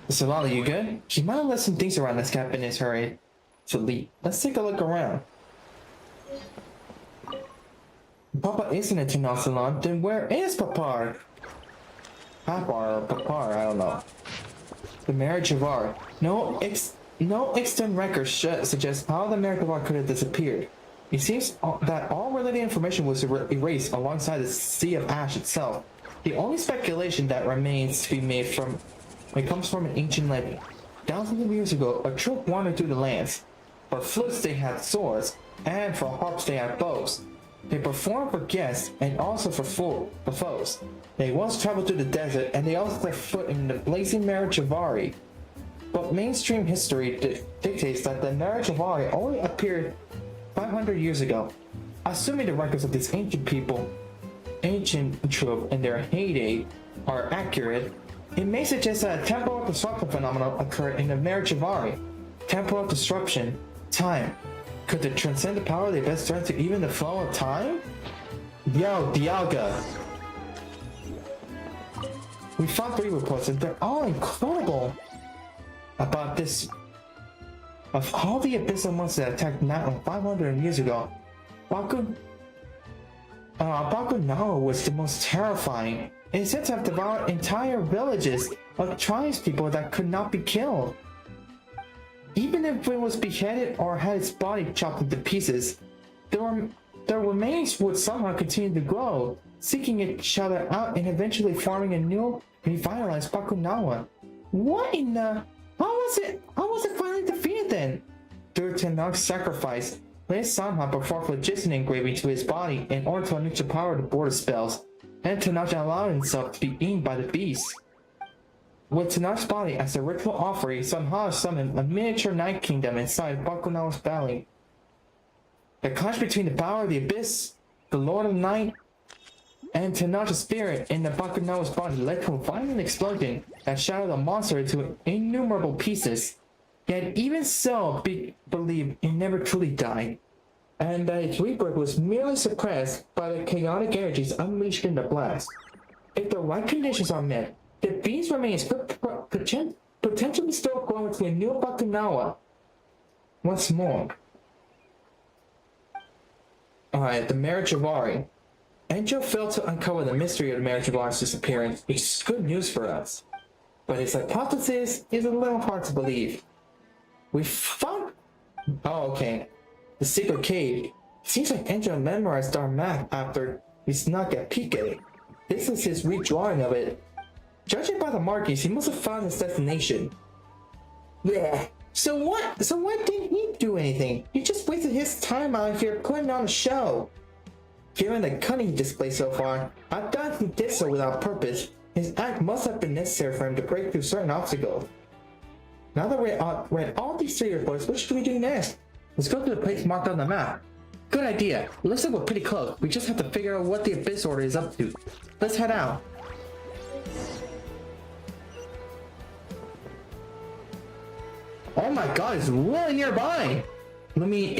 Solana, you good? He might have left some things around this cap in his hurry to leave. Let's take a look around. Papa isn't it tonight, Solana? Then where is Papa? Papa or Papa, I don't know. The marriage of art. No extant records suggest how the marriage of art could have disappeared. It seems that all related information was erased alongside the Sea of Ash itself. The only speculation that remains to be made comes from an ancient legend. Thousands of years ago, a troop wandered through the lands. For flutes they had swords, and for harps they had bows. They performed for guests and also for foes. They once traveled through the desert, and they also set foot in the blazing Marichavari. But mainstream history dictates that the Marichavari only appeared 500 years ago. Assuming the records of this ancient troop in their heyday are accurate, it may suggest that a temporal disruption phenomenon occurred in the Marichavari. Temporal disruption, time. Could the transcendent power of the abyss threaten to even the flow of time? Yo, Dialga. We found 3 reports and they're all incredible about this. Of all the abyssal monsters that attacked Natlan 500 years ago, Bakunawa was the most terrifying. It is said to have devoured entire villages of tribespeople that could not be killed. Even if it was beheaded or had its body chopped into pieces, the remains would somehow continue to grow, seeking each other out and eventually forming a new, revitalized Bakunawa. What in the... How was it finally defeated then? Through Tenok's sacrifice, Liz somehow performed phlogiston engraving to his body in order to unleash the power of the border spells, and Tenok allowed himself to be eaten by the beast. With Tenok's body as a ritual offering, somehow summoned a miniature night kingdom inside Bakunawa's belly. The clash between the power of the abyss, the Lord of Night, and Tenok's spirit in the Bakunawa's body led to a violent explosion that shattered the monster into innumerable pieces. Yet even so, believed it never truly died, and that its rebirth was merely suppressed by the chaotic energies unleashed in the blast. If the right conditions are met, the beast remains potentially still growing to a new Bakunawa. What's more, the marriage of Ari. Enjo failed to uncover the mystery of the marriage of Ari's disappearance, which is good news for us. But his hypothesis is a little hard to believe. We found... Oh, okay. The secret cave. Seems like Enjo memorized our map after we snuck a peek at it. This is his redrawing of it. Judging by the markings, he must have found his destination. Blech. So what didn't he do anything? He just wasted his time out here putting on a show. Given the cunning he displayed so far, I thought he did so without purpose. His act must have been necessary for him to break through certain obstacles. Now that we're at all these 3 reports, what should we do next? Let's go to the place marked on the map. Good idea. Looks like we're pretty close. We just have to figure out what the Abyss Order is up to. Let's head out. Oh my god, it's really nearby! Lumine,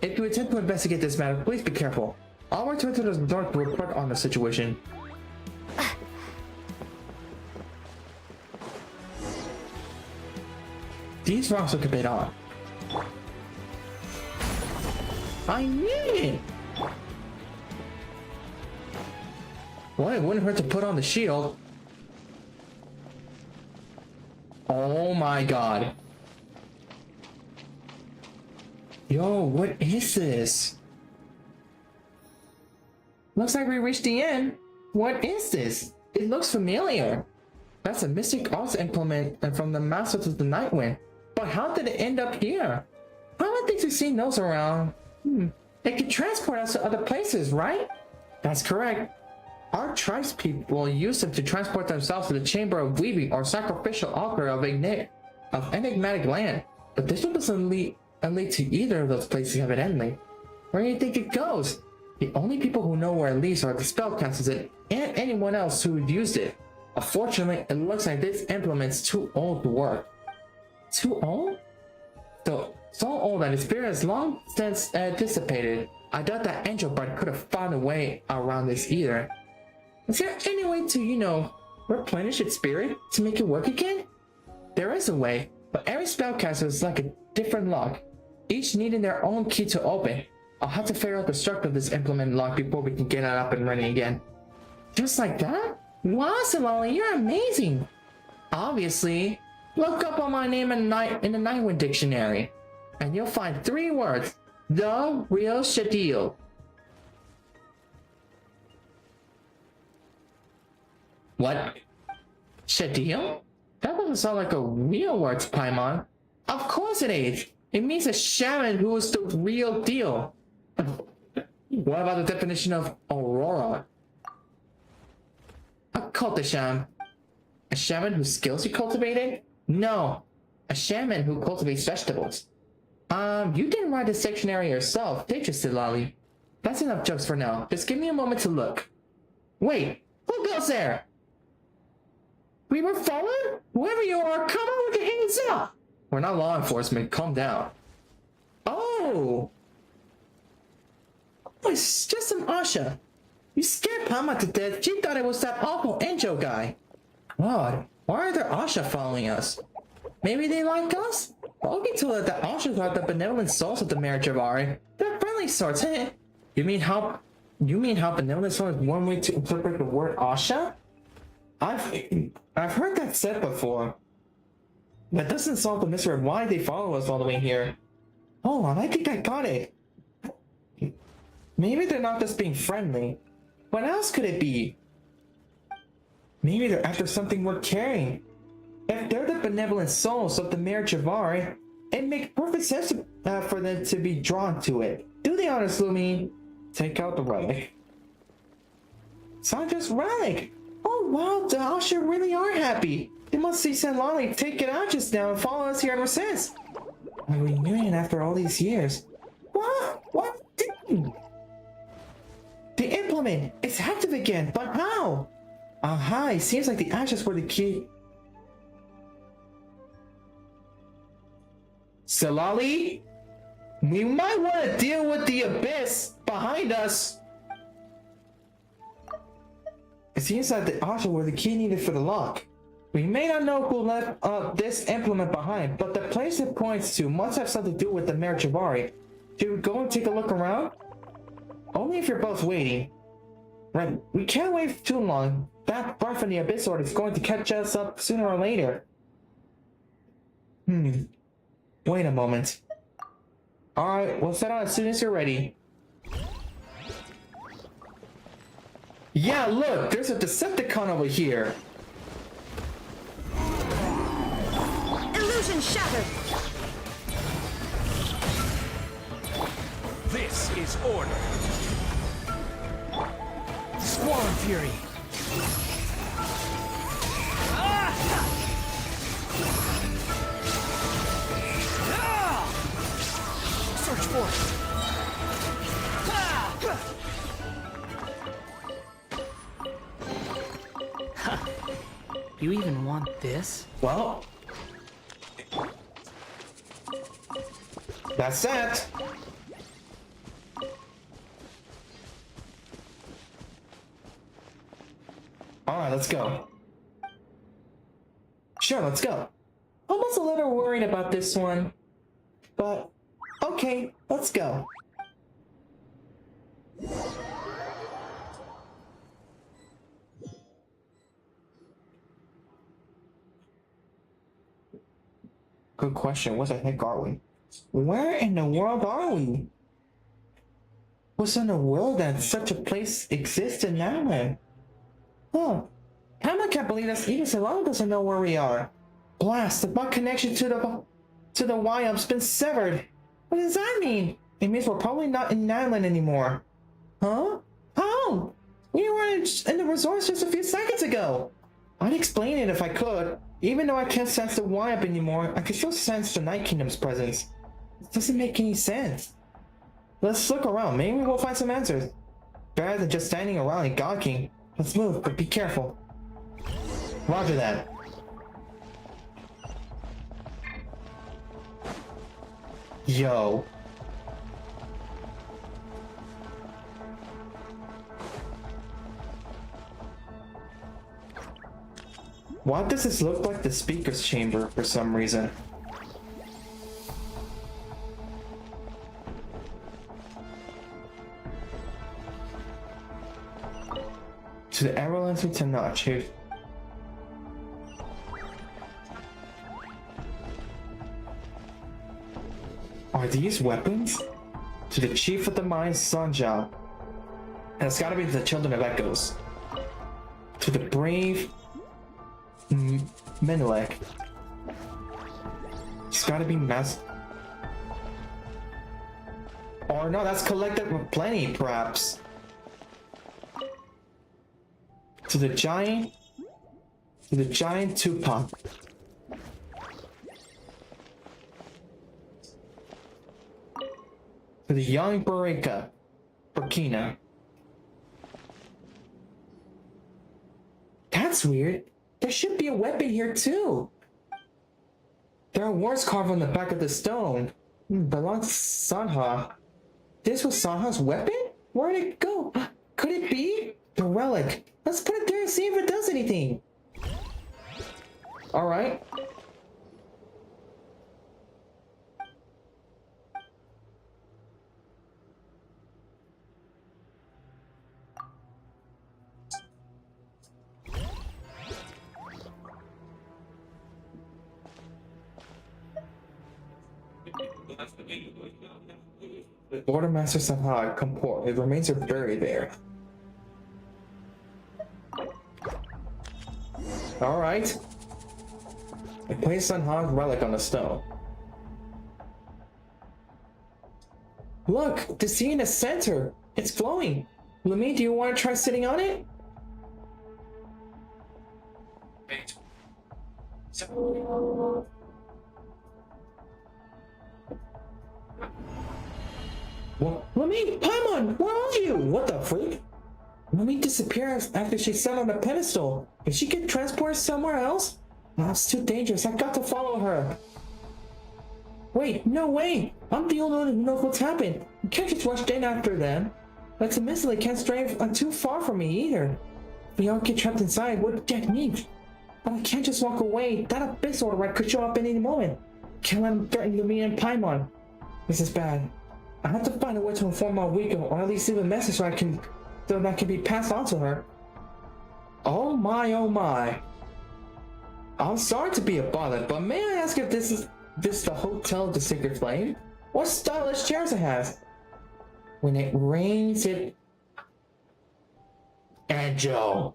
if you attempt to investigate this matter, please be careful. I'll return to the dark to report on the situation. These rocks look a bit odd. I knew it! Well, it wouldn't hurt to put on the shield. Oh my god. Yo, what is this? Looks like we reached the end. What is this? It looks familiar. That's a mystic arts implement from the Masters of the Night Wind. But how did it end up here? I don't think we've seen those around. It could transport us to other places, right? That's correct. Our tribespeople use them to transport themselves to the Chamber of Weaving or sacrificial altar of enigmatic land. But this one doesn't lead to either of those places evidently. Where do you think it goes? The only people who know where it leads are the spellcasters and anyone else who used it. Unfortunately, it looks like this implement's too old to work. Too old? So old that its spirit has long since dissipated. I doubt that Angel Bard could have found a way around this either. Is there any way to, replenish its spirit to make it work again? There is a way, but every spellcaster is like a different lock, each needing their own key to open. I'll have to figure out the structure of this implement lock before we can get it up and running again. Just like that? Wow, Solali, you're amazing! Obviously, look up on my name in the Nightwind dictionary, and you'll find 3 words. The real Shadil. What? Shadil? That doesn't sound like a real word, Paimon. Of course it is! It means a shaman who is the real deal. What about the definition of Aurora? A cultisham. A shaman whose skills he cultivated? No. A shaman who cultivates vegetables. You didn't write this dictionary yourself, did you, Silali? That's enough jokes for now. Just give me a moment to look. Wait, who goes there? We were followed? Whoever you are, come on with your hands up! We're not law enforcement, calm down. Oh! Oh, it's just some Asha. You scared Pama to death. She thought it was that awful Enjo guy. God, why are there Asha following us? Maybe they like us? I'll get told that the Ashas are the benevolent souls of the marriage of Ari. They're friendly sorts, eh? You mean how benevolent soul is one way to interpret the word Asha? I've heard that said before. That doesn't solve the mystery of why they follow us all the way here. Hold on, I think I got it. Maybe they're not just being friendly. What else could it be? Maybe they're after something worth carrying. If they're the benevolent souls of the marriage of Ari, it makes perfect sense for them to be drawn to it. Do the honors, Lumine. Take out the relic. Sandra's relic! Oh wow, the Asha really are happy. They must see Senlali take it out just now and follow us here ever since. A reunion after all these years. What? What? The implement! It's active again, but how? Aha, it seems like the ashes were the key. Silali? We might want to deal with the abyss behind us. It seems like the ashes were the key needed for the lock. We may not know who left this implement behind, but the place it points to must have something to do with the marriage of Ari. Should we go and take a look around? Only if you're both waiting. Right, we can't wait too long. That bar from the Abyss Sword is going to catch us up sooner or later. Wait a moment. Alright, we'll set out as soon as you're ready. Yeah, look! There's a Decepticon over here! Illusion shattered! This is order. Swarm Fury. Search for it. You even want this? Well... that's it! Alright, let's go. Sure, let's go. I was a little worried about this one, but okay, let's go. Good question, what the heck are we? Where in the world are we? What's in the world that such a place exists in Nightland? Huh. Paimon can't believe that even Solali doesn't know where we are. Blast, the bug connection to the Y-Up's been severed. What does that mean? It means we're probably not in Nightland anymore. Huh? How? We were in the resort just a few seconds ago. I'd explain it if I could. Even though I can't sense the Y-Up anymore, I can still sense the Night Kingdom's presence. It doesn't make any sense. Let's look around, maybe we'll find some answers. Better than just standing around and gawking. Let's move, but be careful. Roger that. Yo. Why does this look like the speaker's chamber for some reason? To the everlasting to notch. Here. Are these weapons? To the chief of the mine, Sanja. And it's gotta be the children of echoes. To the brave Menelek. It's gotta be or no, that's collected with plenty, perhaps. To the giant Tupac. To the young Burkina. That's weird. There should be a weapon here too. There are words carved on the back of the stone. Belongs to Sanha. This was Sanha's weapon? Where'd it go? Could it be? The relic. Let's put it there and see if it does anything. Alright. Bordermaster Sanha, comport. His remains are buried there. Alright. I placed Sanha's relic on the stone. Look, the sea in the center. It's glowing. Lumine, do you want to try sitting on it? Well, Lumine, paimon, where are you? What the freak? Lumine disappeared after she sat on the pedestal. Did she get transported somewhere else? Oh, it's too dangerous. I got to follow her. Wait, no way. I'm the only one who knows what's happened. You can't just rush in after them. Like the missile can't stray too far from me either. If we all get trapped inside, what technique? But I can't just walk away. That abyss order could show up any moment. Can't let him threaten Lumine and paimon. This is bad. I have to find a way to inform Malwiko, or at least leave a message so that can be passed on to her. Oh my, oh my. I'm sorry to be a bother, but may I ask if this is the Hotel of the Sacred Flame? What stylish chairs it has? When it rains, it... Anjo.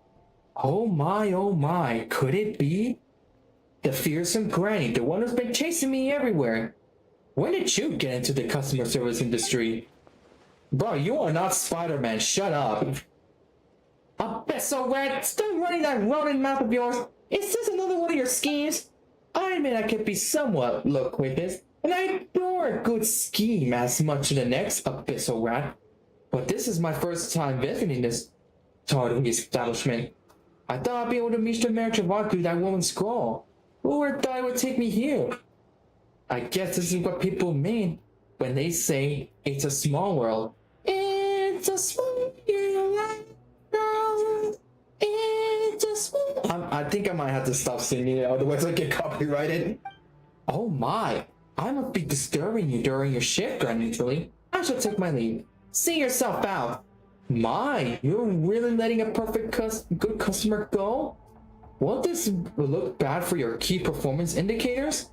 Oh my, could it be? The fearsome granny, the one who's been chasing me everywhere. When did you get into the customer service industry? Bro, you are not Spider-Man, shut up. Abyssal Red, stop running that rodent mouth of yours. Is this another one of your schemes? I admit I can be somewhat loquacious, and I adore a good scheme as much as the next Abyssal Rat. But this is my first time visiting this tawdry establishment. I thought I'd be able to meet the marriage of through that woman's scroll. Who would have thought it would take me here? I guess this is what people mean when they say it's a small world. It's a small world. It's a small... I think I might have to stop singing it, otherwise I get copyrighted. Oh my, I must be disturbing you during your shift, unusually. I shall take my leave. See yourself out. My, you're really letting a good customer go? Won't this look bad for your key performance indicators?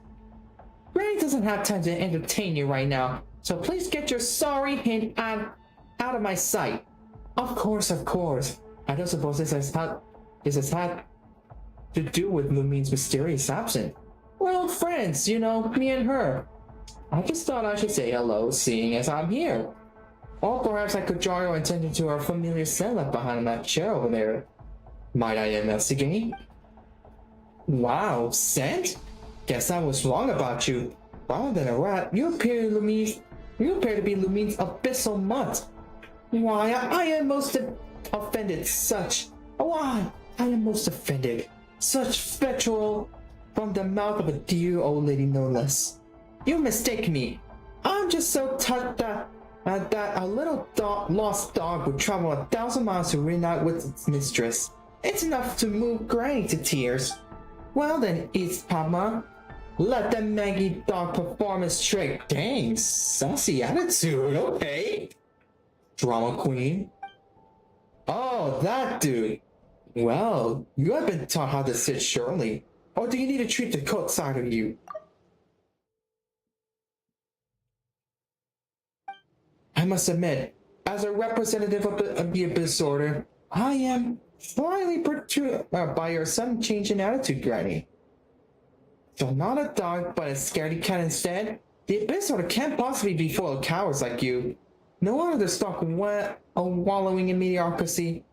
Granny doesn't have time to entertain you right now, so please get your sorry hand out of my sight. Of course. I don't suppose this has had to do with Lumine's mysterious absence. We're old friends, you know, me and her. I just thought I should say hello, seeing as I'm here. Or perhaps I could draw your attention to our familiar scent left behind that chair over there. Might I investigate? Wow, scent? Guess I was wrong about you. Rather than a rat, you appear to be Lumine's abyssal mutt. Why, I am most offended. Such vitriol from the mouth of a dear old lady, no less. You mistake me. I'm just so touched that a little lost dog would travel 1,000 miles to reunite with its mistress. It's enough to move Granny to tears. Well then, East Papa, let the Maggie dog perform his trick. Dang, saucy attitude, okay. Drama queen. Oh, that dude. Well, you have been taught how to sit surely. Or do you need to treat the coat side of you? I must admit, as a representative of the Abyss Order, I am slightly perturbed by your sudden change in attitude, Granny. So not a dog, but a scaredy cat instead? The Abyss Order can't possibly be full of cowards like you. No wonder they're stuck wallowing in mediocrity.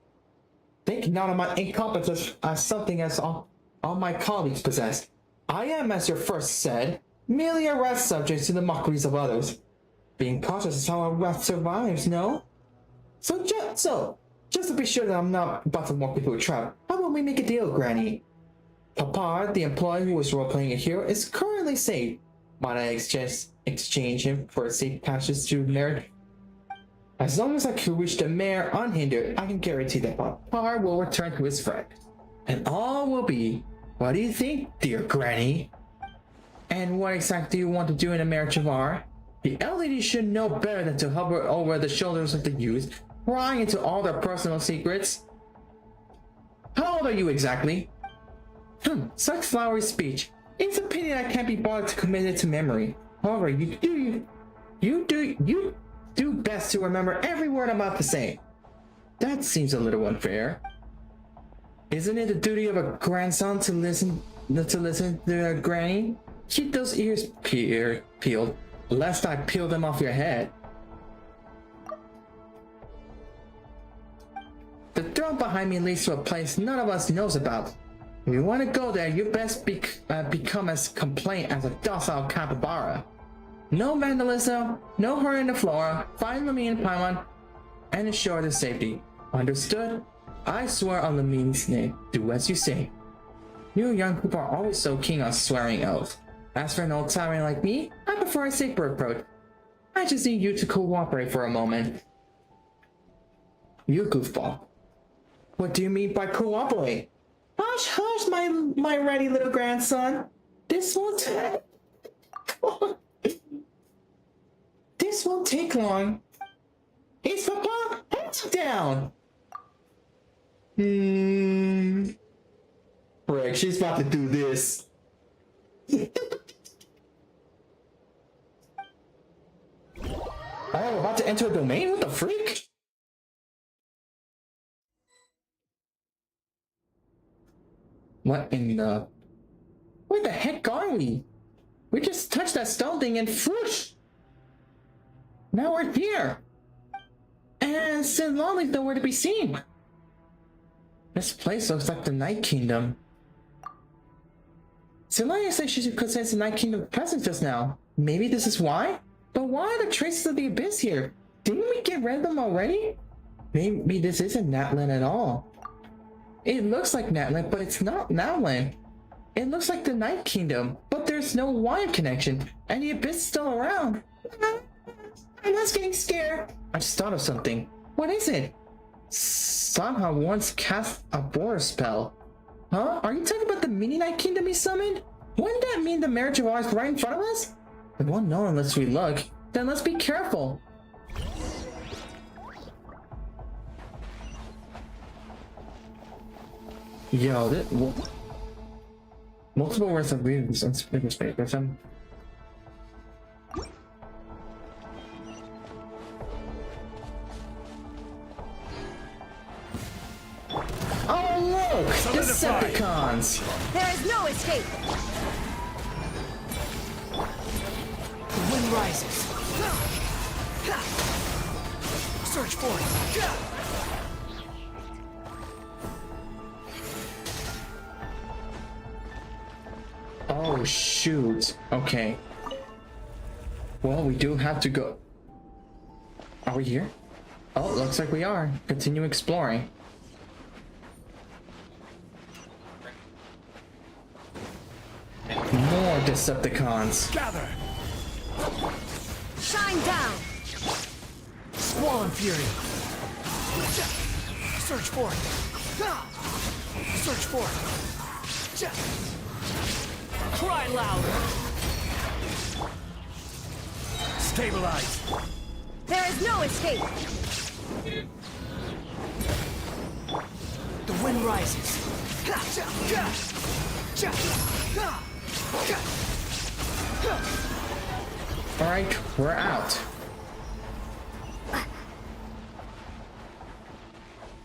Think not of my incompetence as something as all my colleagues possess. I am, as your first said, merely a rat subject to the mockeries of others. Being cautious is how a rat survives, no? So just to be sure that I'm not about to walk into a trap, how about we make a deal, Granny? Papa, the employee who was role-playing a hero, is currently safe. Might I exchange him for a safe passage through merit? As long as I can reach the mayor unhindered, I can guarantee that Papa will return to his friend. And all will be, what do you think, dear Granny? And what exactly do you want to do in a marriage of our? The LED should know better than to hover over the shoulders of the youth, prying into all their personal secrets. How old are you exactly? Such flowery speech. It's a pity I can't be bothered to commit it to memory. However, you do best to remember every word I'm about to say. That seems a little unfair. Isn't it the duty of a grandson to listen to a granny? Keep those ears peeled, lest I peel them off your head. The throne behind me leads to a place none of us knows about. If you want to go there, you best become as complaint as a docile capybara. No vandalism, no hurting the flora, find Lumine and paimon, and ensure their safety. Understood? I swear on Lumine's name, do as you say. You young people are always so keen on swearing oaths. As for an old tyrant like me, I prefer a safer approach. I just need you to cooperate for a moment. You goofball. What do you mean by cooperate? Hush, hush, my ready little grandson. This won't take long. It's Papa, heads down. Frick, she's about to do this. Oh, we're about to enter a domain? What the freak? What in the... Where the heck are we? We just touched that stone thing and whoosh! Now we're here! And Sin Lolly's nowhere to be seen! This place looks like the Night Kingdom. Sin Lolly said she could sense the Night Kingdom presence just now. Maybe this is why? But why are the traces of the Abyss here? Didn't we get rid of them already? Maybe this isn't Natlan at all. It looks like Natlan, but it's not Natlan. It looks like the Night Kingdom, but there's no wire connection, and the Abyss is still around. I'm just getting scared. I just thought of something. What is it? Somehow once cast a border spell. Huh? Are you talking about the mini Night Kingdom he summoned? Wouldn't that mean the marriage of ours right in front of us? It won't know unless we look. Then let's be careful. Yo, this... Multiple words of readings on space. Oh look! Decepticons! There is no escape! The wind rises. Search for it. Oh shoot. Okay. Well, we do have to go. Are we here? Oh, looks like we are. Continue exploring. More Decepticons. Gather. Shine down! Squall and fury. Search for it. Search for it. Cry louder. Stabilize. There is no escape. The wind rises. Alright, we're out.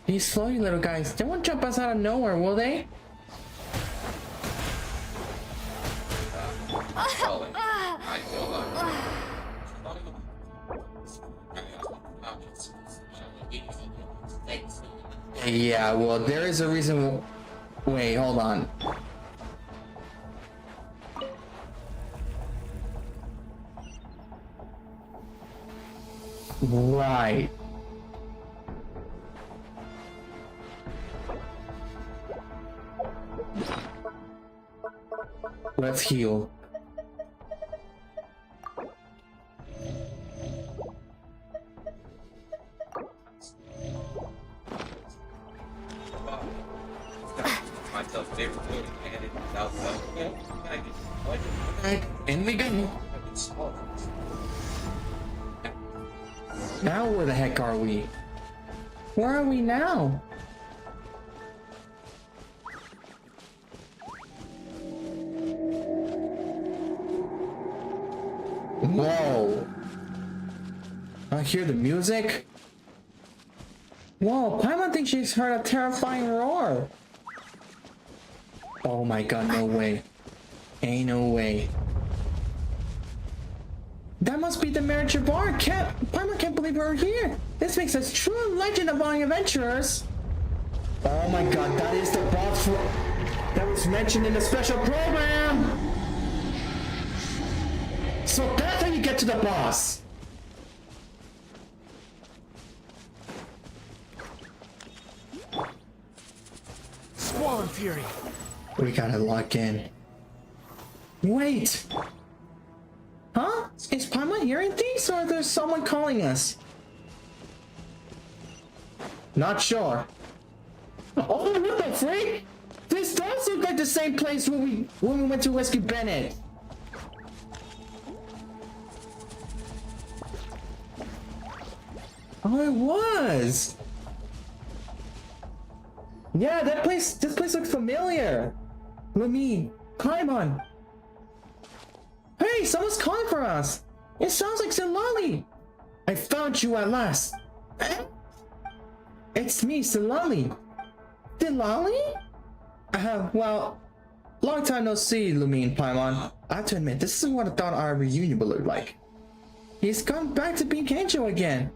These slowly little guys, they won't jump us out of nowhere, will they? Yeah, well, there is a reason. Wait, hold on. Right. Let's heal. Alright, in we go. Now where the heck are we? Where are we now? Whoa! I hear the music. Whoa, Paimon thinks she's heard a terrifying roar. Oh my god, no way. Ain't no way. That must be the marriage of our cat. Paimon can't believe we're here. This makes us true legend of our adventurers. Oh my god, that is the boss that was mentioned in the special program. So that's how you get to the boss. Swollen Fury. We gotta lock in. Wait! Huh? Is Paimon hearing things, or there's someone calling us? Not sure. Oh, what the freak? This does look like the same place when we went to rescue Bennett. Oh, it was. Yeah, this place looks familiar. Lumine, Paimon. Hey, someone's calling for us. It sounds like Silali. I found you at last. It's me, Silali. Silali? Well, long time no see, Lumine, Paimon. I have to admit, this is what I thought our reunion would look like. He's gone back to being Kenjo again.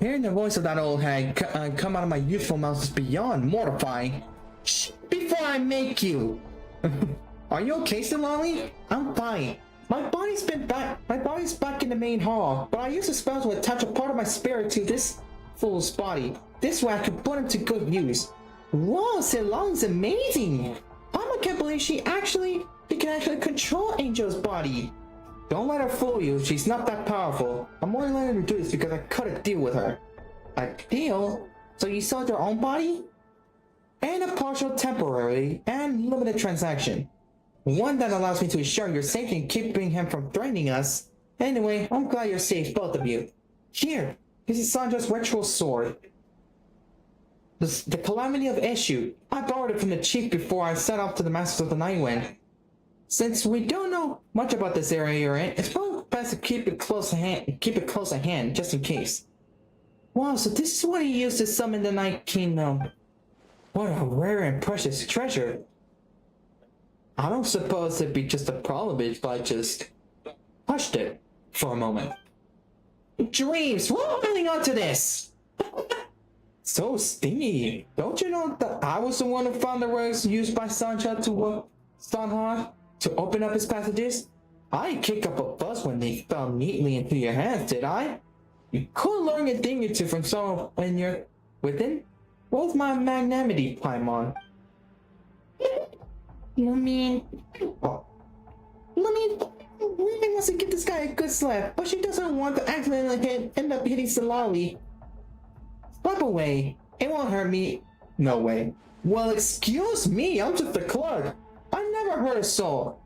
Hearing the voice of that old hag come out of my youthful mouth is beyond mortifying. Shh, before I make you. Are you okay, Silali? I'm fine. My body's back in the main hall, but I used a spell to attach a part of my spirit to this fool's body. This way I can put him to good use. Whoa, Silali's amazing! I can't believe she can actually control Angel's body. Don't let her fool you, she's not that powerful. I'm only letting her do this because I cut a deal with her. A deal? So you sold your own body? And a partial temporary and limited transaction. One that allows me to assure your safety and keeping him from threatening us. Anyway, I'm glad you're safe, both of you. Here, this is Sandra's ritual sword. The Calamity of Eshu. I borrowed it from the chief before I set off to the Masters of the Night Wind. Since we don't know much about this area you're in, it's probably best to keep it close at hand, just in case. Wow, so this is what he used to summon the Night Kingdom. What a rare and precious treasure. I don't suppose it'd be just a problem if I just hushed it for a moment. Dreams, we're holding on to this. So stingy. Don't you know that I was the one who found the words used by Sancha to open up his passages? I didn't kick up a fuss when they fell neatly into your hands, did I? You could learn a thing or two from someone when you're within. Where's my magnanimity, Paimon? Lumine really wants to give this guy a good slap, but she doesn't want to accidentally end up hitting Silali. Slap away. It won't hurt me. No way. Well, excuse me, I'm just a clerk. I never never hurt a soul.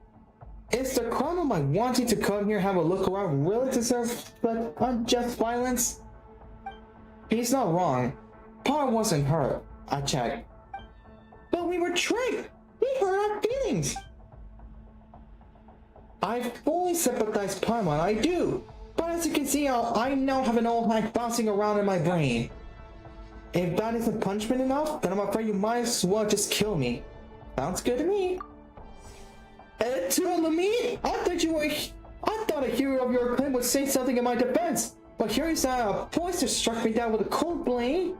Is the crime of my wanting to come here have a look around really deserve such unjust violence? He's not wrong. Pa wasn't hurt. I checked. But we were tricked! We hurt our feelings! I fully sympathize Paimon, I do! But as you can see, I now have an old hack bouncing around in my brain. If that isn't punishment enough, then I'm afraid you might as well just kill me. Sounds good to me. To Lumine, I thought a hero of your claim would say something in my defense, but here is a poister struck me down with a cold blade.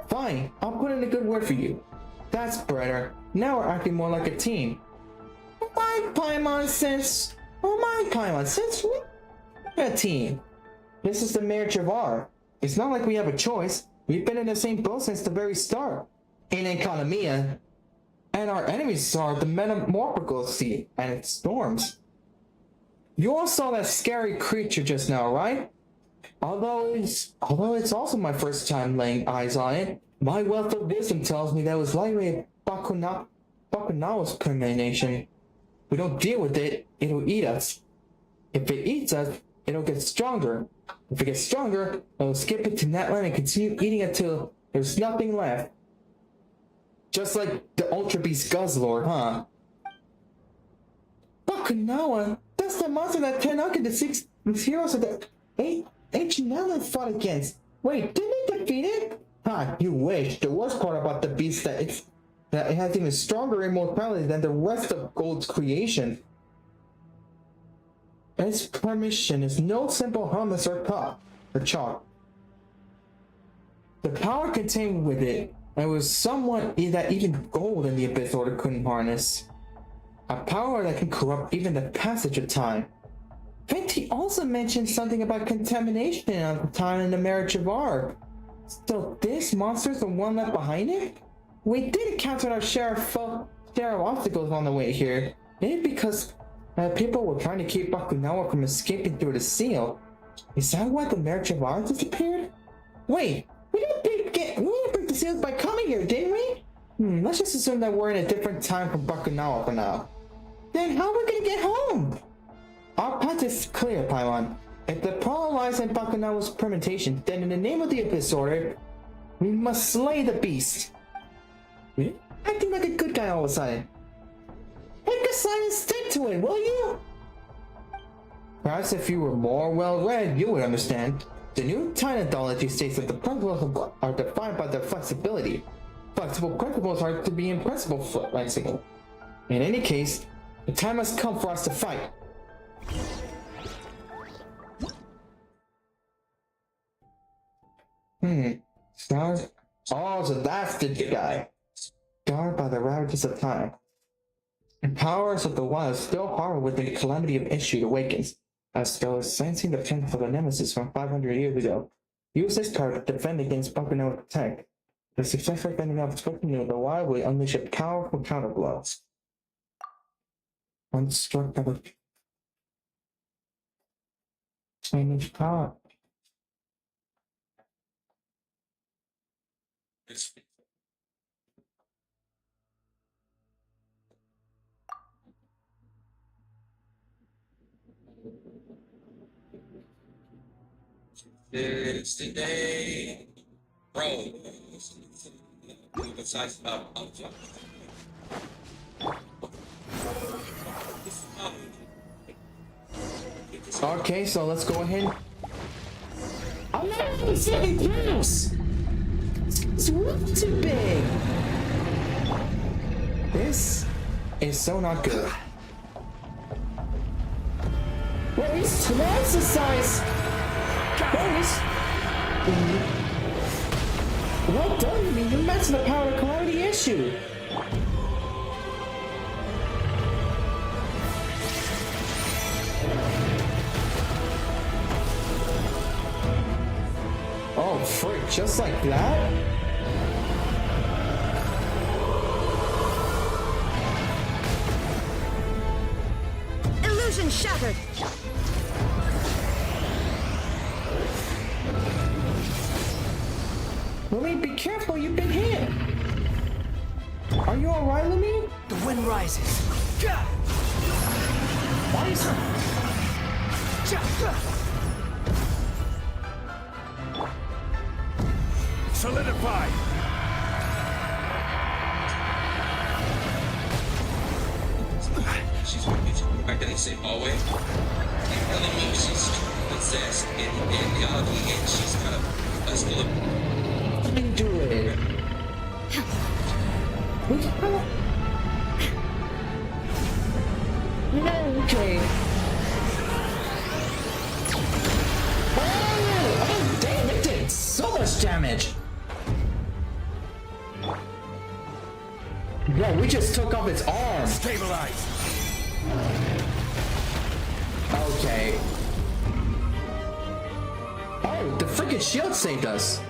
Fine, I'll put in a good word for you. That's better. Now we're acting more like a team. My Paimon since we're a team. This is the marriage of our. It's not like we have a choice. We've been in the same boat since the very start. In Economia. And our enemies are the Metamorphical Sea and its storms. You all saw that scary creature just now, right? Although it's also my first time laying eyes on it, my wealth of wisdom tells me that it was likely Bakunawa's premonition. We don't deal with it, it'll eat us. If it eats us, it'll get stronger. If it gets stronger, it'll skip into Netland and continue eating until there's nothing left. Just like the Ultra Beast Guzzlord, huh? Bakunawa? That's the monster that Tenuka, the six heroes of the ancient Netland fought against. Wait, didn't they defeat it? Ha, you wish. The worst part about the beast that it has even stronger immortality than the rest of Gold's creation. Its permission is no simple hummus or chalk. The power contained with it, and was somewhat that even Gold in the Abyss Order couldn't harness. A power that can corrupt even the passage of time. Fenty also mentioned something about contamination at the time in the marriage of Arb. So this monster's the one left behind it? We did encounter our share of obstacles on the way here. Maybe because people were trying to keep Bakunawa from escaping through the seal. Is that why the marriage of Arb disappeared? Wait, we didn't break the seals by coming here, didn't we? Let's just assume that we're in a different time from Bakunawa for now. Then how are we gonna get home? Our path is clear, Paimon. If the problem lies in Bakunawa's premonition, then in the name of the Abyss Order, we must slay the beast. Acting like a good guy all of a sudden. Pick a side and stick to it, will you? Perhaps if you were more well-read, you would understand. The new Titan anthology states that the principles are defined by their flexibility. Flexible principles are to be impressible flexible. In any case, the time has come for us to fight. Stars? Oh, so that's the guy. Scarred by the ravages of time. The powers of the wild still harbor when the calamity of issue awakens, as though sensing the presence of a nemesis from 500 years ago. Use this power to defend against Bakunawa's attack. The successful defending of Bakunawa, the wild will unleash a powerful counterblow. Once struck by the change power. It's the day, bro. Besides Okay, so let's go ahead. I'm not even saying this. It's way too big. This is so not good. Well, he's twice the size. Well done, you mean you matched the power of calamity issue. Oh, frick, just like that? Illusion shattered. Lumine, be careful, you've been hit! Are you alright, Lumine? The wind rises. Why is her? Solidify. She's back in the same hallway. And telling me she's possessed in reality and she's kind of still Do it. Okay. Oh, damn, it did so much damage. Yo, we just took off its arm. Stabilize. Okay. Oh, the freaking shield saved us.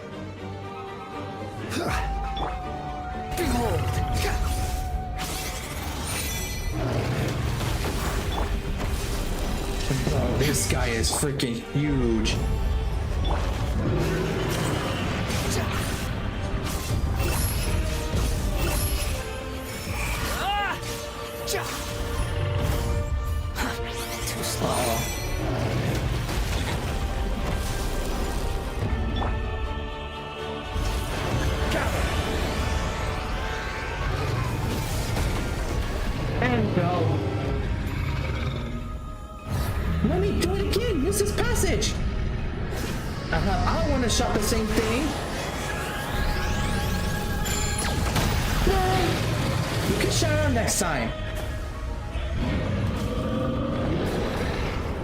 Behold. Oh, this guy is freaking huge. Too slow. And go. Let me do it again. Use this passage. I don't want to shot the same thing. No. You can shut her next time.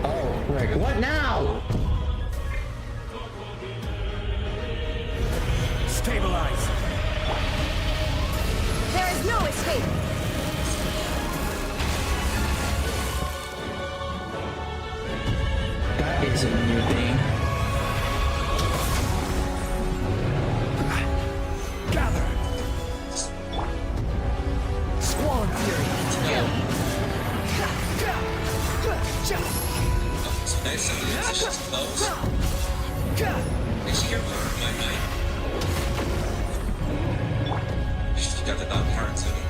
Oh, Rick, what now? Stabilize. There is no escape. That is a new thing. Gather. Squall Fury. it's nice that she's close. And she can blow my mind. She got the dog hearts of it.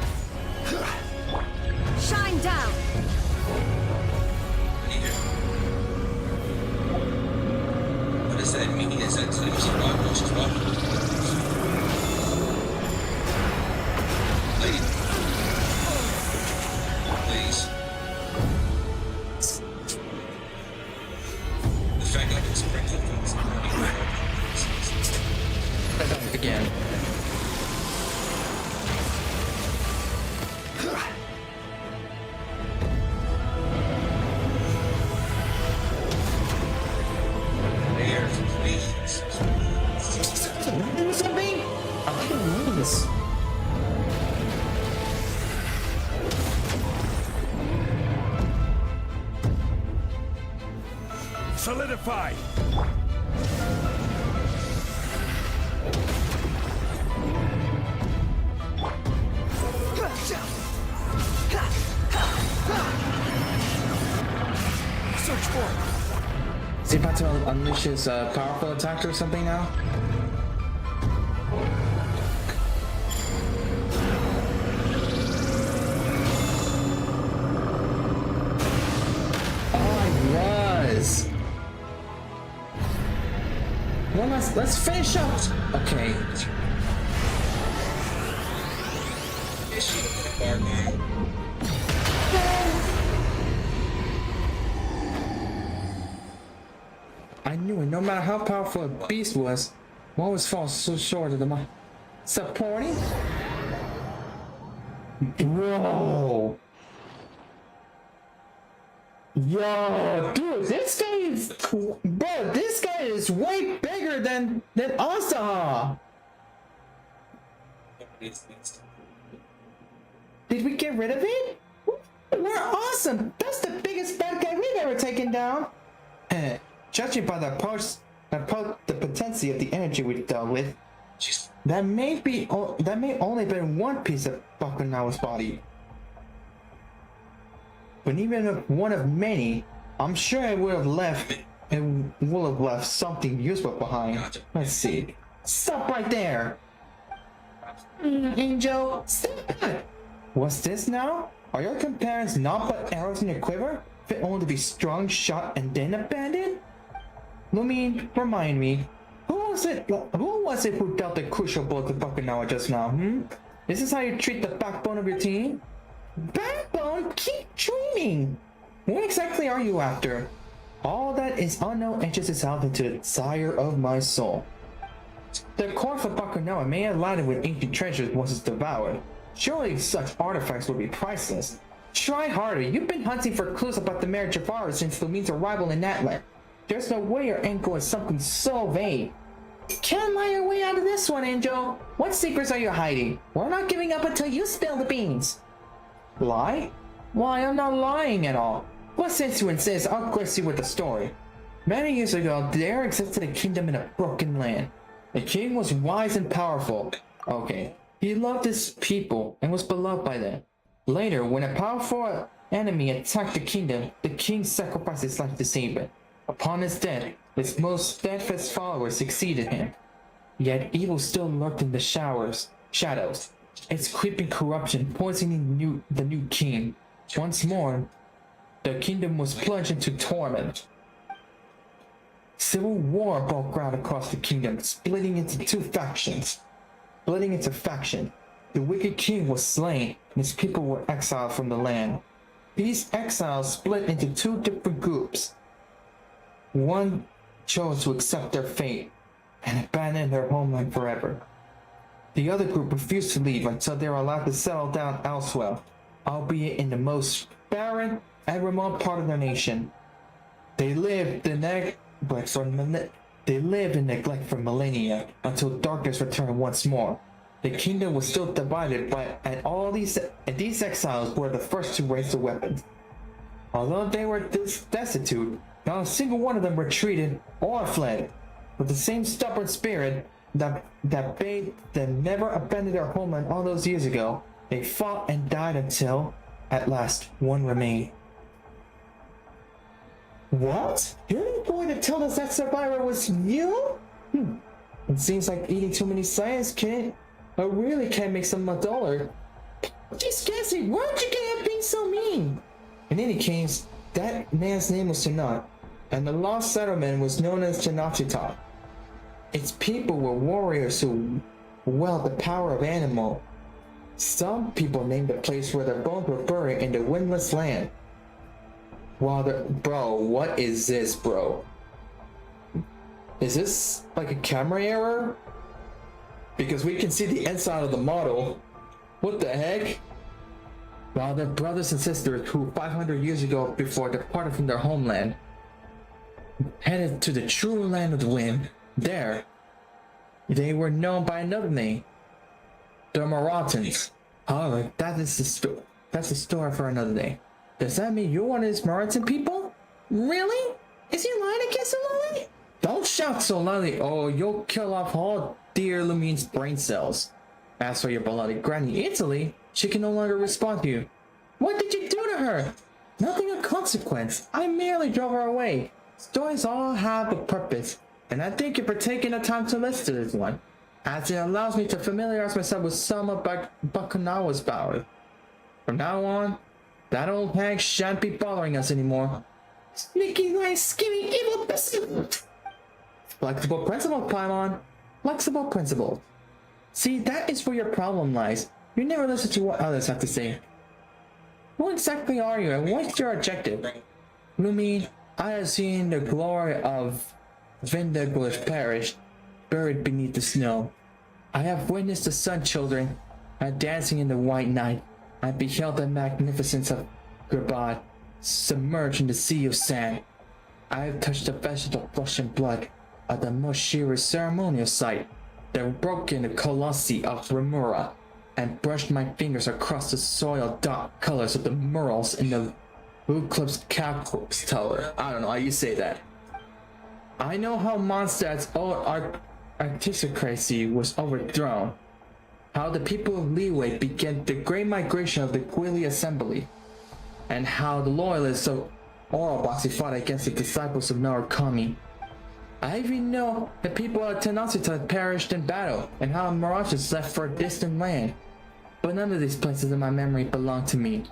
Shine down. What does that mean? Is that telling me she's walking? She's walking. Lady. Please. The fact that it's sprinkled things. Again. There, please. Do something? I don't know this. Solidify. Search for it. Is he about to unleash his powerful attack or something now? Oh, I was. Well, let's finish up. Okay. I knew it. No matter how powerful a beast was, one always falls so short of the mind. Supporting? Bro. Yo, dude, this guy is, bro, this guy is way bigger than Asaha. Did we get rid of it? We're awesome. That's the biggest bad guy we've ever taken down. Judging by the potency of the energy we dealt with, that may only been one piece of Bakunawa's body. But even if one of many, I'm sure it would have left something useful behind. Let's see. Stop right there. Angel, step back! What's this now? Are your companions not but arrows in your quiver? Fit only to be strong, shot, and then abandoned? Lumine, remind me, who was it who dealt the crucial blow to Bakunawa just now, Is this how you treat the backbone of your team? Backbone? Keep dreaming! What exactly are you after? All that is unknown edges its altitude, sire of my soul. The corpse of Bakunawa may have laden with ancient treasures once it's devoured. Surely such artifacts would be priceless. Try harder. You've been hunting for clues about the marriage of ours since Lumine's arrival in Natlan. There's no way your ankle is something so vague. Can't lie your way out of this one, Angel. What secrets are you hiding? We're not giving up until you spill the beans. Lie? Why, I'm not lying at all. What sense you insist? I'll grace you with the story. Many years ago, there existed a kingdom in a broken land. The king was wise and powerful. Okay. He loved his people and was beloved by them. Later, when a powerful enemy attacked the kingdom, the king sacrificed his life to save it. Upon his death, his most steadfast followers succeeded him. Yet evil still lurked in the shadows. Its creeping corruption poisoning the new king. Once more, the kingdom was plunged into torment. Civil war broke out across the kingdom, splitting into factions. The wicked king was slain, and his people were exiled from the land. These exiles split into two different groups. One chose to accept their fate and abandon their homeland forever. The other group refused to leave until they were allowed to settle down elsewhere, albeit in the most barren and remote part of their nation. They lived in neglect for millennia until darkness returned once more. The kingdom was still divided, but these exiles were the first to raise the weapons. Although they were destitute, not a single one of them retreated or fled. With the same stubborn spirit that bade them never abandon their homeland all those years ago, they fought and died until, at last, one remained. What? You're going to tell us that survivor was you? It seems like eating too many science really can make someone duller. Just guessing, where'd you get at being so mean? In any case, that man's name was Tanat, and the lost settlement was known as Janachita. Its people were warriors who wield the power of animal. Some people named the place where their bones were buried in the windless land. Bro, what is this, bro? Is this like a camera error? Because we can see the inside of the model. What the heck? While their brothers and sisters who 500 years ago before departed from their homeland headed to the true land of the wind, there they were known by another name, the Marathons. However, that's a story for another day. Does that mean you're one of these Marathon people? Really? Is he lying again so loudly? Don't shout so loudly or you'll kill off all dear Lumine's brain cells. As for your beloved Granny Italy, she can no longer respond to you. What did you do to her? Nothing of consequence. I merely drove her away. Stories all have a purpose, and I thank you for taking the time to listen to this one, as it allows me to familiarize myself with some of Bakunawa's power. From now on, that old hag shan't be bothering us anymore. Sneaky, nice, scheming, evil bastard! Flexible principle, Paimon. Flexible principle. See, that is where your problem lies. You never listen to what others have to say. Who exactly are you, and what's your objective? Lumine, I have seen the glory of Vindiglish Parish buried beneath the snow. I have witnessed the sun children dancing in the white night. I beheld the magnificence of Grabad submerged in the sea of sand. I have touched the vegetal flesh and blood of the Moshira ceremonial site, the broken colossi of Remura, and brushed my fingers across the soiled dark colors of the murals in the Buclub's Capcorp's Tower. I don't know how you say that. I know how Mondstadt's old aristocracy was overthrown, how the people of Liyue began the great migration of the Quili Assembly, and how the loyalists of Oroboxy fought against the disciples of Narukami. I even know the people of Tenochtitlan perished in battle and how mirages left for a distant land. But none of these places in my memory belong to me.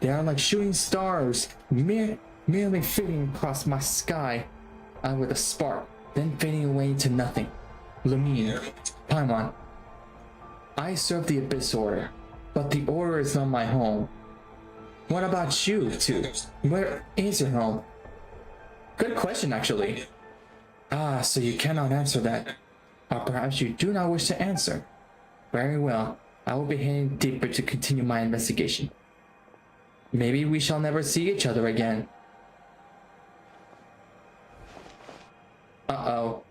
They are like shooting stars, merely fading across my sky with a spark, then fading away into nothing. Lumine, Paimon. I serve the Abyss Order, but the Order is not my home. What about you two? Where is your home? Good question, actually. Ah, so you cannot answer that. Or perhaps you do not wish to answer. Very well, I will be heading deeper to continue my investigation. Maybe we shall never see each other again. Uh-oh.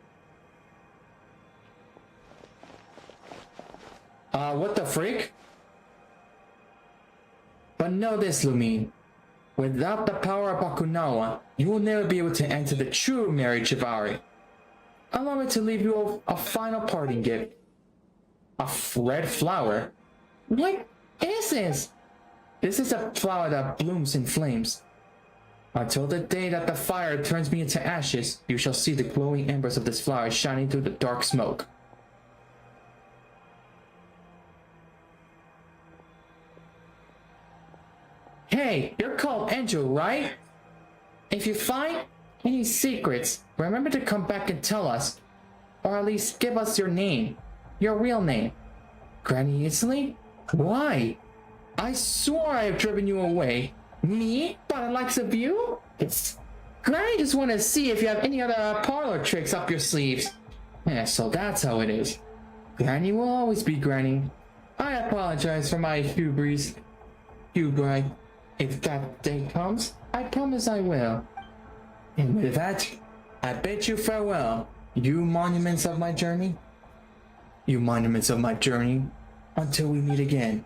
What the freak? But know this, Lumine. Without the power of Bakunawa, you will never be able to enter the true marriage Chivalry. Allow me to leave you a final parting gift. A red flower? What is this? This is a flower that blooms in flames. Until the day that the fire turns me into ashes, you shall see the glowing embers of this flower shining through the dark smoke. Hey, you're called Angel, right? If you find any secrets, remember to come back and tell us. Or at least give us your name. Your real name. Granny Isley? Why? I swore I have driven you away. Me? By the likes of you? Granny just wanted to see if you have any other parlor tricks up your sleeves. Yeah, so that's how it is. Granny will always be Granny. I apologize for my hubris. If that day comes, I promise I will. And with that, I bid you farewell, you monuments of my journey. You monuments of my journey, until we meet again.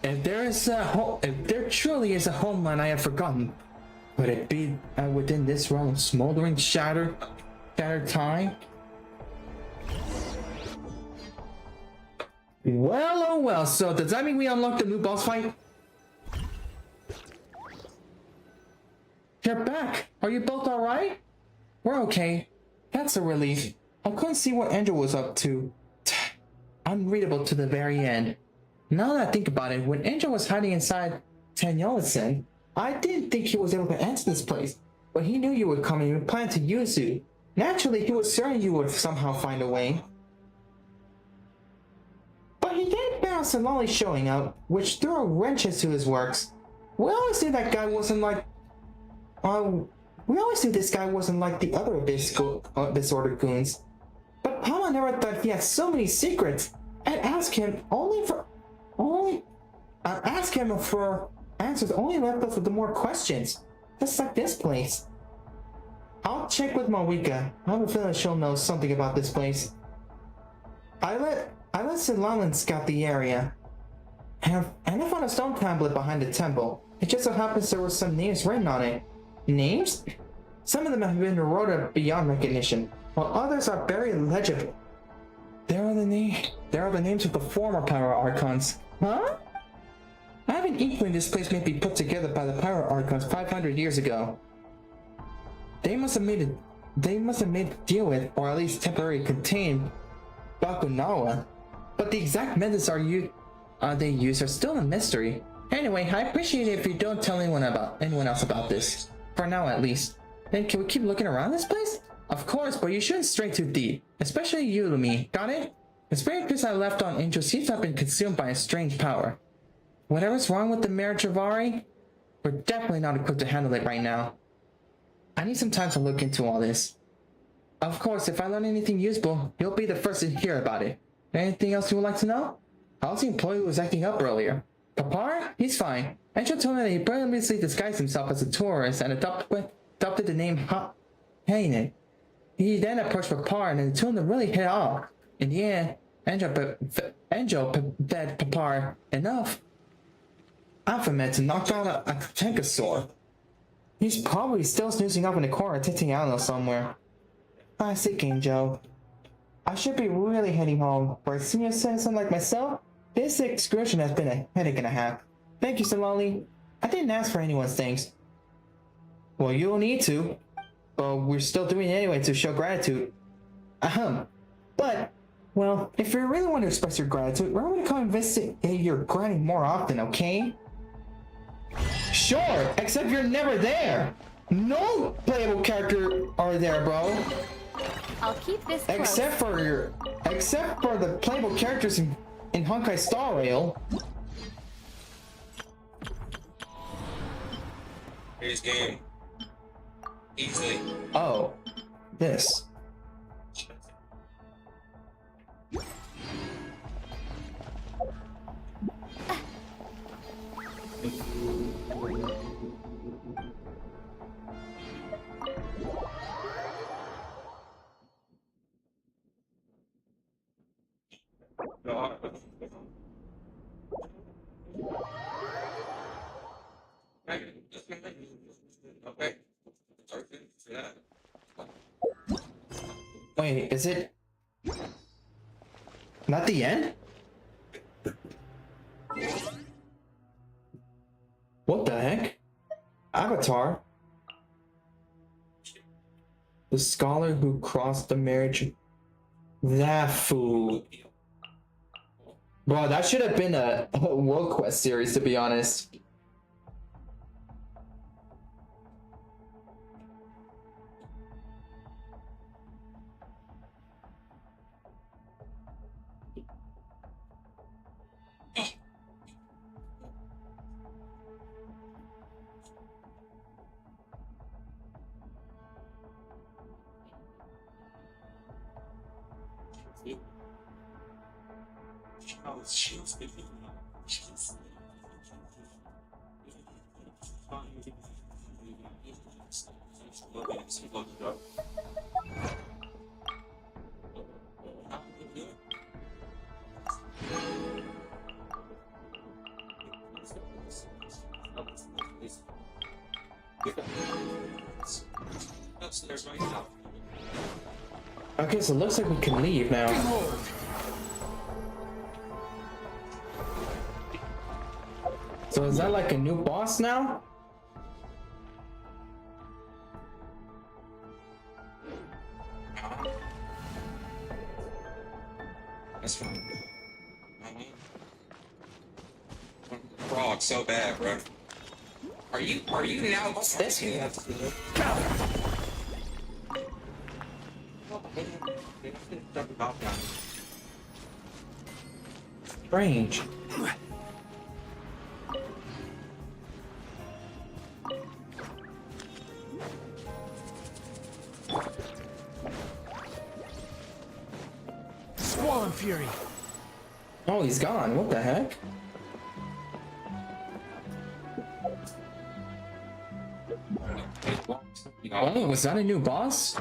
If there truly is a homeland I have forgotten, would it be within this realm of smoldering shattered time? Well, oh well, so does that mean we unlocked the new boss fight? You're back! Are you both alright? We're okay. That's a relief. I couldn't see what Angel was up to. Unreadable to the very end. Now that I think about it, when Angel was hiding inside Tanyolison, I didn't think he was able to enter this place. But he knew you would come and he planned to use you. Naturally, he was certain you would somehow find a way. But he didn't bear Solali showing up, which threw a wrench into his works. We always knew that guy wasn't like... we always knew this guy wasn't like the other Abyss Order goons. But Paimon never thought he had so many secrets. I'd ask him for answers, only left us with the more questions. Just like this place. I'll check with Mawika. I have a feeling she'll know something about this place. I let Silalan scout the area. And I found a stone tablet behind the temple. It just so happens there were some names written on it. Names? Some of them have been eroded beyond recognition, while others are barely legible. There are the names of the former Pyro Archons. Huh? I have an inkling this place may be put together by the Pyro Archons 500 years ago. They must have made a deal with, or at least temporarily contained, Bakunawa. But the exact methods they use are still a mystery. Anyway, I appreciate it if you don't tell anyone else about this. For now, at least. Then can we keep looking around this place? Of course, but you shouldn't stray too deep. Especially you, Lumine. Got it? The spirit piece I left on Angel seems to have been consumed by a strange power. Whatever's wrong with the marriage of Ari, we're definitely not equipped to handle it right now. I need some time to look into all this. Of course, if I learn anything useful, you'll be the first to hear about it. Anything else you would like to know? How's the employee who was acting up earlier? Papar? He's fine. Angel told me that he previously disguised himself as a tourist and adopted the name Hainen. He then approached Papar and told him to really hit off. In the end, Angel begged Papar enough. Alphabet to knock out a Tankosaur. He's probably still snoozing up in the corner, testing out somewhere. I see, Angel. I should be really heading home. For a senior citizen like myself, this excursion has been a headache and a half. Thank you, Solali. I didn't ask for anyone's thanks. Well, you'll need to. but we're still doing it anyway to show gratitude. But, well, if you really want to express your gratitude, we're going to come investigate your granny more often, okay? Sure, except you're never there. No playable character are there, bro. I'll keep this close. Except for the playable characters in Honkai Star Rail. Here's game. Easily. Oh, this. Okay. Wait, is it not the end? What the heck? Avatar? The scholar who crossed the marriage. That fool. Bro, that should have been a World Quest series, to be honest. Okay, so it looks like we can leave now. So is that like a new boss now? That's fine. Frog so bad, bro. Are you now? What's this here? Strange. Swollen Fury. Oh, he's gone. What the heck? Oh, was that a new boss?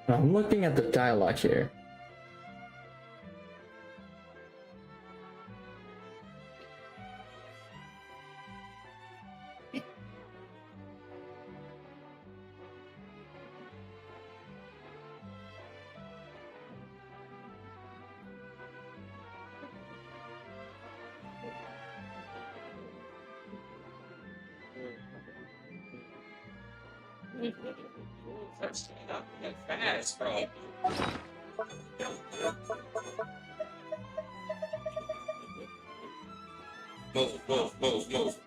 I'm looking at the dialogue here. That's not that fast, bro. Move.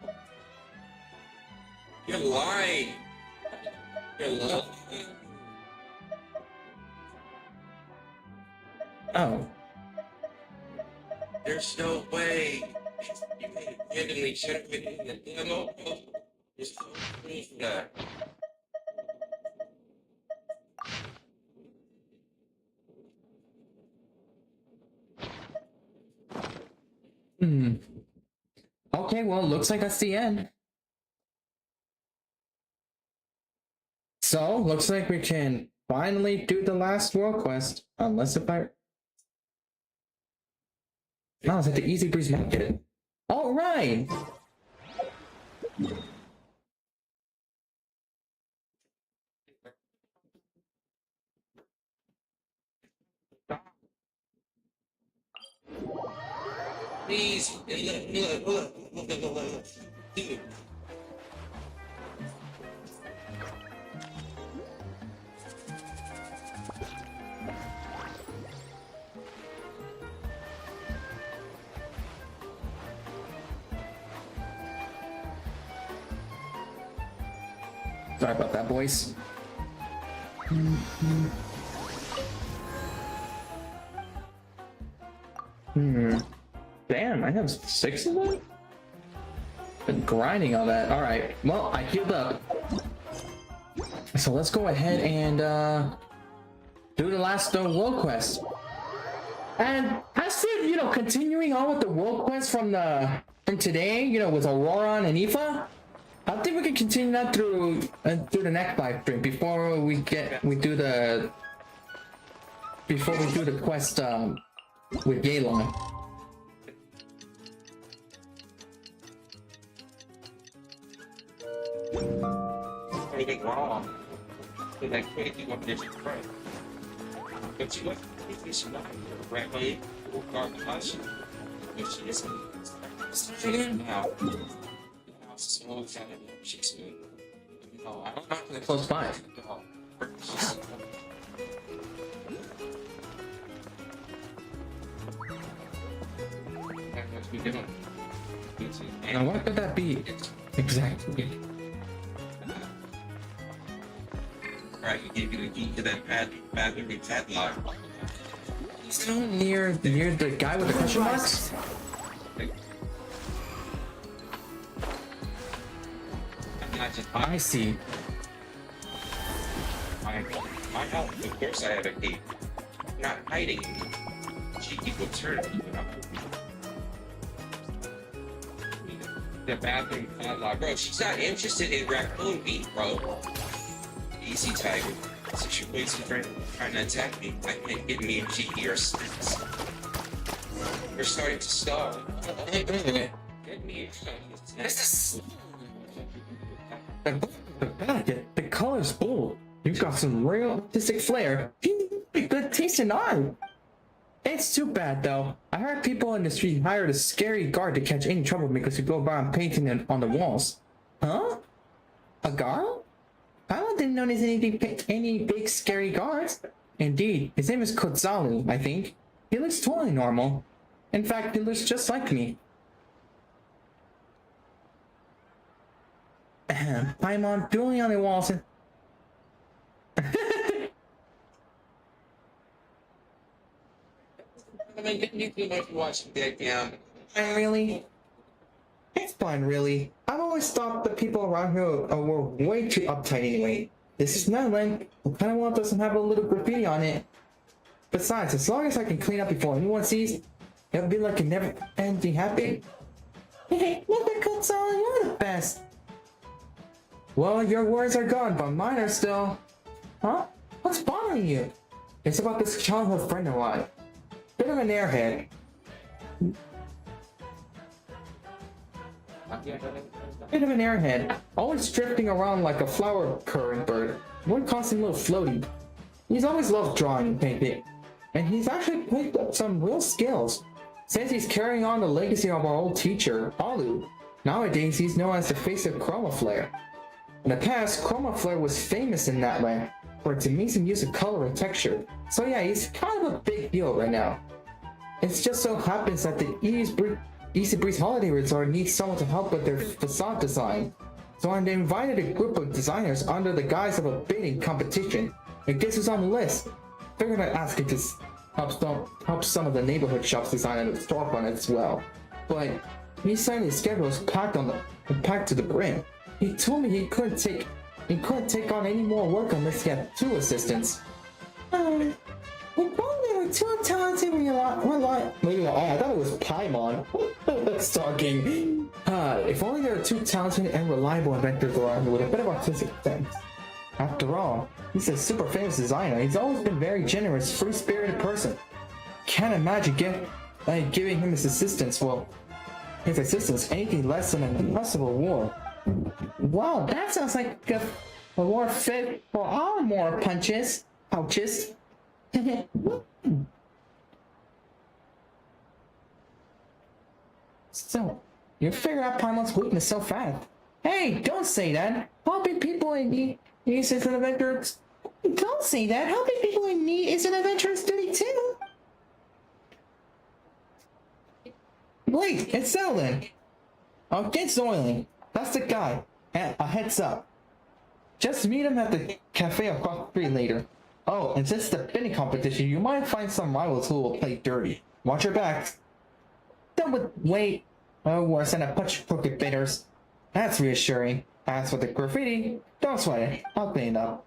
You're lying. You're lying. Oh. There's no way you can randomly generate in the demo. There's no way for that. Okay, well, looks like that's the end. So, looks like we can finally do the last world quest. Unless if I... No, it's at the Easybreeze market. Alright! Please, look. Dude. Sorry about that, boys. Damn, I have 6 of them? Been grinding all that. Alright, well, I healed up. So let's go ahead and do the last world quest. And as for, you know, continuing on with the world quest from today, you know, with Aurora and Aoife, I think we can continue that through the next live stream before we do the quest with Gaylon. Anything wrong? They're like crazy what they're right. But you what? If it's not right way, we'll guard the house. If she isn't, now. So she's smooth. No, I don't know. Close 5. Now what could that be? Exactly. Right, you gave you the key to that bathroom padlock. Is it near the guy with the question marks? I see. My house, of course I have a key. I'm not hiding. Cheeky books her. The bathroom padlock. Bro, she's not interested in raccoon meat, bro. Easy tiger. Situation friend trying to attack me. I can't get me and cheeky or sticks. We're starting to starve. Wait a minute. Get me This is... The color's bold. You've got some real artistic flair. Good taste in eye. It's too bad though. I heard people in the street hired a scary guard to catch any troublemakers who go around painting it on the walls. Huh? A guard? I didn't notice any big scary guards. Indeed, his name is Kotzalu, I think. He looks totally normal. In fact, he looks just like me. Paimon dueling on the walls and... I mean, didn't you feel like you watching that Fine, really? It's fine, really. I've always thought the people around here were way too uptight anyway. This is Netherland. The kind of wall doesn't have a little graffiti on it. Besides, as long as I can clean up before anyone sees, it'll be like a never-ending happy. Hey, look at Kotzalu, you're the best. Well, your words are gone, but mine are still... Huh? What's bothering you? It's about this childhood friend of mine. Bit of an airhead. Always drifting around like a flower current bird. One constant little floaty. He's always loved drawing and painting. And he's actually picked up some real skills. Since he's carrying on the legacy of our old teacher, Alu. Nowadays, he's known as the face of Chroma Flare. In the past, Chroma Flare was famous in that land for its amazing use of color and texture. So yeah, he's kind of a big deal right now. It just so happens that the Easybreeze Holiday Resort needs someone to help with their facade design. So I invited a group of designers under the guise of a bidding competition. And guess who's on the list? Figured I'd ask you to help some of the neighborhood shops design a storefront as well. But he said his schedule was packed to the brim. He told me he couldn't take on any more work unless he had 2 assistants. If only they were 2 talented I thought it was Paimon. That's talking. If only there were 2 talented and reliable inventors around with a bit of artistic sense. After all, he's a super famous designer. He's always been very generous, free-spirited person. Can't imagine giving him his assistance anything less than an impressive reward. Wow, that sounds like a reward fit for our more pouches. So, you figure out Paimon's weakness so fast. Hey, don't say that. Helping people in need is an adventurous. Don't say that. Helping people in need is an adventurous duty too. Wait, it's Zelden. Against Oiling. That's the guy. And a heads up. Just meet him at the cafe across the street later. Oh, and since it's the bidding competition, you might find some rivals who will play dirty. Watch your backs. Wait. Oh, worse than a bunch of crooked bidders. That's reassuring. As for the graffiti, don't sweat it. I'll clean it up.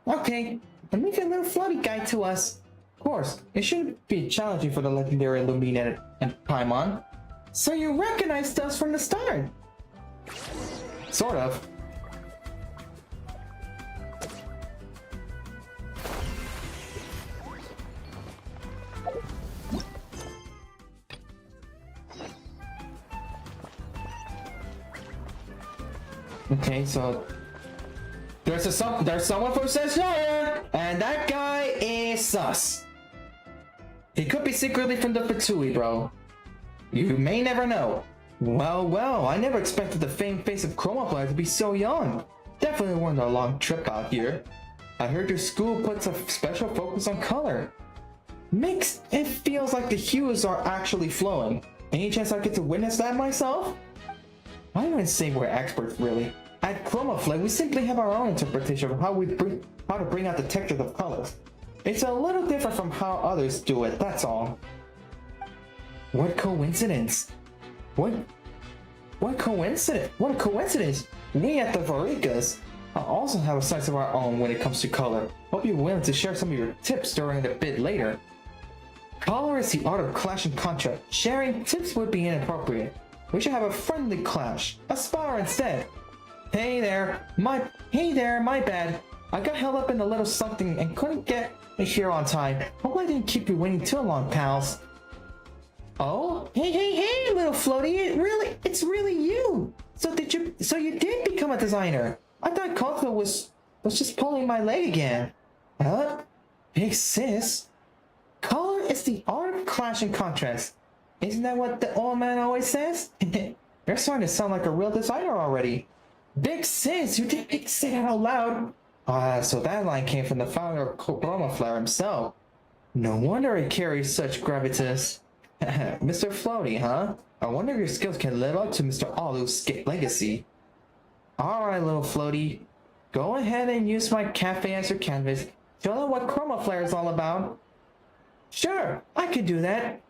Okay, and leave your little floaty guy to us. Of course, it shouldn't be challenging for the legendary Lumine and Paimon. So you recognized us from the start? Sort of. Okay, so there's someone from Sensaya, and that guy is sus. He could be secretly from the Fatui, bro. You may never know. Well, I never expected the famed face of Chroma Flyer to be so young. Definitely worth a long trip out here. I heard your school puts a special focus on color. It feels like the hues are actually flowing. Any chance I get to witness that myself? I wouldn't say we're experts, really. At Chromaflay, we simply have our own interpretation of how to bring out the textures of colors. It's a little different from how others do it, that's all. What coincidence? What coincidence? What a coincidence! We at the Varikas also have a sense of our own when it comes to color. Hope you're willing to share some of your tips during the bid later. Color is the art of clash and contrast. Sharing tips would be inappropriate. We should have a friendly clash. A spar instead. Hey there, my bad. I got held up in a little something and couldn't get here on time. Hope I didn't keep you waiting too long, pals. Oh, hey, little floaty, it's really you. So you did become a designer. I thought Koto was just pulling my leg again. Huh? Big sis. Color is the art of clash and contrast. Isn't that what the old man always says? You're starting to sound like a real designer already. Big sis, you didn't say that out loud. So that line came from the founder of Chroma Flare himself. No wonder he carries such gravitas. Mr. Floaty, huh? I wonder if your skills can live up to Mr. Alu's legacy. Alright, little Floaty. Go ahead and use my cafe as your canvas. Show them what Chroma Flare is all about. Sure, I can do that.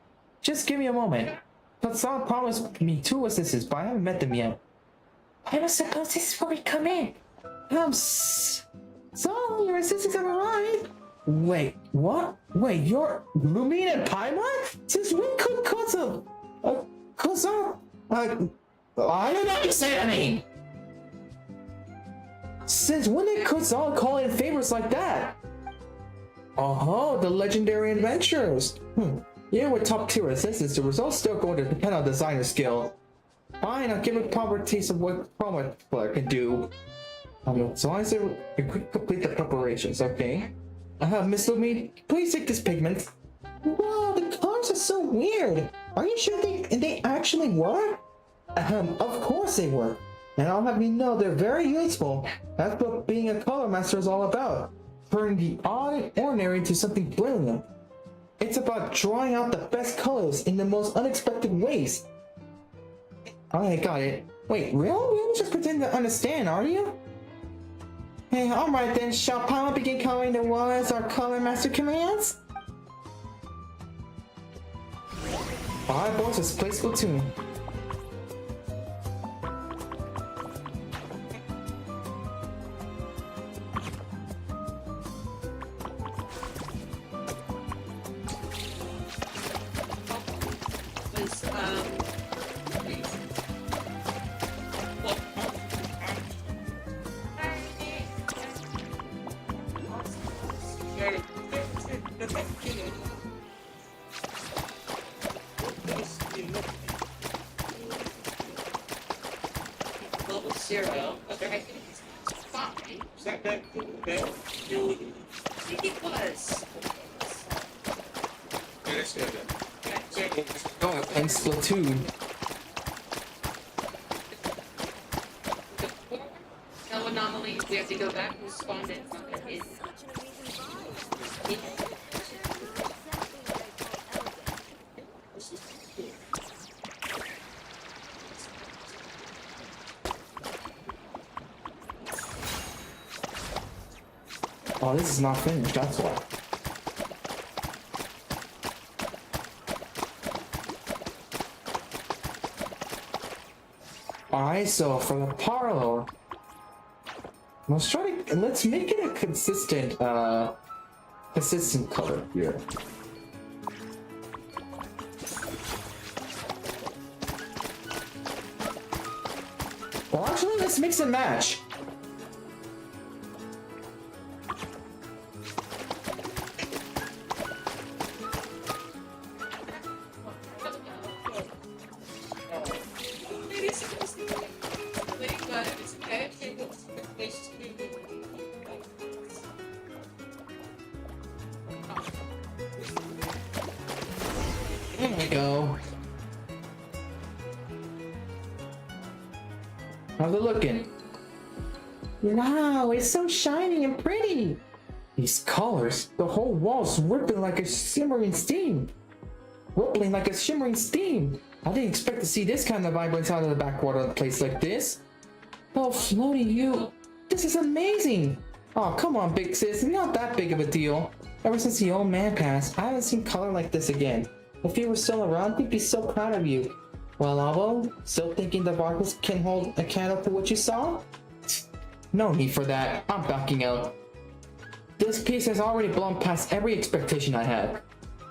Just give me a moment. But Sal promised me 2 assistants, but I haven't met them yet. I don't suppose this is where we come in. So your assistants have arrived. Wait, what? Wait, you're Lumine and Paimon? Since when could Kozo? I don't know what you say to me. Since when did Kozo call in favors like that? Oh, the legendary adventurers. Even with top tier assistants, the results still going to depend on designer skill. Fine, I'll give a proper taste of what Chroma Flare can do. So I say we complete the preparations, okay? Miss Lumine, please take this pigment. Wow, the colors are so weird. Are you sure they actually work? Of course they work. And I'll have you know they're very useful. That's what being a color master is all about. Turning the odd and ordinary into something brilliant. It's about drawing out the best colors in the most unexpected ways. I got it. Wait, really? You just pretend to understand, are you? Hey, alright then, shall Paimon begin coloring the walls our color master commands? Alright, boys, let's play Splatoon. Zero. Okay, I think it's fine. Is that good? Okay. I think it was. Yeah, that's good. Oh, and Splatoon. No anomaly. We have to go back and spawn it. Oh, this is not finished, that's why. Alright, so for the parlor, let's make it a consistent color here. Well, actually, let's mix and match. There we go. How's it looking? Wow, it's so shiny and pretty. These colors, the whole wall's rippling like a shimmering steam. Rippling like a shimmering steam. I didn't expect to see this kind of vibrance out of the backwater of a place like this. Oh, Floaty, this is amazing. Oh, come on, big sis, it's not that big of a deal. Ever since the old man passed, I haven't seen color like this again. If he were still around, he'd be so proud of you. Well, Alvo, still thinking the Vargas can hold a candle to what you saw? No need for that. I'm backing out. This piece has already blown past every expectation I had.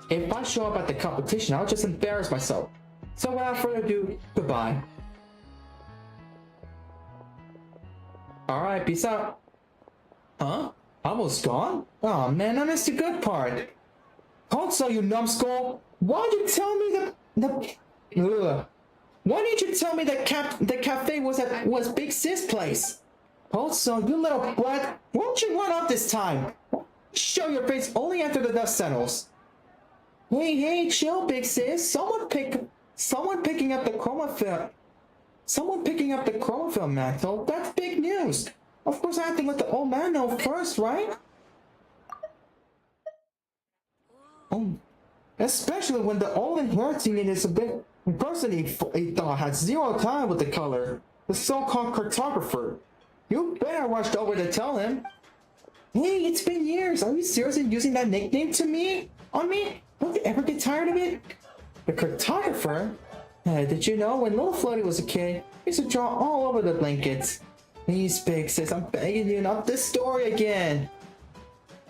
If I show up at the competition, I'll just embarrass myself. So without further ado, goodbye. Alright, peace out. Huh? Almost gone? Oh man, I missed the good part. Also, you numbskull, why did you tell me why didn't you tell me that the cafe was Big Sis' place? Also, you little brat, why don't you run off this time? Show your face only after the dust settles. Hey, chill, Big Sis. Someone picking up the chromophil. Someone picking up the chromophil mantle. That's big news. Of course, I have to let the old man know first, right? Oh, especially when the old inheriting it is a bit person he thought had zero time with the color. The so-called cartographer. You better rush over to tell him. Hey, it's been years. Are you seriously using that nickname on me? Don't you ever get tired of it? The cartographer? Did you know when little Floaty was a kid, he used to draw all over the blankets? Please, Big Sis, I'm begging you, not this story again.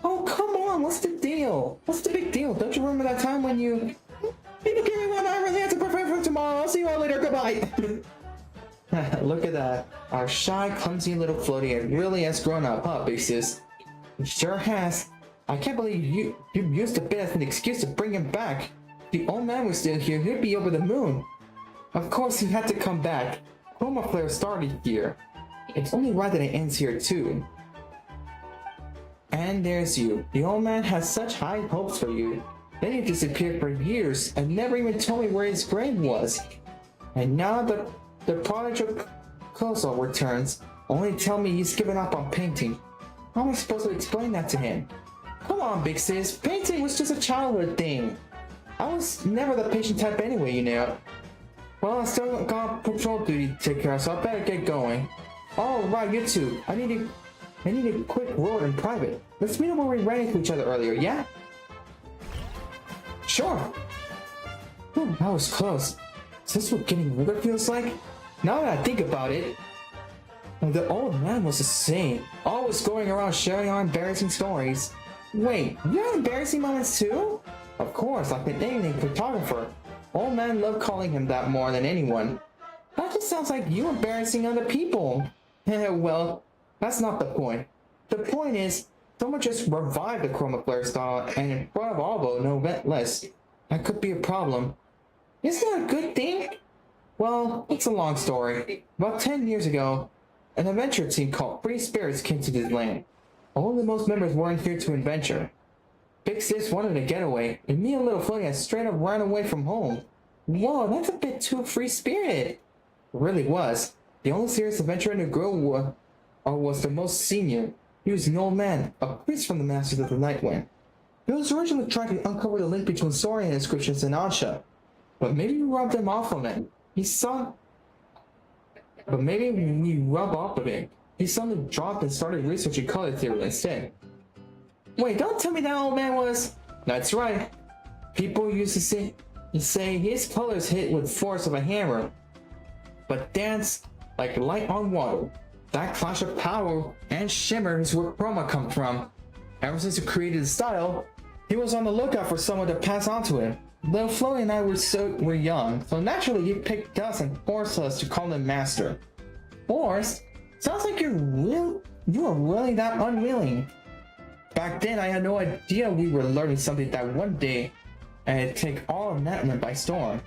Oh, come on, what's the deal? What's the big deal? Don't you remember that time when you... People give me one, I really have to prepare for tomorrow. I'll see you all later, goodbye. Look at that. Our shy, clumsy little Floaty really has grown up, huh, Big Sis? He sure has. I can't believe you used a bit as an excuse to bring him back. If the old man was still here, he'd be over the moon. Of course he had to come back. Chroma Flare started here. It's only right that it ends here too. And there's you. The old man has such high hopes for you. Then you disappeared for years and never even told me where his grave was. And now the prodigal Kozo returns, only to tell me he's given up on painting. How am I supposed to explain that to him? Come on, Big Sis. Painting was just a childhood thing. I was never the patient type anyway, you know. Well, I still got patrol duty to take care of, so I better get going. Oh, right, you two. I need a quick word in private. Let's meet up where we ran into each other earlier, yeah? Sure. Whew, that was close. Is this what getting older feels like? Now that I think about it, the old man was the same. Always going around sharing our embarrassing stories. Wait, you have embarrassing moments too? Of course, like an evening photographer. Old man loved calling him that more than anyone. That just sounds like you embarrassing other people. Well, that's not the point. The point is, someone just revived the chroma flare style and in front of Albo, no less. That could be a problem. Isn't that a good thing? Well, it's a long story. About 10 years ago, an adventure team called Free Spirits came to this land. Only most members weren't here to adventure. Big Sis wanted a getaway, and me and Little Floaty had straight up ran away from home. Whoa, that's a bit too free spirited. It really was. The only serious adventurer in the group was the most senior. He was an old man, a priest from the Masters of the Night Wind. He was originally trying to uncover the link between Saurian inscriptions and Ansha. But maybe we rubbed him off on it. But maybe we rub off of it. He suddenly dropped and started researching color theory instead. Wait, don't tell me that old man was... That's right. People used to say his colors hit with force of a hammer, but dance like light on water. That clash of power and shimmer is where chroma comes from. Ever since he created the style, he was on the lookout for someone to pass on to him. Little Floy and I were young, so naturally he picked us and forced us to call him master. Forced? Sounds like you were really that unwilling. Back then I had no idea we were learning something that one day I'd take all of Natman by storm.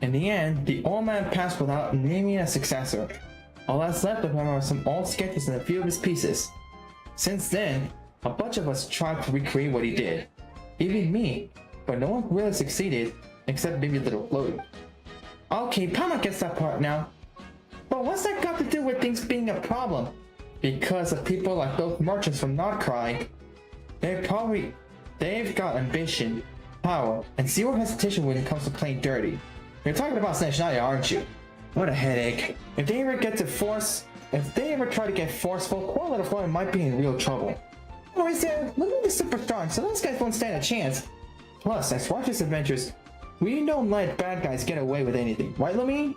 In the end, the old man passed without naming a successor. All that's left of him are some old sketches and a few of his pieces. Since then, a bunch of us tried to recreate what he did. Even me. But no one really succeeded, except maybe Little Floaty. Okay, Paimon gets that part now. But what's that got to do with things being a problem? Because of people like those merchants from Notcry. They've got ambition, power, and zero hesitation when it comes to playing dirty. You're talking about Snatchnaya, aren't you? What a headache. If they ever try to get forceful, poor Little Floaty might be in real trouble. Or is there? Lumine is super strong, so those guys won't stand a chance. Plus, as Righteous Adventures, we don't let bad guys get away with anything, right, Lumine?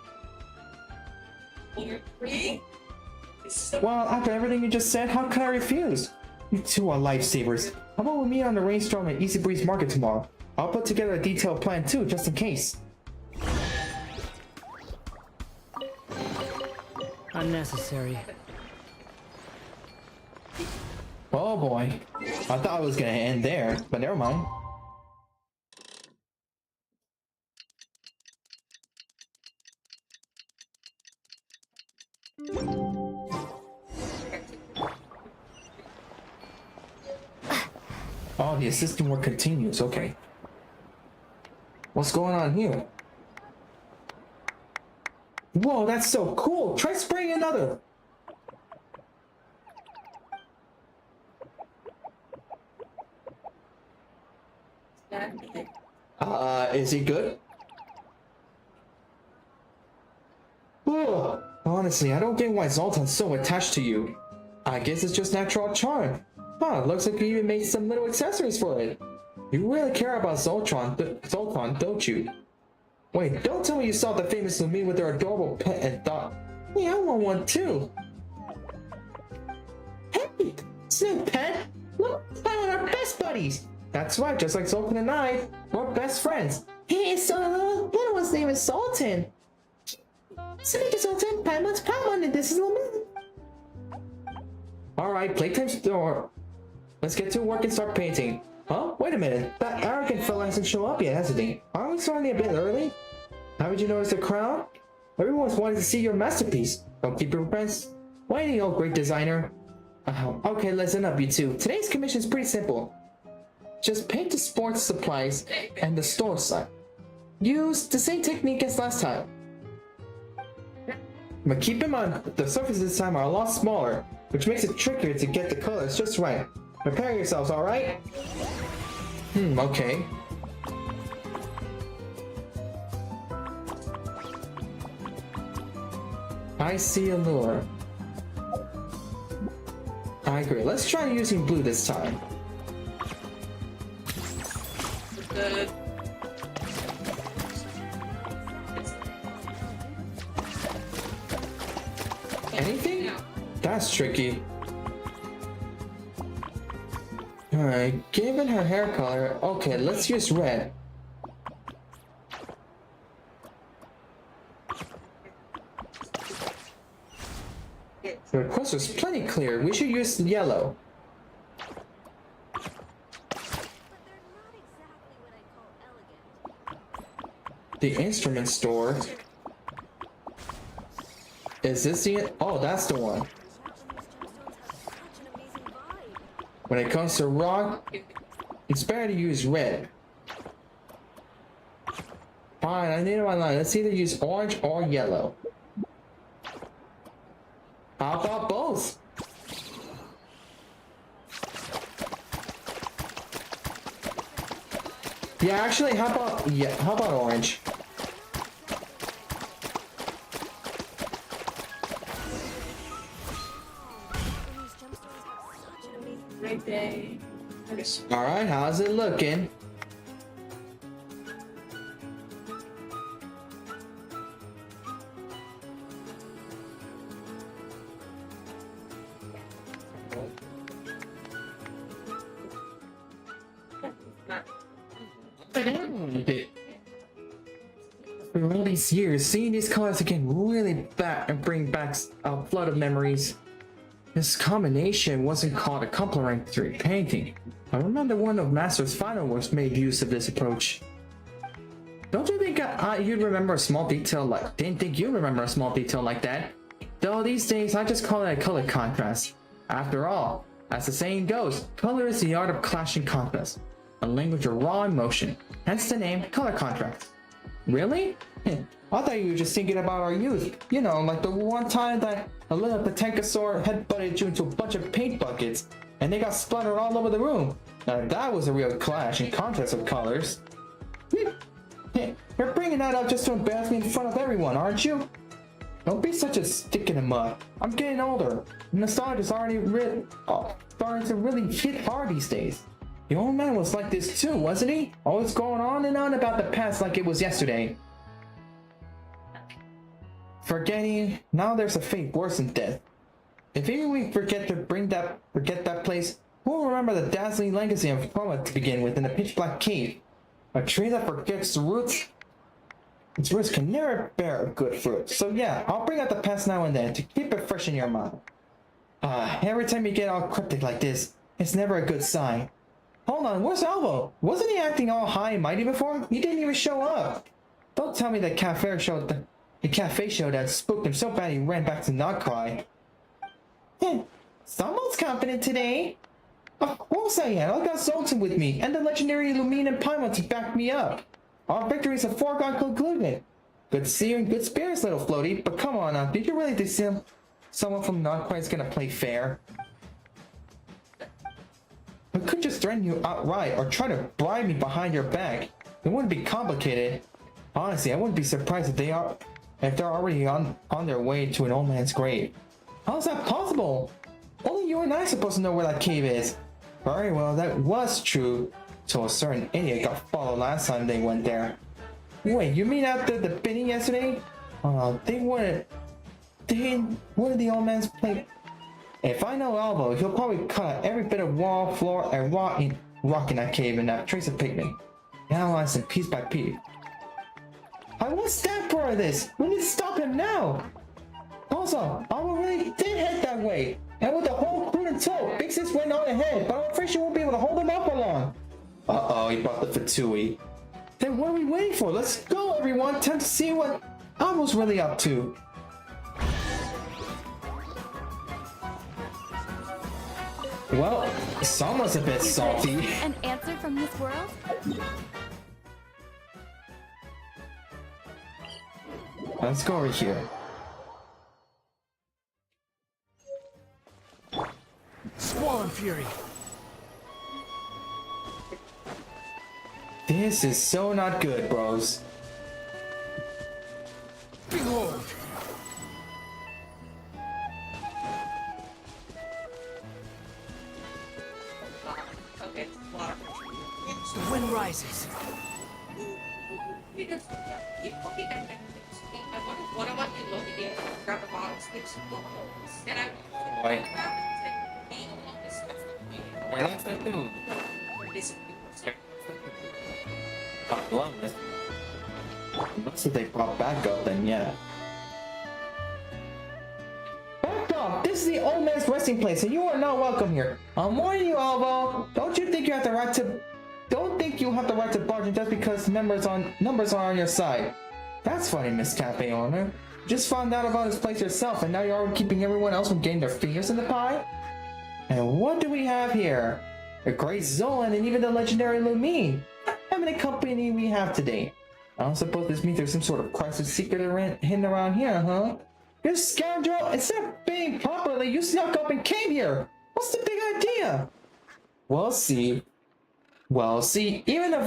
Well, after everything you just said, how could I refuse? You two are lifesavers. How about we meet on the rainstorm at Easybreeze Market tomorrow? I'll put together a detailed plan too, just in case. Unnecessary. Oh boy. I thought I was gonna end there, but never mind. Oh, the assistant work continues. Okay. What's going on here? Whoa, that's so cool! Try spraying another! Is he good? Whoa, honestly, I don't get why Zoltan's so attached to you. I guess it's just natural charm. Huh, looks like you even made some little accessories for it. You really care about Zoltan, don't you? Wait, don't tell me you saw the famous Lumine with their adorable pet and thought, hey, I want one too. Hey, Snoop Pet, look, one of our best buddies. That's right, just like Zoltan and I, we're best friends. Hey, so one of us name is Zoltan. Speaking Zoltan, Paimon's Paimon, and this is Lumine. Alright, playtime's door. Let's get to work and start painting. Huh? Wait a minute. That arrogant fella hasn't shown up yet, hasn't he? Aren't we starting a bit early? Haven't you noticed the crowd? Everyone's wanting to see your masterpiece. Don't keep your friends waiting, oh great designer. Okay, listen up, you two. Today's commission is pretty simple. Just paint the sports supplies and the store side. Use the same technique as last time. But keep in mind, the surfaces this time are a lot smaller, which makes it trickier to get the colors just right. Prepare yourselves, alright? Okay. I see a lure. I agree. Let's try using blue this time. That's tricky. Alright, given her hair color, okay, let's use red. The request was plenty clear. We should use yellow. The instrument store. Is this the... Oh, that's the one. When it comes to rock, it's better to use red. Fine, I need my line. Let's either use orange or yellow. How about both? Yeah, actually, how about orange? All right, how's it looking? For all these years, seeing these colors again really bring back a flood of memories. This combination wasn't called a complementary painting. I remember one of Master's final works made use of this approach. Don't you think you'd remember a small detail like... Didn't think you'd remember a small detail like that. Though these days, I just call it a color contrast. After all, as the saying goes, color is the art of clashing contrasts. A language of raw emotion. Hence the name color contrast. Really? I thought you were just thinking about our youth. You know, like the one time that a little Patenkasaur headbutted you into a bunch of paint buckets and they got splattered all over the room. Now that was a real clash and contrast of colors. You're bringing that up just to embarrass me in front of everyone, aren't you? Don't be such a stick in the mud. I'm getting older. Nostalgia's already starting to really hit hard these days. The old man was like this too, wasn't he? Always going on and on about the past like it was yesterday. Forgetting, now there's a fate worse than death. If even we forget that place, who'll remember the dazzling legacy of Chroma to begin with in the pitch black cave? A tree that forgets the roots, its roots can never bear a good fruit. So yeah, I'll bring out the past now and then to keep it fresh in your mind. Every time you get all cryptic like this, it's never a good sign. Hold on, where's Alvo? Wasn't he acting all high and mighty before? He didn't even show up. Don't tell me the cafe show that spooked him so bad he ran back to not cry. Someone's confident today. Of course I am. I got Zoltan with me, and the legendary Lumine and Paimon to back me up. Our victory is a foregone conclusion. Good to see you in good spirits, little floaty, but come on now, did you really think someone from Not Quite is gonna play fair? I could just threaten you outright or try to bribe me behind your back. It wouldn't be complicated. Honestly, I wouldn't be surprised if they're already on their way to an old man's grave. How's that possible? Only you and I are supposed to know where that cave is. Very well, that was true. So a certain idiot got followed last time they went there. Wait, you mean after the bidding yesterday? They wanted the old man's plate. If I know Alvo, he'll probably cut out every bit of wall, floor, and rock in that cave and not trace of pigment. Analyze them piece by piece. I won't stand for this! We need to stop him now! Also, Alvo really did head that way, and with the whole crew in tow, Big Sis went on ahead, but I'm afraid she won't be able to hold him up for long. Uh-oh, he brought the Fatui. Then what are we waiting for? Let's go, everyone! Time to see what Alvo's really up to. Well, someone's a bit salty. An answer from this world? Let's go over here. Swollen Fury. This is so not good, bros. Behold. The wind rises. What about you looking at? Grab the bottles, fix the bottles. And I. Why? I love this. Unless if they pop back up, then yeah. Back off! This is the old man's resting place, and you are not welcome here. I'm warning you, Alvo. Don't you think you have the right to? Don't think you have the right to barge in just because numbers are on your side. That's funny, Miss Cafe owner. You just found out about this place yourself, and now you're already keeping everyone else from getting their fingers in the pie. And what do we have here? The great Zolan and even the legendary Lumine. How many company we have today? I don't suppose this means there's some sort of crisis secret hidden around here, huh? You scoundrel! Instead of being properly, you snuck up and came here! What's the big idea? Well, see, even if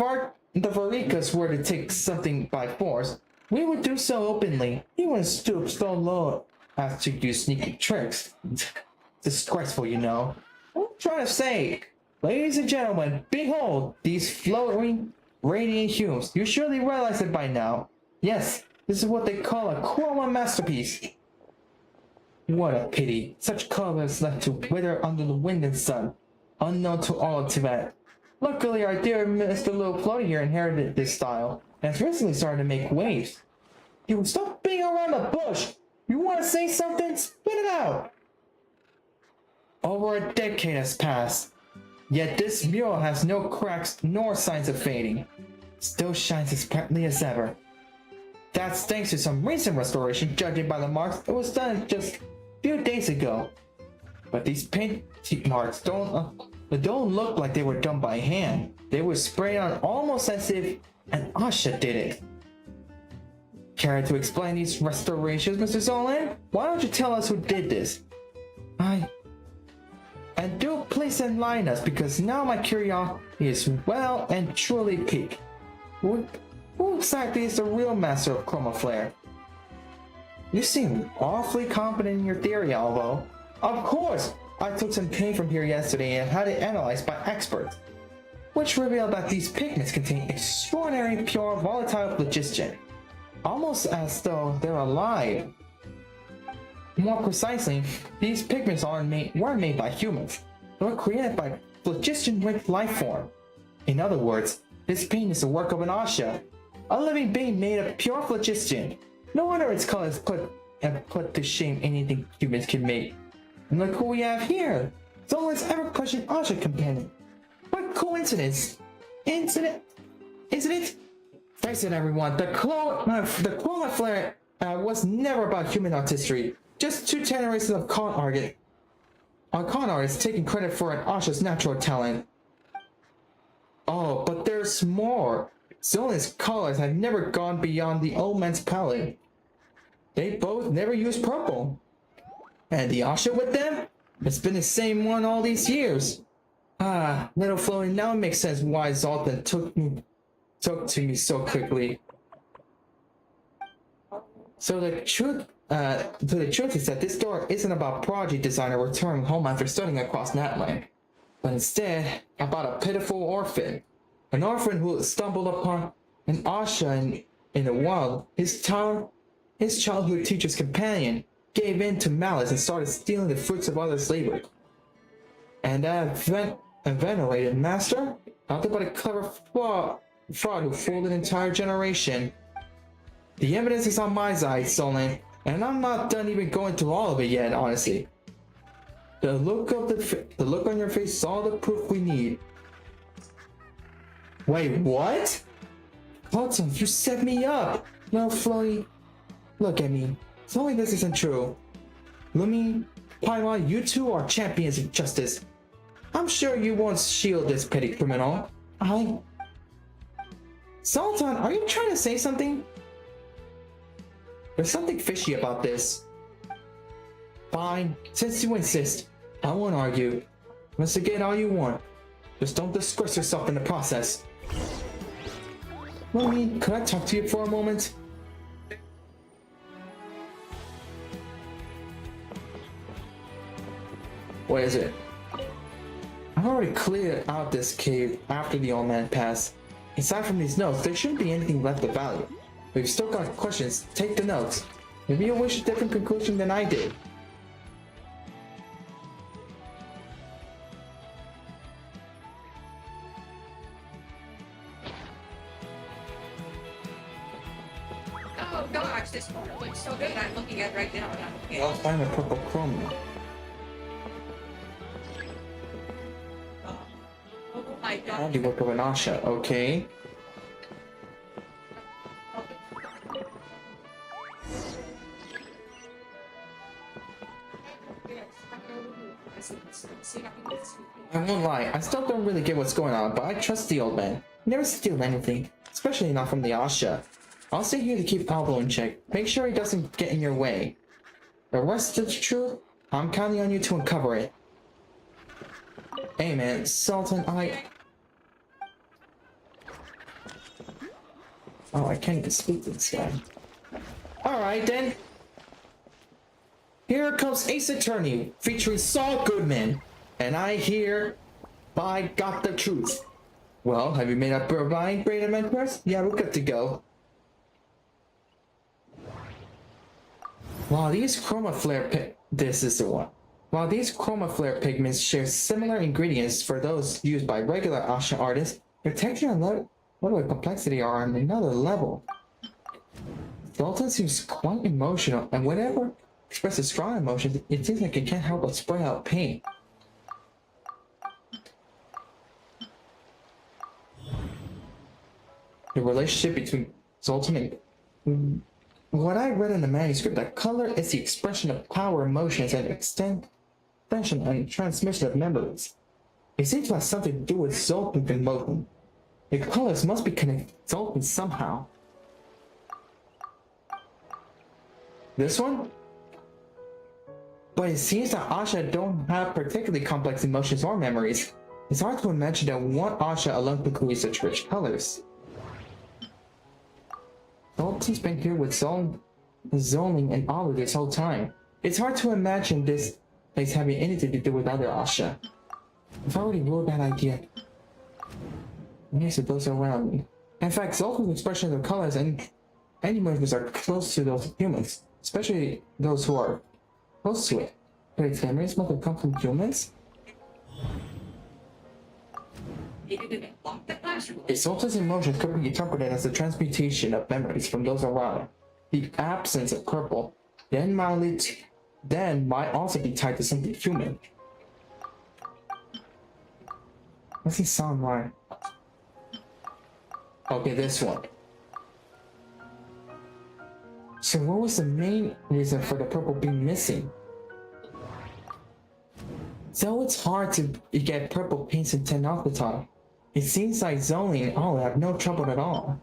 the Varikas were to take something by force, we would do so openly. You wouldn't stoop so low as to use sneaky tricks. Disgraceful, you know. What I'm trying to say, ladies and gentlemen, behold these floating, radiant hues. You surely realize it by now. Yes, this is what they call a chroma masterpiece. What a pity. Such colors left to wither under the wind and sun, unknown to all of Tibet. Luckily, our dear Mr. Little Floaty here inherited this style, and has recently started to make waves. You stop being around the bush! You want to say something? Spit it out! Over a decade has passed, yet this mural has no cracks nor signs of fading. Still shines as brightly as ever. That's thanks to some recent restoration, judging by the marks that was done just a few days ago. But these paint marks don't look like they were done by hand. They were sprayed on almost as if an Asha did it. Care to explain these restorations, Mr. Zolan? Why don't you tell us who did this? And do please enlighten us, because now my curiosity is well and truly piqued. Who exactly is the real master of Chroma Flare? You seem awfully confident in your theory, Alvo. Of course! I took some paint from here yesterday and had it analyzed by experts, which revealed that these pigments contain extraordinary pure volatile phlogiston, almost as though they're alive. More precisely, these pigments weren't made by humans. They were created by phlogiston-rich life form. In other words, this paint is the work of an Asha, a living being made of pure phlogiston. No wonder its colors put to shame anything humans can make. And look who we have here! Zolan's ever-pushing Asha companion. What coincidence! Isn't it? Face it, everyone. The Chroma Flare was never about human artistry. Just two generations of con artists taking credit for an Asha's natural talent. Oh, but there's more. Zolan's colors have never gone beyond the old man's palette. They both never used purple. And the Asha with them? It's been the same one all these years. Little Floaty, now it makes sense why Zoltan took to me so quickly. So the truth is that this story isn't about prodigy designer returning home after studying across Natland, but instead about a pitiful orphan. An orphan who stumbled upon an Asha in the wild. His childhood teacher's companion gave in to malice and started stealing the fruits of others' labor. And that venerated master? Nothing but a clever fraud who fooled an entire generation. The evidence is on my side, Zolan, and I'm not done even going through all of it yet, honestly. The look on your face is all the proof we need. Wait, what? Autumn, you set me up! No, Floaty. Look at me. Tell me this isn't true. Lumine, Paimon, you two are champions of justice. I'm sure you won't shield this petty criminal. Sultan, are you trying to say something? There's something fishy about this. Fine, since you insist, I won't argue. Investigate all you want. Just don't disgrace yourself in the process. Lumine, could I talk to you for a moment? What is it? I've already cleared out this cave after the old man passed. Aside from these notes, there shouldn't be anything left of value. We've still got questions. Take the notes. Maybe you'll reach a different conclusion than I did. Oh gosh, this photo looks so good. I'm looking at it right now. And I'm looking I'll at find the purple chroma. oh my god. Handiwork of an Asha, okay. I won't lie, I still don't really get what's going on, but I trust the old man. He never steals anything, especially not from the Asha. I'll stay here to keep Pablo in check. Make sure he doesn't get in your way. The rest is true. I'm counting on you to uncover it. Hey man, Sultan, oh, I can't even speak to this guy. Alright then. Here comes Ace Attorney, featuring Saul Goodman. And I hereby got the truth. Well, have you made up your mind, Brayden Mentors? Yeah, we're good to go. While these chroma flare this is the one. While these chroma flare pigments share similar ingredients for those used by regular Asha artists, their texture and level of complexity are on another level. Sultan seems quite emotional, and whenever expresses strong emotions, it seems like it can't help but spray out pain. The relationship between Sultan and what I read in the manuscript, that color is the expression of power, emotions, and extension and transmission of memories. It seems to have something to do with Zoltan's emotion. The colors must be connected to Zoltan somehow. This one? But it seems that Asha don't have particularly complex emotions or memories. It's hard to imagine that one Asha alone could create such rich colors. Zoltan's been here with Zoling and Olive this whole time. It's hard to imagine this place having anything to do with other Asha. I've already ruled that idea. Yes, it those around me. In fact, Zoltan's expression of colors and emotions are close to those of humans, especially those who are close to it. But its memories must have come from humans? Zoltan's emotions could be interpreted as a transmutation of memories from those around. The absence of purple then might also be tied to something human. Doesn't sound right. Okay, this one. So what was the main reason for the purple being missing? So it's hard to get purple paints in 10 off the time. It seems like Zoe and Olive have no trouble at all.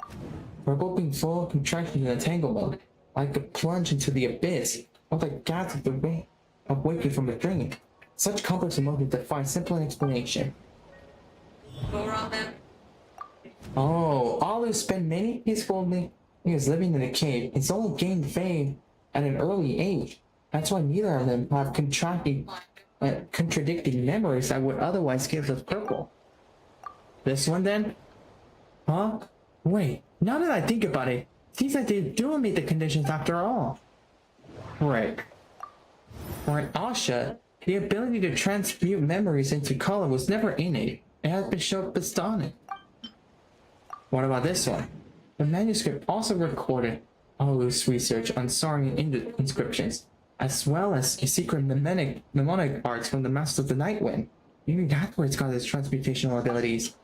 Purple being full of contraction and entanglement, like a plunge into the abyss, or the gasp of the way of waking from a dream. Such complex emotions defy simple explanation. Go around them. Oh, Olive spent many peaceful years living in a cave. It's only gained fame at an early age. That's why neither of them have contradicting memories that would otherwise give us purple. This one then? Huh? Wait, now that I think about it, seems like they do meet the conditions after all. Right. For an Asha, the ability to transmute memories into color was never innate. It has been shown bestowed. What about this one? The manuscript also recorded Olu's research on Saurian inscriptions, as well as a secret mnemonic arts from the Master of the Night Wind. Even that's where it's got its transmutational abilities.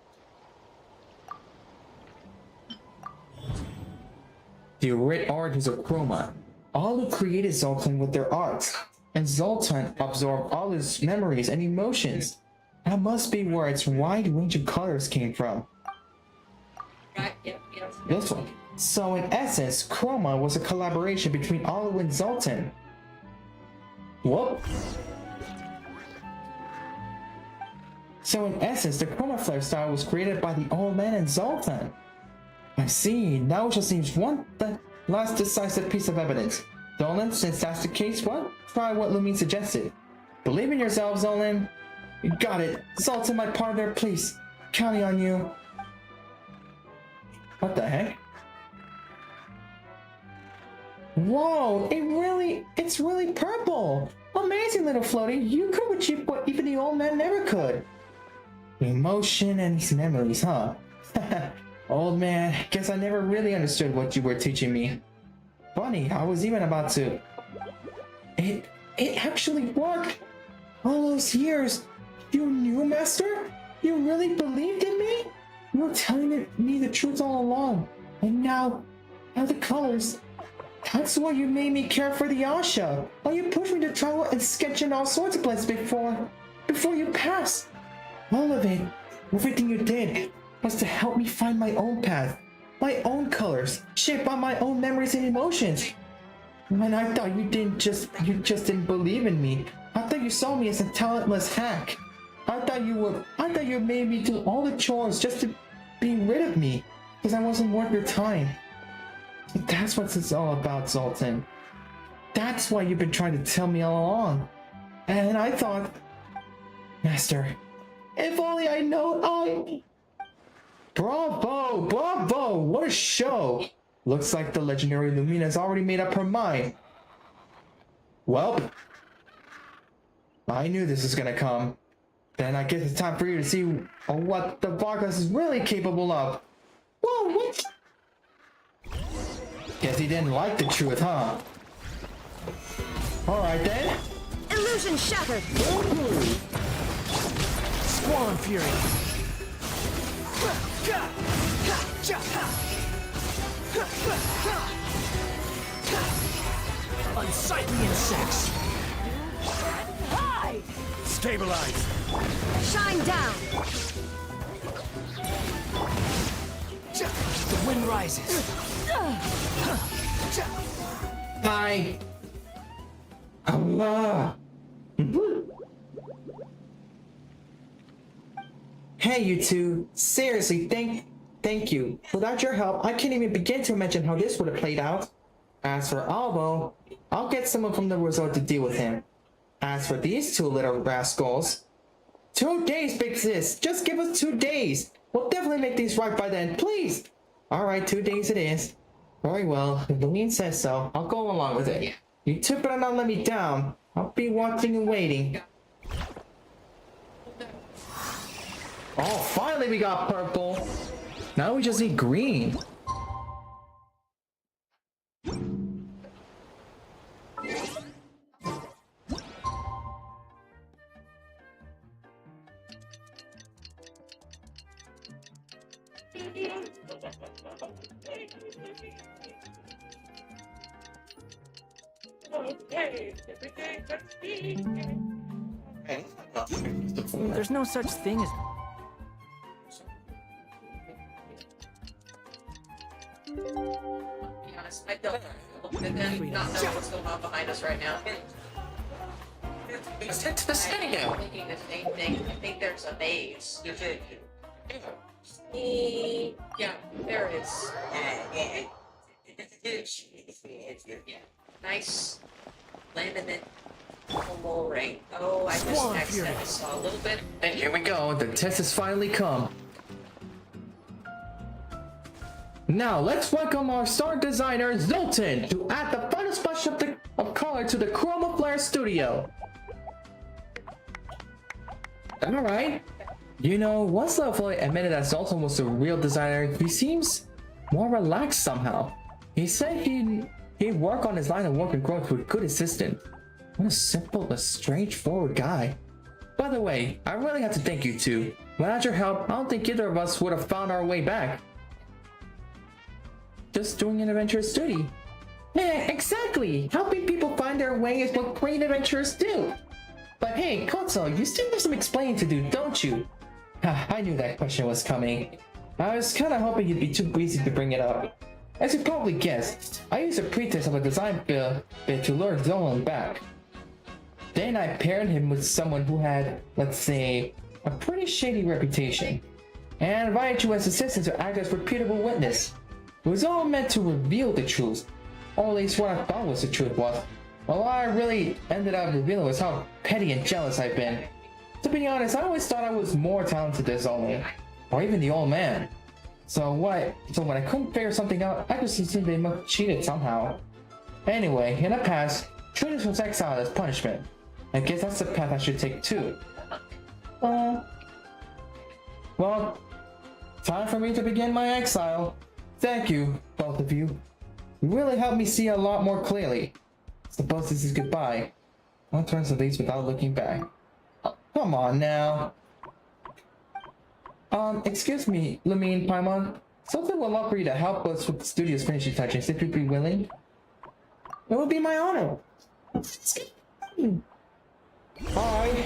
The origins of Chroma. Olu created Zoltan with their arts, and Zoltan absorbed Olu's memories and emotions. That must be where its wide range of colors came from. Right, yep, yes. This one. So in essence, Chroma was a collaboration between Olu and Zoltan. Whoop. So in essence, the Chroma flare style was created by the old man and Zoltan. I see. Now it just seems the last decisive piece of evidence. Zolan, since that's the case, what? Try what Lumine suggested. Believe in yourself, Zolan. You got it. Zoltan, my partner, please. Counting on you. What the heck? Whoa, it's really purple. Amazing, little floaty. You could achieve what even the old man never could. Emotion and his memories, huh? Old man, guess I never really understood what you were teaching me. Funny, I was even about to... It actually worked! All those years, you knew, Master? You really believed in me? You were telling me the truth all along. And now the colors. That's why you made me care for the Asha. Why you pushed me to travel and sketch in all sorts of places before you passed. All of it, everything you did, was to help me find my own path, my own colors, shaped by my own memories and emotions. And I thought you just didn't believe in me. I thought you saw me as a talentless hack. I thought you made me do all the chores just to be rid of me, because I wasn't worth your time. That's what it's all about, Zoltan. That's why you've been trying to tell me all along. And I thought, Master, if only I know Bravo! What a show! Looks like the legendary Lumine has already made up her mind. Well, I knew this was gonna come. Then I guess it's time for you to see what the Vargas is really capable of. Whoa, what? Guess he didn't like the truth, huh? Alright then. Illusion shattered! Swarm Fury. Unsightly insects. Hi! Stabilize. Shine down! The wind rises. Hi. Allah. Hey, you two. Seriously, thank you. Without your help, I can't even begin to imagine how this would have played out. As for Albo, I'll get someone from the resort to deal with him. As for these two little rascals, 2 days, Big Sis. Just give us 2 days. We'll definitely make these right by then, please. Alright, 2 days it is. Very well, if Lumine says so, I'll go along with it. You two better not let me down. I'll be watching and waiting. Oh, finally we got purple. Now we just need green. There's no such thing as... To be honest, I don't not know what's going on behind us right now. Let's head to the studio. I'm thinking the same thing. I think there's a maze. Yeah, there is. Yeah. Nice laminate full ring. Oh, I just accidentally saw a little bit. And here we go. The test has finally come. Now let's welcome our star designer Zoltan to add the final splash of color to the Chroma Flare studio. Alright. You know, once Level admitted that Zoltan was the real designer, he seems more relaxed somehow. He said he'd work on his line of work and growth with good assistant. What a simple, straightforward guy. By the way, I really have to thank you two. Without your help, I don't think either of us would have found our way back. Just doing an adventurous duty. Yeah, exactly! Helping people find their way is what great adventurers do! But hey, Kotso, you still have some explaining to do, don't you? I knew that question was coming. I was kinda hoping you'd be too busy to bring it up. As you probably guessed, I used a pretext of a design bit to lure Zolan back. Then I paired him with someone who had, let's say, a pretty shady reputation, and invited you as assistant to act as reputable witness. It was all meant to reveal the truth, or at least what I thought was the truth was. Well, what I really ended up revealing was how petty and jealous I've been. To be honest, I always thought I was more talented than Zolan, or even the old man. So when I couldn't figure something out, I just assumed they must have cheated somehow. Anyway, in the past, Trinus was exiled as punishment. I guess that's the path I should take too. Well, time for me to begin my exile. Thank you, both of you. You really helped me see a lot more clearly. Suppose this is goodbye. One turns the leaves without looking back. Oh, come on now. Excuse me, Lumine, Paimon. Something would love for you to help us with the studio's finishing touches if you'd be willing. It would be my honor. Bye.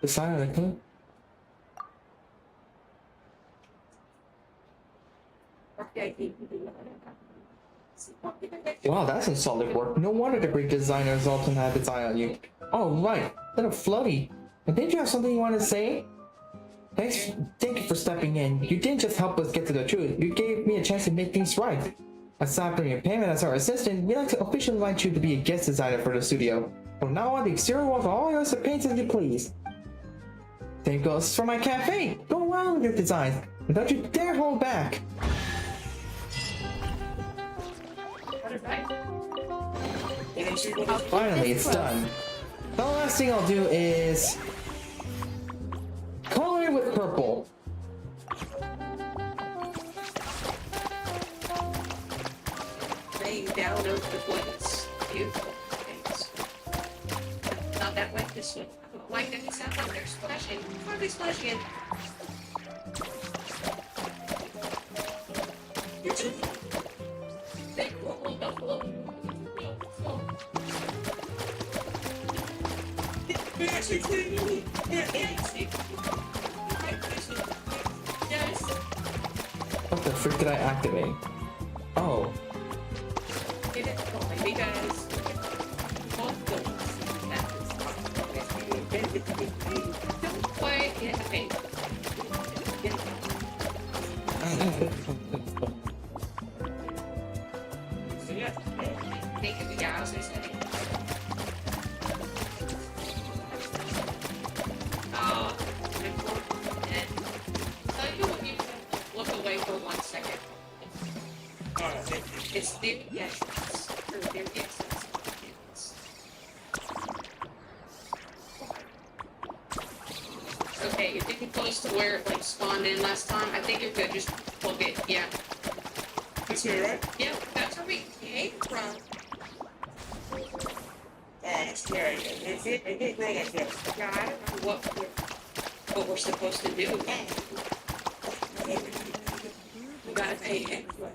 The sign of the clue? Wow, that's some solid work. No wonder the great designer Zoltan had his eye on you. Oh, right. Little floaty. But didn't you have something you wanted to say? Thank you for stepping in. You didn't just help us get to the truth. You gave me a chance to make things right. Aside from your payment as our assistant, we'd like to officially invite you to be a guest designer for the studio. From now on, the exterior walls are all yours to paint as you please. Same goes for my cafe. Go well with your designs, and don't you dare hold back. Finally, it's done. The last thing I'll do is color it with purple. Laying down over the points. Beautiful. Thanks. Not that wet this one. I don't like any sound when they're splashing. Why are they splashing? You're too big. What the frick did I activate? Oh. Don't play it. So yeah, think of the guys who's heading. Look away for 1 second. It's their yes. Or their yes. Okay, you're getting close to where it like spawned in last time. I think you're good. Just plug it. Yeah. This way, right? Yeah, that's where we came from. It's scary. Yeah, I don't know what we're supposed to do. We gotta pay extra.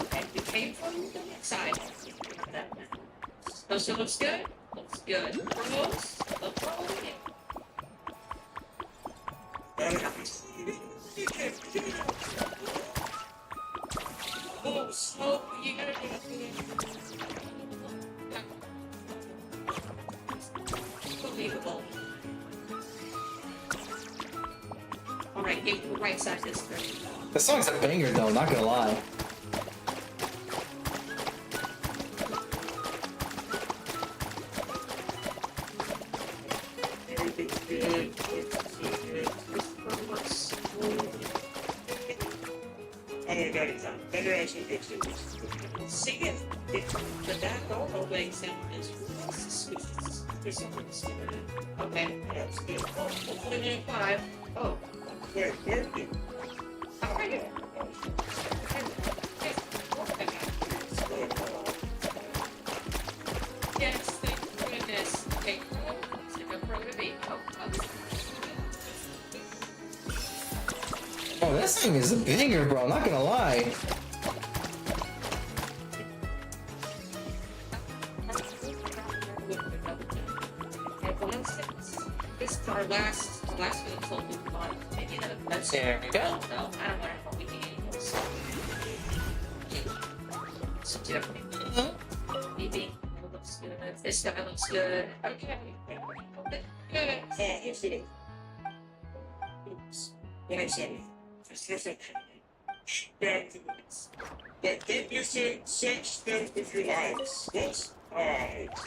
Okay, we came from the next side. Those looks good? Looks good. Rose? Look rolling in. Oh, slow. You gotta do it. Unbelievable. Alright, give the right side this thing. The song's a banger though, not gonna lie. Sing it. But that normal way sound is okay. That's good. Hopefully in 5. Oh. Very good. Alright. Yes, thank goodness. Okay. Oh, this thing is a banger, bro. Not gonna lie. This is our last one told me about maybe that's There we go. No, I don't know what we need. So definitely. Maybe it looks good. This guy looks good. Okay. Good. Yeah, here's it. Oops. Yeah, I said it. But keep your such things if you like. Yes. Alright.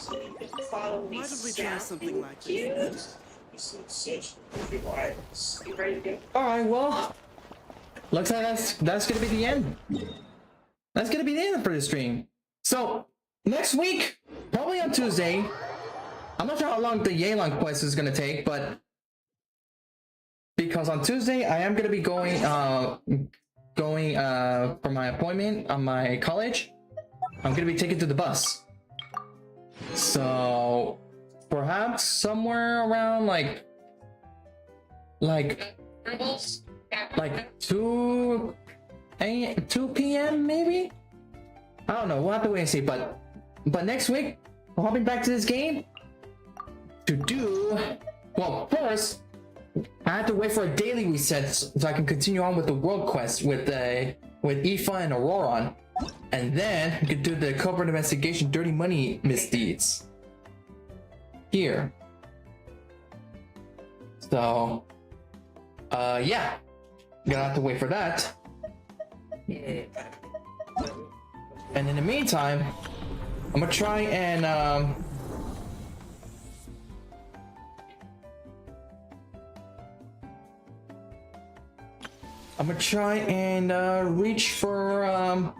Follow me. Why don't we try something like this? Yes. Such if you like. You ready to go? All right, well, looks like that's gonna be the end. That's gonna be the end for the stream. So next week, probably on Tuesday. I'm not sure how long the Yelan quest is gonna take, but because on Tuesday I am gonna be going for my appointment on my college. I'm gonna be taken to the bus. So perhaps somewhere around like 2 p.m. maybe? I don't know, we'll have to wait and see, but next week we're hopping back to this game to do, well, first I have to wait for a daily reset so I can continue on with the world quest with Aoife and Auroron, and then we can do the covert investigation dirty money misdeeds here. So yeah, gonna have to wait for that. And in the meantime, I'm gonna try and reach for I'm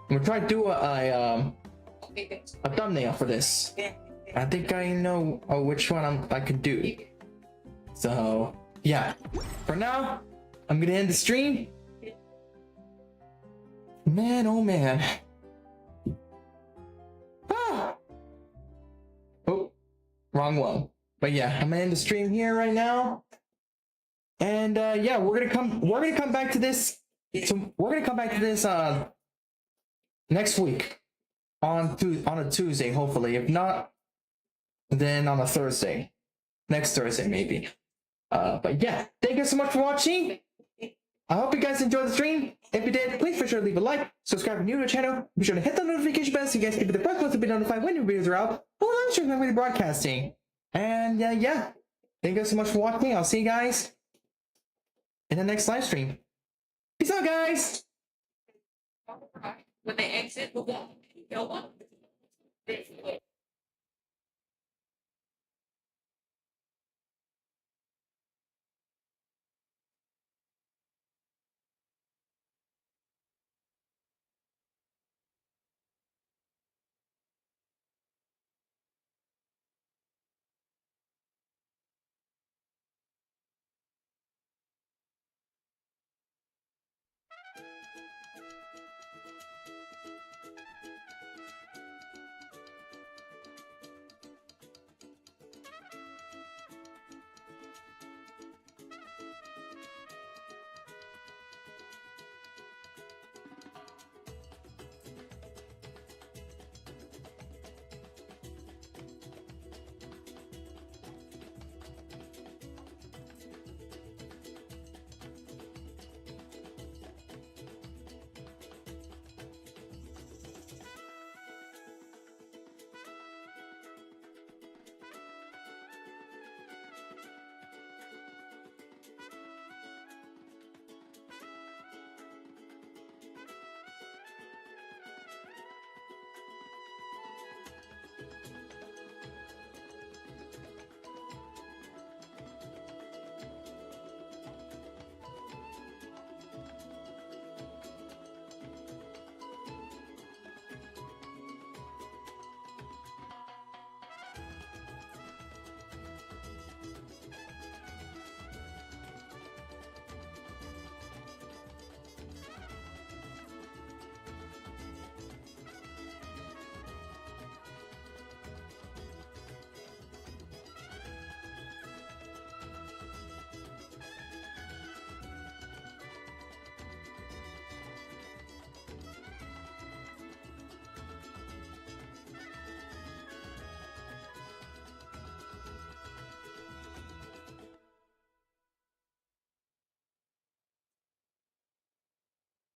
gonna try to do a thumbnail for this. I think I know which one I can do. So yeah, for now I'm gonna end the stream. Man, oh man. Ah. Oh, wrong one. But yeah, I'm gonna end the stream here right now. And yeah, we're gonna come back to this. So we're gonna come back to this next week on a Tuesday, hopefully. If not, then on a Thursday. Next Thursday, maybe. But yeah, thank you so much for watching. I hope you guys enjoyed the stream. If you did, please be sure to leave a like, subscribe if you're new to the channel, be sure to hit the notification bell so you guys can be the first ones to be notified when new videos are out. Well, I'm sure I'm going to be broadcasting. And yeah, thank you so much for watching. I'll see you guys in the next live stream. Peace out, guys. When they exit, we'll go on.